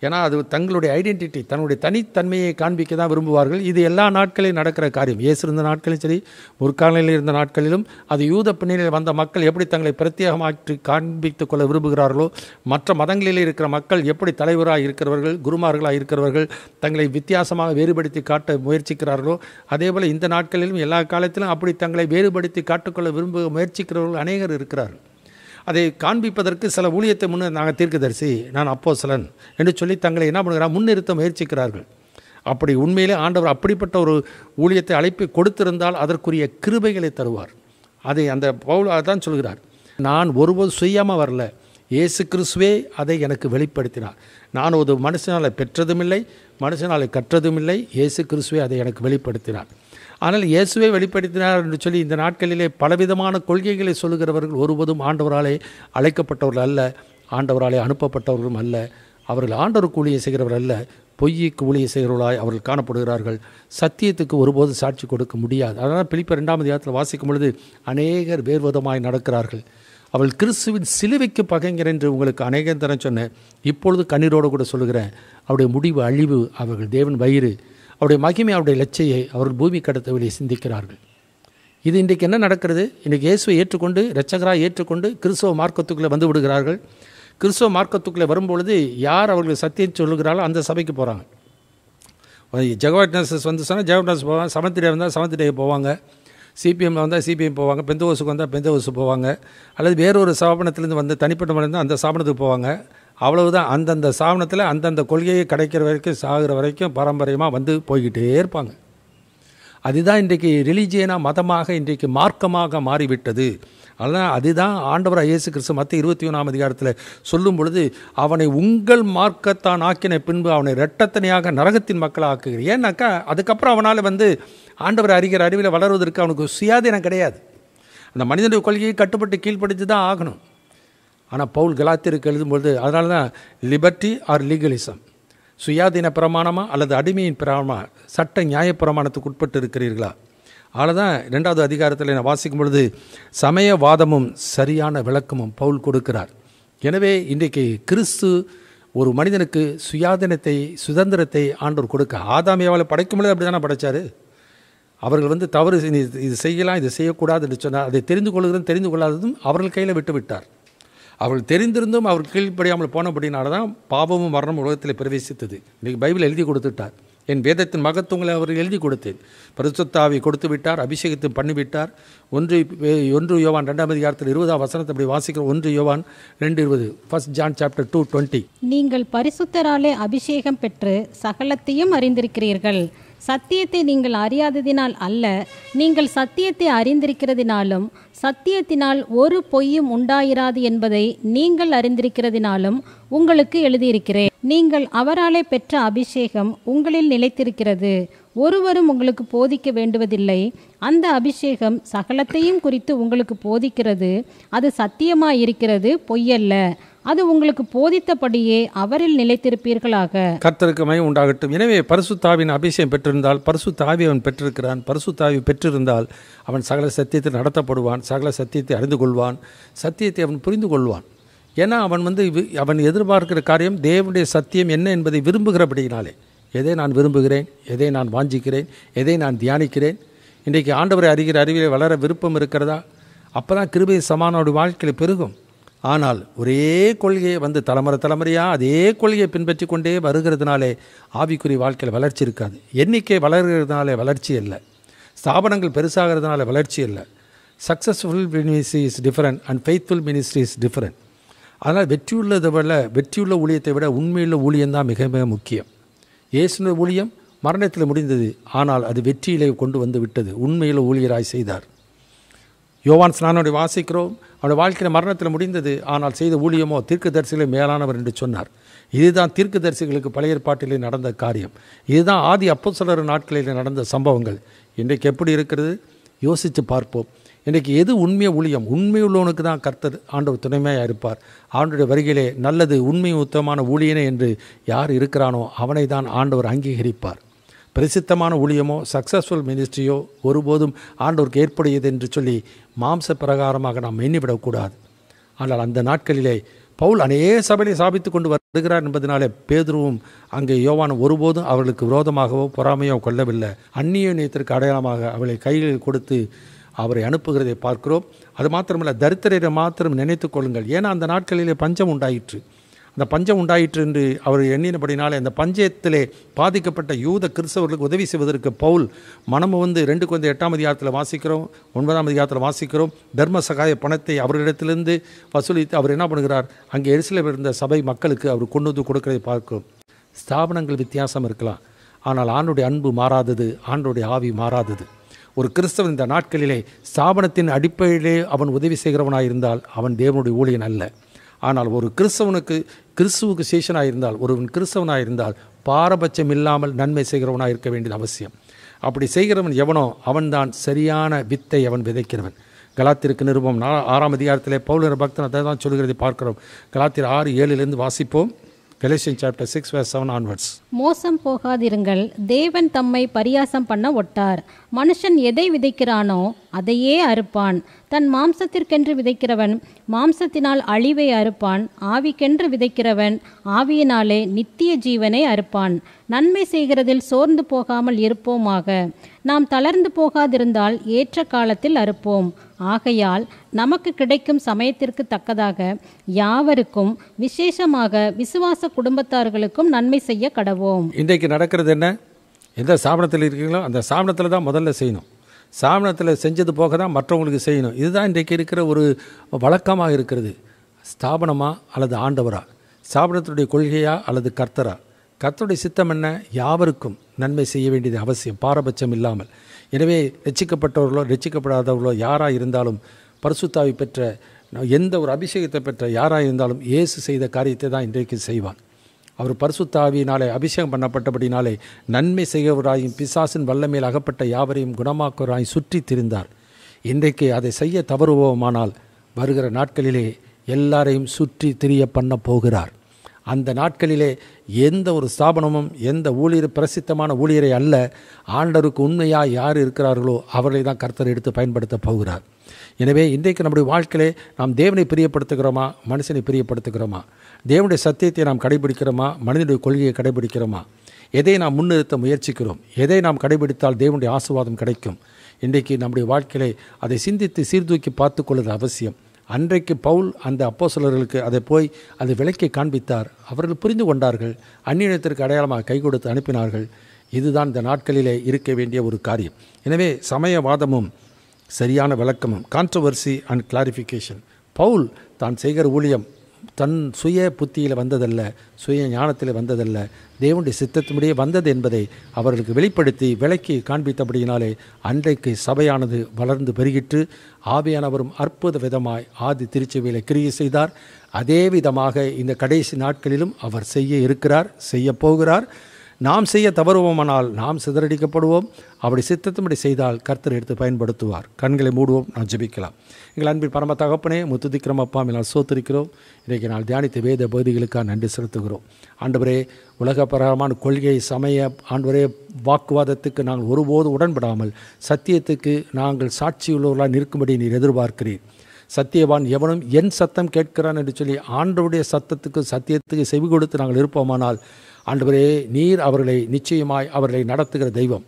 ஏன்னா அது தங்களுடைய ஐடென்டிட்டி, தன்னுடைய தனித்தன்மையை காண்பிக்க தான் விரும்புவார்கள். இது எல்லா நாட்களிலும் நடக்கிற காரியம். இயேசு இருந்த நாட்களிலும் சரி, முற்காலையில் இருந்த நாட்களிலும் அது யூத பின்னணியில் வந்த மக்கள் எப்படி தங்களை பிரத்யேகமாற்றி காண்பித்துக் கொள்ள விரும்புகிறார்களோ, மற்ற மதங்களில் இருக்கிற மக்கள் எப்படி தலைவராக இருக்கிறவர்கள், குருமார்களாக இருக்கிறவர்கள் தங்களை வித்தியாசமாக வேறுபடுத்தி காட்ட முயற்சிக்கிறார்களோ, அதே போல் இந்த நாட்களிலும் எல்லா காலத்திலும் அப்படி தங்களை வேறுபடுத்தி காட்டுக்கொள்ள முயற்சிக்கிறவர்கள் அநேகர் இருக்கிறார்கள். அதை காண்பிப்பதற்கு சில ஊழியத்தை முன்னே நாங்கள் தீர்க்கதரிசி, நான் அப்போஸ்தலன் என்று சொல்லி தங்களை என்ன பண்ணுகிறார், முன்னிறுத்த முயற்சிக்கிறார்கள். அப்படி உண்மையிலே ஆண்டவர் அப்படிப்பட்ட ஒரு ஊழியத்தை அழைப்பை கொடுத்திருந்தால் அதற்குரிய கிருபைகளை தருவார். அதை அந்த பவுல் அதான் சொல்கிறார், நான் ஒருபோது செய்யாமல் வரல, இயேசு கிறிஸ்துவே அதை எனக்கு வெளிப்படுத்தினார். நான் ஒரு மனுஷனால் பெற்றதும் இல்லை, மனுஷனால் கற்றதும் இல்லை, இயேசு கிறிஸ்துவே அதை எனக்கு வெளிப்படுத்தினார். ஆனால் இயேசுவை வெளிப்படுத்தினார் என்று சொல்லி இந்த நாட்களிலே பலவிதமான கொள்கைகளை சொல்லுகிறவர்கள் ஒருவதும் ஆண்டவராலே அழைக்கப்பட்டவர்கள் அல்ல, ஆண்டவராலே அனுப்பப்பட்டவர்களும் அல்ல. அவர்கள் ஆண்டவருக்கு ஊழியம் செய்கிறவர்கள் அல்ல, பொய்யுக்கு ஊழியம் செய்கிறவர்களாய் அவர்கள் காணப்படுகிறார்கள். சத்தியத்துக்கு ஒருபோது சாட்சி கொடுக்க முடியாது. அதனால் பிலிப்பியர் 2ஆம் அதிகாரத்தில் வாசிக்கும் பொழுது அநேகர் வேறுவிதமாய் நடக்கிறார்கள். அவள் கிறிஸ்துவின் சிலுவைக்கு பகைஞர் என்று உங்களுக்கு அநேகம் தரம் சொன்னேன். இப்பொழுது கண்ணீரோடு கூட சொல்லுகிறேன், அவருடைய முடிவு அழிவு, அவர்கள் தேவன் வயிறு, அவருடைய மகிமை, அவருடைய லட்சையை அவர்கள் பூமி கடத்த வழியை சிந்திக்கிறார்கள். இது இன்றைக்கு என்ன நடக்கிறது? இன்றைக்கு இயேசுவை ஏற்றுக்கொண்டு இரட்சகராக ஏற்றுக்கொண்டு கிறிஸ்தவ மார்க்கத்துக்குள்ளே வந்து விடுகிறார்கள். கிறிஸ்தவ மார்க்கத்துக்குள்ளே வரும்பொழுது யார் அவர்கள் சத்தியம் சொல்லுகிறார்களோ அந்த சபைக்கு போகிறாங்க. ஜெகவாட்னஸஸ் வந்து சொன்னால் ஜெகவாட்னஸ் போவாங்க, சமத்திடே வந்தால் சமத்திடே போவாங்க, சிபிஎம் வந்தால் சிபிஎம் போவாங்க, பெந்தகோசுக்கு வந்தால் பெந்தகோசு போவாங்க, அல்லது வேறொரு ஸ்தாபனத்திலேருந்து வந்து தனிப்பட்ட முறையில் அந்த ஸ்தாபனத்துக்கு போவாங்க. அவ்வளவுதான். அந்தந்த ஸ்தாபனத்தில் அந்தந்த கொள்கையை கிடைக்கிற வரைக்கும் சாகிற வரைக்கும் பாரம்பரியமாக வந்து போய்கிட்டே இருப்பாங்க. அதுதான் இன்றைக்கு ரிலீஜியனாக மதமாக இன்றைக்கு மார்க்கமாக மாறிவிட்டது. அதனால் அதுதான் ஆண்டவர் இயேசு கிறிஸ்து மத்திய 21ஆம் அதிகாரத்தில் சொல்லும் பொழுது, அவனை உங்கள் மார்க்கத்தான் ஆக்கின பின்பு அவனை இரட்டத்தனையாக நரகத்தின் மக்களை ஆக்குகிறேன். ஏன்னாக்கா அதுக்கப்புறம் அவனால் வந்து ஆண்டவர் அறிகிற அறிவில் வளர்வதற்கு அவனுக்கு சுயாதீனம் கிடையாது. அந்த மனிதனுடைய கொள்கையை கட்டுப்பட்டு கீழ்ப்படுத்தி தான் ஆகணும். ஆனால் பவுல் கலாத்தியருக்கு எழுதும்பொழுது அதனால தான் லிபர்ட்டி ஆர் லீகலிசம், சுயாதீன பிரமாணமா அல்லது அடிமையின் பிரமாணமா, சட்ட நியாய பிரமாணத்துக்கு உட்பட்டு இருக்கிறீர்களா? அதனால் தான் 2ஆவது அதிகாரத்தில் நான் வாசிக்கும் பொழுது சமயவாதமும் சரியான விளக்கமும் பவுல் கொடுக்கிறார். எனவே இன்றைக்கு கிறிஸ்து ஒரு மனிதனுக்கு சுயாதீனத்தை சுதந்திரத்தை ஆண்டவர் கொடுக்க, ஆதாமியாவில் படைக்கும் பொழுது அப்படி தானே படைத்தார். அவர்கள் வந்து தவறு இது செய்யலாம் இது செய்யக்கூடாது என்று சொன்னார். அதை தெரிந்து கொள்கிறதும் தெரிந்து கொள்ளாததும் அவர்கள் கையில் விட்டு விட்டார். அவர்கள் தெரிந்திருந்தும் அவர்கள் கீழ்ப்படியாமல் போனபடினால தான் பாவமும் மரணமும் உலகத்தில் பிரவேசித்தது. இன்றைக்கி பைபிள் எழுதி கொடுத்துட்டார். என் வேதத்தின் மகத்துவங்களை அவர் எழுதி கொடுத்தேன். பரிசுத்த ஆவியை கொடுத்து விட்டார், அபிஷேகத்தை பண்ணிவிட்டார். 1 யோவான் 2ஆம் அதிகாரத்தில் 20ஆம் வசனத்தை அப்படி வாசிக்கிறோம். 1 யோவான் 2:20, 1 ஜான் சாப்டர் 2:20. நீங்கள் பரிசுத்தராலே அபிஷேகம் பெற்று சகலத்தையும் அறிந்திருக்கிறீர்கள். சத்தியத்தை நீங்கள் அறியாததினால் அல்ல, நீங்கள் சத்தியத்தை அறிந்திருக்கிறதினாலும் சத்தியத்தினால் ஒரு பொய்யும் உண்டாயிராது என்பதை நீங்கள் அறிந்திருக்கிறதினாலும் உங்களுக்கு எழுதியிருக்கிறேன். நீங்கள் அவராலே பெற்ற அபிஷேகம் உங்களில் நிலைத்திருக்கிறது, ஒருவரும் உங்களுக்கு போதிக்க வேண்டுவதில்லை. அந்த அபிஷேகம் சகலத்தையும் குறித்து உங்களுக்கு போதிக்கிறது. அது சத்தியமாயிருக்கிறது, பொய்யல்ல. அது உங்களுக்கு போதித்தபடியே அவரில் நிலைத்திருப்பீர்களாக. கர்த்தருக்கு மகிமை உண்டாகட்டும். எனவே பரிசுத்த ஆவியின் அபிஷேகம் பெற்றிருந்தால், பரிசுத்த ஆவி அவன் பெற்றிருக்கிறான், பரிசுத்த ஆவி பெற்றிருந்தால் அவன் சகல சத்தியத்தில் நடத்தப்படுவான், சகல சத்தியத்தை அறிந்து கொள்வான், சத்தியத்தை அவன் புரிந்து கொள்வான். ஏன்னா அவன் எதிர்பார்க்கிற காரியம் தேவனுடைய சத்தியம் என்ன என்பதை விரும்புகிறபடியினாலே. எதை நான் விரும்புகிறேன், எதை நான் வாஞ்சிக்கிறேன், எதை நான் தியானிக்கிறேன். இன்றைக்கு ஆண்டவரை அறிகிற அறிவிலே வளர விருப்பம் இருக்கிறதா? அப்போ தான் கிருபை சமானோட வாழ்க்கையில் பெருகும். ஆனால் ஒரே கொள்கையை வந்து தலைமுறையாக அதே கொள்கையை பின்பற்றி கொண்டே வருகிறதுனாலே ஆவிக்குரிய வாழ்க்கையில் வளர்ச்சி இருக்காது. எண்ணிக்கை வளர்கிறதுனாலே வளர்ச்சி இல்லை, ஸ்தாபனங்கள் பெருசாகிறதுனால வளர்ச்சி இல்லை. Successful ministry is different and faithful ministry is different. அதனால் வெற்றியுள்ள ஊழியத்தை விட உண்மையுள்ள ஊழியம்தான் மிக மிக முக்கியம். இயேசுவின் ஊழியம் மரணத்தில் முடிந்தது, ஆனால் அது வெற்றியிலே கொண்டு வந்து விட்டது. உண்மையில் ஊழியராய் செய்தார். யோவான் ஸ்நானோட வாசிக்கிறோம், அவனுடைய வாழ்க்கையில் மரணத்தில் முடிந்தது, ஆனால் செய்த ஊழியமோ தீர்க்கதரிசிகளே மேலானவர் என்று சொன்னார். இதுதான் தீர்க்கதரிசிகளுக்கு பழைய ஏற்பாட்டிலே நடந்த காரியம். இதுதான் ஆதி அப்போஸ்தலர் நாட்களில் நடந்த சம்பவங்கள். இன்றைக்கு எப்படி இருக்கிறது யோசித்து பார்ப்போம். இன்றைக்கு எது உண்மை ஊழியம்? உண்மை உள்ளவனுக்கு தான் கர்த்தர் ஆண்டவர் துணைமையாக இருப்பார். ஆண்டவருடைய வருகையிலே நல்லது உண்மை உத்தமமான ஊழியனே என்று யார் இருக்கிறானோ அவனை தான் ஆண்டவர் அங்கீகரிப்பார். பிரசித்தமான ஊழியமோ சக்ஸஸ்ஃபுல் மினிஸ்ட்ரியோ ஒருபோதும் ஆண்டவருக்கு ஏற்புடையது என்று சொல்லி மாம்ச பிரகாரமாக நாம் எண்ணிவிடக்கூடாது. ஆனால் அந்த நாட்களிலே பவுல் அநேக சபையை சாபித்து கொண்டு வருகிறார் என்பதனாலே பேதுருவும் அங்கே யோவானும் ஒருபோதும் அவர்களுக்கு விரோதமாகவோ பொறாமையோ கொள்ளவில்லை. அந்நிய நேயத்திற்கு அடையாளமாக அவளை கையில் கொடுத்து அவரை அனுப்புகிறதை பார்க்கிறோம். அது மாத்திரமல்ல, தரித்திரரை மாத்திரம் நினைத்து கொள்ளுங்கள். ஏன்னா அந்த நாட்களிலே பஞ்சம் உண்டாயிற்று. அந்த பஞ்சம் உண்டாயிற்று என்று அவர் எண்ணினபடினாலே அந்த பஞ்சத்திலே பாதிக்கப்பட்ட யூத கிறிஸ்தவர்களுக்கு உதவி செய்வதற்கு பவுல் மனம் வந்து 2 Corinthians 8 வாசிக்கிறோம், 9 வாசிக்கிறோம். தர்ம சகாய பணத்தை அவர்களிடத்திலிருந்து வசூலித்து அவர் என்ன பண்ணுகிறார், அங்கே எருசலேமில் இருந்த சபை மக்களுக்கு அவர் கொண்டு வந்து கொடுக்கிறதை பார்க்கிறோம். ஸ்தாபனங்கள் வித்தியாசம் இருக்கலாம், ஆனால் ஆண்டவருடைய அன்பு மாறாதது, ஆண்டவருடைய ஆவி மாறாதது. ஒரு கிறிஸ்தவன் இந்த நாட்களிலே ஸ்தாபனத்தின் அடிப்படையிலே அவன் உதவி செய்கிறவனாக இருந்தால் அவன் தேவனுடைய ஊழியன் அல்ல. ஆனால் ஒரு கிறிஸ்துவுக்கு சேஷனாக இருந்தால், ஒருவன் கிறிஸ்தவனாக இருந்தால் பாரபட்சம் இல்லாமல் நன்மை செய்கிறவனாக இருக்க வேண்டியது அவசியம். அப்படி செய்கிறவன் எவனோ அவன்தான் சரியான வித்தை அவன் விதைக்கிறவன். கலாத்திற்கு நிருபம் 6 பவுல் பக்தன் அதை தான் சொல்கிறதை பார்க்கிறோம். கலாத்தியர் 6:7 வாசிப்போம். Galatians chapter 6 verse 7 onwards. மோசம் போகாதிருங்கள், தேவன் தம்மை பரியாசம் பண்ண ஒட்டார். மனுஷன் எதை விதைக்கிறானோ அதையே அறுப்பான். தன் மாம்சத்திற்கென்று விதைக்கிறவன் மாம்சத்தினால் அழிவை அறுப்பான். ஆவிக்கென்று விதைக்கிறவன் ஆவியினாலே நித்திய ஜீவனை அறுப்பான். நன்மை செய்கிறதில் சோர்ந்து போகாமல் இருப்போமாக. நாம் தளர்ந்து போகாதிருந்தால் ஏற்ற காலத்தில் அறுப்போம். ஆகையால் நமக்கு கிடைக்கும் சமயத்திற்கு தக்கதாக யாவருக்கும், விசேஷமாக விசுவாச குடும்பத்தார்களுக்கும் நன்மை செய்ய கடவோம். இன்றைக்கு நடக்கிறது என்ன? எந்த ஸ்தாபனத்தில் இருக்கீங்களோ அந்த ஸ்தாபனத்தில் தான் முதல்ல செய்யணும். ஸ்தாபனத்தில் செஞ்சது போக தான் மற்றவங்களுக்கு செய்யணும். இதுதான் இன்றைக்கு இருக்கிற ஒரு வழக்கமாக இருக்கிறது. ஸ்தாபனமா அல்லது ஆண்டவரா? ஸ்தாபனத்துடைய கொள்கையா அல்லது கர்த்தரா? கர்த்தருடைய சித்தம் என்ன? யாவருக்கும் நன்மை செய்ய வேண்டியது அவசியம், பாரபட்சம் இல்லாமல். எனவே ரட்சிக்கப்பட்டவர்களோ ரட்சிக்கப்படாதவர்களோ யாராக இருந்தாலும், பரிசுத்தாவி பெற்ற எந்த ஒரு அபிஷேகத்தை பெற்ற யாராக இருந்தாலும் இயேசு செய்த காரியத்தை தான் இன்றைக்கு செய்வான். அவர் பரிசுத்தாவியினாலே அபிஷேகம் பண்ணப்பட்டபடினாலே நன்மை செய்கிறவராயும் பிசாசின் வல்லமையில் அகப்பட்ட யாவரையும் குணமாக்குவராய் சுற்றி திரிந்தார். இன்றைக்கு அதை செய்ய தவறுவோமானால் வருகிற நாட்களிலே எல்லாரையும் சுற்றி திரிய பண்ண போகிறார். அந்த நாட்களிலே எந்த ஒரு ஸ்தாபனமும் எந்த ஊழியர் பிரசித்தமான ஊழியரை அல்ல, ஆண்டவருக்கு உண்மையாக யார் இருக்கிறார்களோ அவர்களை தான் கர்த்தர் எடுத்து பயன்படுத்த போகிறார். எனவே இன்றைக்கு நம்முடைய வாழ்க்கையிலே நாம் தேவனை பிரியப்படுத்துகிறோமா, மனுஷனை பிரியப்படுத்துகிறோமா? தேவனுடைய சத்தியத்தை நாம் கடைபிடிக்கிறோமா, மனிதனுடைய கொள்கையை கடைபிடிக்கிறோமா? எதை நாம் முன்னிறுத்த முயற்சிக்கிறோம்? எதை நாம் கடைபிடித்தால் தேவனுடைய ஆசீர்வாதம் கிடைக்கும்? இன்றைக்கு நம்முடைய வாழ்க்கையிலே அதை சிந்தித்து சீர்தூக்கி பார்த்து கொள்வது அவசியம். அன்றைக்கு பவுல் அந்த அப்போஸ்தலர்களுக்கு அதை போய் அதை விளக்கி காண்பித்தார். அவர்கள் புரிந்து கொண்டார்கள். அந்நியத்திற்கு அடையாளமாக கை கொடுத்து அனுப்பினார்கள். இதுதான் இந்த நாட்களிலே இருக்க வேண்டிய ஒரு காரியம். எனவே சமயவாதமும் சரியான விளக்கமும், கான்ட்ரவர்சி அண்ட் கிளாரிஃபிகேஷன். பவுல் தான் செய்கிற ஊழியம் தன் சுய புத்தியில் வந்ததல்ல, சுய ஞானத்தில் வந்ததல்ல, தேவனுடைய சித்தத்தினுடைய வந்தது என்பதை அவர்களுக்கு வெளிப்படுத்தி விளக்கி காண்பித்தபடியினாலே அன்றைக்கு சபையானது வளர்ந்து பெருகிற்று. ஆவியானவரும் அற்புத விதமாய் ஆதி திருச்சபையிலே கிரியை செய்தார். அதே விதமாக இந்த கடைசி நாட்களிலும் அவர் செய்ய இருக்கிறார், செய்ய போகிறார். நாம் செய்ய தவறுவோமானால் நாம் சிதறடிக்கப்படுவோம். அப்படி சித்தத்தின்படி செய்தால் கர்த்தர் எடுத்து பயன்படுத்துவார். கண்களை மூடுவோம், நான் ஜெபிக்கலாம். எங்கள் அன்பின் பரம தகப்பனே, முத்துதிக்கிறோம் அப்பா, நாள் சோத்திருக்கிறோம். இன்றைக்கு நாள் தியானித்த வேத பகுதிகளுக்காக நன்றி செலுத்துகிறோம். ஆண்டவரே, உலகப்பரமான கொள்கை, சமய ஆண்டவரே வாக்குவாதத்துக்கு நாங்கள் ஒருபோது உடன்படாமல் சத்தியத்துக்கு நாங்கள் சாட்சியுள்ளவர்களாக நிற்கும்படி நீர் எதிர்பார்க்கிறீர். சத்தியவான் எவனும் என் சத்தம் கேட்கிறான் என்று சொல்லி ஆண்டவருடைய சத்தத்துக்கு சத்தியத்துக்கு செவி கொடுத்து நாங்கள் இருப்போமானால் ஆண்டவரே, நீர் அவர்களை நிச்சயமாய் அவர்களை நடத்துகிற தெய்வம்.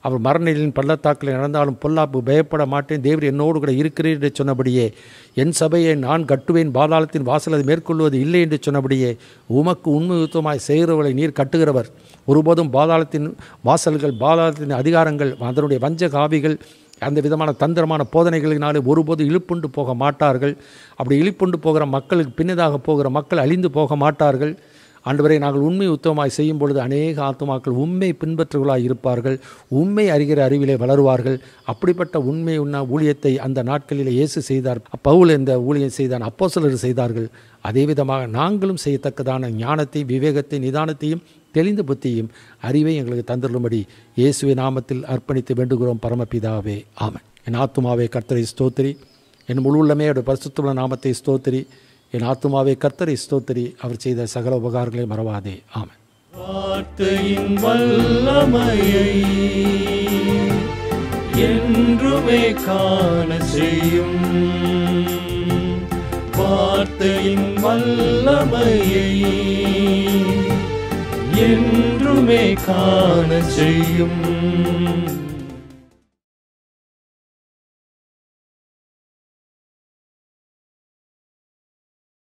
அவர் மரணங்களின் பள்ளத்தாக்கில் நடந்தாலும் பொல்லாப்பு பயப்பட மாட்டேன், தேவர் என்னோடு கூட இருக்கிறீர் என்று சொன்னபடியே, என் சபையை நான் கட்டுவேன், பாதாளத்தின் வாசல் அதை மேற்கொள்வது இல்லை என்று சொன்னபடியே, உமக்கு உண்மையுத்தமாய் செய்கிறவர்களை நீர் கட்டுகிறவர். ஒருபோதும் பாதாளத்தின் வாசல்கள், பாதாளத்தின் அதிகாரங்கள், அதனுடைய வஞ்ச காவிகள், அந்த விதமான தந்திரமான போதனைகளினாலே ஒருபோது இழுப்புண்டு போக மாட்டார்கள். அப்படி இழுப்புண்டு போகிற மக்களுக்கு பின்னதாக போகிற மக்கள் அழிந்து போக மாட்டார்கள். ஆண்டவரை, நாங்கள் உண்மை உத்தமமாய் செய்யும் பொழுது அநேக ஆத்துமாக்கள் உண்மை பின்பற்றுகளாய் இருப்பார்கள், உண்மை அறிகிற அறிவிலே வளருவார்கள். அப்படிப்பட்ட உண்மை ஊழியத்தை அந்த நாட்களில் இயேசு செய்தார், பவுல் இந்த ஊழியம் செய்தான், அப்போஸ்தலர்கள் செய்தார்கள். அதே விதமாக நாங்களும் செய்யத்தக்கதான ஞானத்தையும் விவேகத்தையும் நிதானத்தையும் தெளிந்த புத்தியும் அறிவை எங்களுக்கு தந்துள்ளும்படி இயேசுவின் நாமத்தில் அர்ப்பணித்து வேண்டுகிறோம் பரமபிதாவே, ஆமென். என் ஆத்துமாவே கர்த்தரை ஸ்தோத்திரி, என் முழு உள்ளமே அவருடைய பரிசுத்தமுள்ள நாமத்தை ஸ்தோத்திரி. என் ஆத்துமாவே கர்த்தரை ஸ்தோத்திரி, அவர் செய்த சகல உபகாரங்களை மறவாதே, ஆமென். வார்த்தையின் வல்லமையை என்றுமே காண செய்யும், வார்த்தையின் வல்லமையை என்றுமே காண செய்யும்.